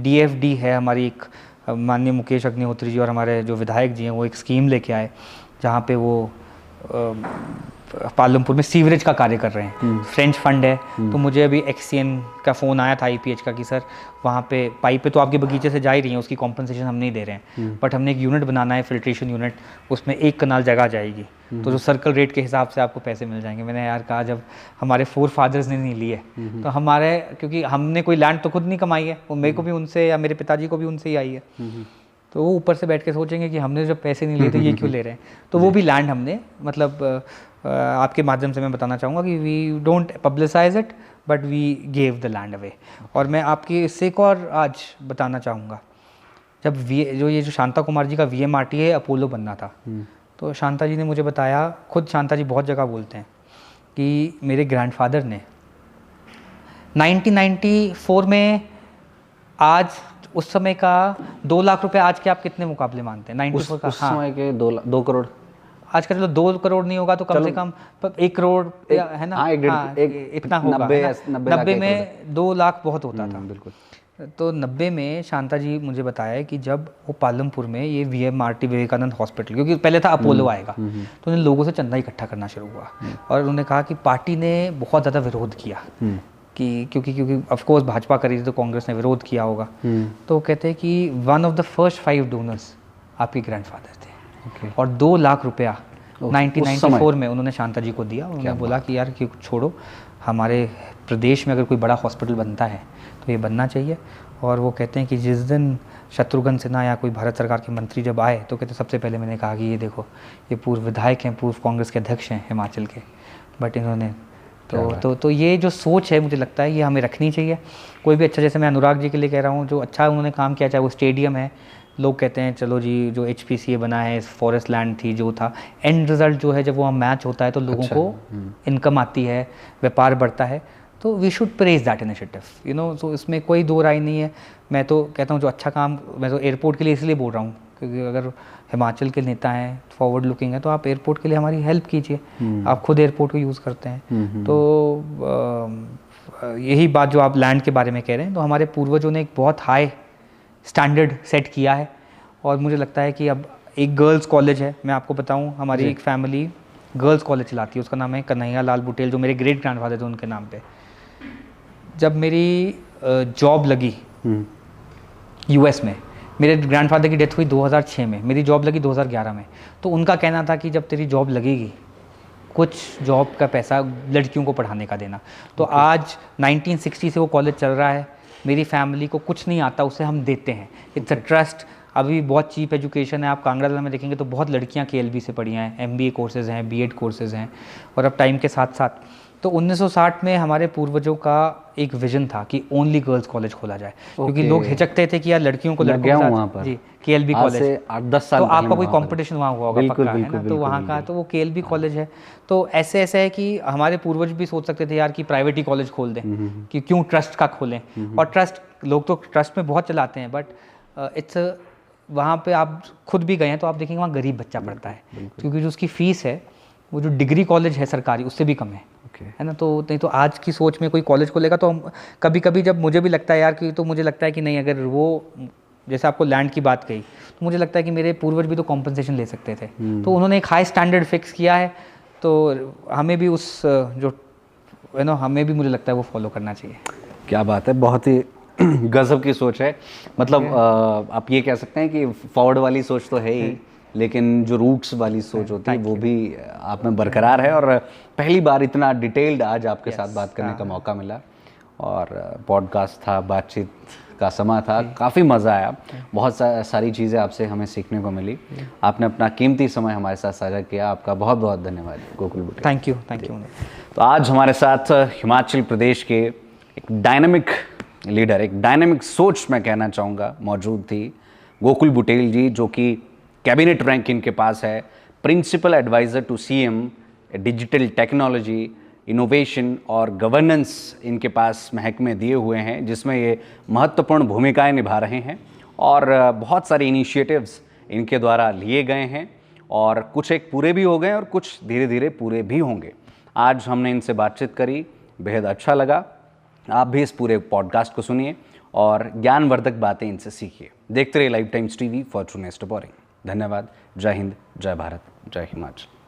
DFD है हमारी, एक माननीय मुकेश अग्निहोत्री जी और हमारे जो विधायक जी हैं वो एक स्कीम लेके आए जहाँ पे वो पालमपुर में सीवरेज का कार्य कर रहे हैं। फ्रेंच फंड है। तो मुझे अभी XCN का फ़ोन आया था, IPH का, कि सर वहाँ पे पाइपें तो आपके बगीचे से जा ही रही हैं, उसकी कॉम्पनसेशन हम नहीं दे रहे हैं, बट हमने एक यूनिट बनाना है, फिल्ट्रेशन यूनिट, उसमें 1 कनाल जगह जाएगी, तो जो सर्कल रेट के हिसाब से आपको पैसे मिल जाएंगे। मैंने यार कहा, जब हमारे फोरफादर्स ने नहीं लिए तो हमारे, क्योंकि हमने कोई लैंड तो खुद नहीं कमाई है, वो मेरे को भी उनसे या मेरे पिताजी को भी उनसे ही आई है, तो वो ऊपर से बैठ के सोचेंगे कि हमने जब पैसे नहीं लिए तो ये क्यों ले रहे हैं। तो वो भी लैंड हमने मतलब आपके माध्यम से मैं बताना चाहूँगा कि we don't publicise it but we gave the land away. और मैं आपकी इससे एक और आज बताना चाहूँगा, जब ये जो शांता कुमार जी का VMRT है अपोलो बनना था, तो शांता जी ने मुझे बताया, खुद शांता जी बहुत जगह बोलते हैं कि मेरे ग्रैंडफादर ने 1994 में, आज उस समय का 2 लाख रुपए आज के आप कितने मुकाबले मानते हैं 94 का? उस समय के 2 करोड़, आज का चलो 2 करोड़ नहीं होगा तो कम से कम 1 करोड़ है ना, इतना होगा। 90 में 2 लाख बहुत होता था। बिल्कुल। तो 90 में शांता जी मुझे बताया कि जब वो पालमपुर में ये VMRT विवेकानंद हॉस्पिटल, क्योंकि पहले था अपोलो आएगा, तो उन्हें लोगों से चंदा इकट्ठा करना शुरू हुआ। और उन्होंने कहा कि पार्टी ने बहुत ज़्यादा विरोध किया कि क्योंकि ऑफ कोर्स भाजपा करी थी तो कांग्रेस ने विरोध किया होगा। तो वो कहते हैं कि one of the first 5 donors आपके ग्रैंडफादर थे। और 2 लाख रुपया 1994 में उन्होंने शांता जी को दिया। उन्होंने बोला कि यार कि छोड़ो, हमारे प्रदेश में अगर कोई बड़ा हॉस्पिटल बनता है तो ये बनना चाहिए। और वो कहते हैं कि जिस दिन शत्रुघ्न सिन्हा या कोई भारत सरकार के मंत्री जब आए तो कहते सबसे पहले मैंने कहा कि ये देखो, ये पूर्व विधायक हैं, पूर्व कांग्रेस के अध्यक्ष हैं हिमाचल के, बट इन्होंने तो ये जो सोच है मुझे लगता है ये हमें रखनी चाहिए। कोई भी अच्छा, जैसे मैं अनुराग जी के लिए कह रहा हूँ, जो अच्छा उन्होंने काम किया, चाहे वो स्टेडियम है, लोग कहते हैं चलो जी जो HPCA बना है, फॉरेस्ट लैंड थी जो था, एंड रिजल्ट जो है जब वहाँ मैच होता है तो लोगों को इनकम आती है, व्यापार बढ़ता है, तो we should praise that initiative, you know. तो इसमें कोई दो राय नहीं है। मैं तो कहता हूँ जो अच्छा काम, मैं तो एयरपोर्ट के लिए इसलिए बोल रहा हूँ क्योंकि अगर हिमाचल के नेता हैं, फॉरवर्ड लुकिंग है, तो आप एयरपोर्ट के लिए हमारी हेल्प कीजिए। आप खुद एयरपोर्ट को यूज़ करते हैं। तो यही बात जो आप लैंड के बारे में कह रहे हैं, तो हमारे पूर्वजों ने एक बहुत हाई स्टैंडर्ड सेट किया है। और मुझे लगता है कि अब एक गर्ल्स कॉलेज है, मैं आपको बताऊं, हमारी एक फैमिली गर्ल्स कॉलेज चलाती है, उसका नाम है कन्हैया लाल बुटेल, जो मेरे ग्रेट ग्रैंडफादर थे उनके नाम पे। जब मेरी जॉब लगी US में, मेरे ग्रैंडफादर की डेथ हुई 2006 में, मेरी जॉब लगी 2011 में। तो उनका कहना था कि जब तेरी जॉब लगेगी कुछ जॉब का पैसा लड़कियों को पढ़ाने का देना। तो आज 1960 से वो कॉलेज चल रहा है। मेरी फैमिली को कुछ नहीं आता, उसे हम देते हैं। It's a trust. अभी बहुत चीप एजुकेशन है। आप कांगड़ा जिला में देखेंगे तो बहुत लड़कियां KLB से पढ़ी हैं, MBA कोर्सेज़ हैं, BEd कोर्सेज़ हैं। और अब टाइम के साथ साथ तो 1960 में हमारे पूर्वजों का एक विजन था कि ओनली गर्ल्स कॉलेज खोला जाए, क्योंकि लोग हिचकते थे कि यार लड़कियों को लड़कों के साथ, जी KLB कॉलेज 8-10 साल तो आपका कोई कंपटीशन वहाँ हुआ होगा पक्का, है ना। तो वहाँ का तो वो KLB कॉलेज है। तो ऐसे है कि हमारे पूर्वज भी सोच सकते थे यार कि प्राइवेट ही कॉलेज खोल दें, कि क्यों ट्रस्ट का खोलें। और ट्रस्ट, लोग तो ट्रस्ट में बहुत चलाते हैं, बट इट्स वहाँ पे आप खुद भी गए हैं तो आप देखेंगे वहाँ गरीब बच्चा पढ़ता है, क्योंकि जो उसकी फ़ीस है वो जो डिग्री कॉलेज है सरकारी उससे भी कम है, है ना। तो नहीं तो आज की सोच में कोई कॉलेज खोलेगा तो हम कभी कभी जब मुझे भी लगता है यार कि, तो मुझे लगता है कि नहीं, अगर वो जैसे आपको लैंड की बात कही, तो मुझे लगता है कि मेरे पूर्वज भी तो कॉम्पनसेशन ले सकते थे। तो उन्होंने एक हाई स्टैंडर्ड फिक्स किया है, तो हमें भी उस जो है ना, हमें भी मुझे लगता है वो फॉलो करना चाहिए। क्या बात है, बहुत ही गजब की सोच है। मतलब आप ये कह सकते हैं कि फॉरवर्ड वाली सोच तो है ही, लेकिन जो रूट्स वाली सोच होती है वो भी आप में बरकरार है। और पहली बार इतना डिटेल्ड आज आपके साथ बात करने का मौका मिला, और पॉडकास्ट था, बातचीत का समय था, काफ़ी मज़ा आया। बहुत सारी चीज़ें आपसे हमें सीखने को मिली। आपने अपना कीमती समय हमारे साथ साझा किया, आपका बहुत बहुत धन्यवाद गोकुल बुटेल। Thank you. तो आज हमारे साथ हिमाचल प्रदेश के एक डायनामिक लीडर, एक डायनामिक सोच मैं कहना चाहूँगा, मौजूद थी गोकुल बुटेल जी, जो कि कैबिनेट रैंक इनके पास है, principal adviser to CM, digital technology, innovation और गवर्नेंस इनके पास महकमे दिए हुए हैं, जिसमें ये महत्वपूर्ण भूमिकाएं निभा रहे हैं। और बहुत सारे इनिशिएटिव्स इनके द्वारा लिए गए हैं, और कुछ एक पूरे भी हो गए और कुछ धीरे धीरे पूरे भी होंगे। आज हमने इनसे बातचीत करी, बेहद अच्छा लगा। आप भी इस पूरे पॉडकास्ट को सुनिए और ज्ञानवर्धक बातें इनसे सीखिए। देखते रहिए life times TV for truest reporting. धन्यवाद। जय हिंद, जय भारत, जय हिमाचल।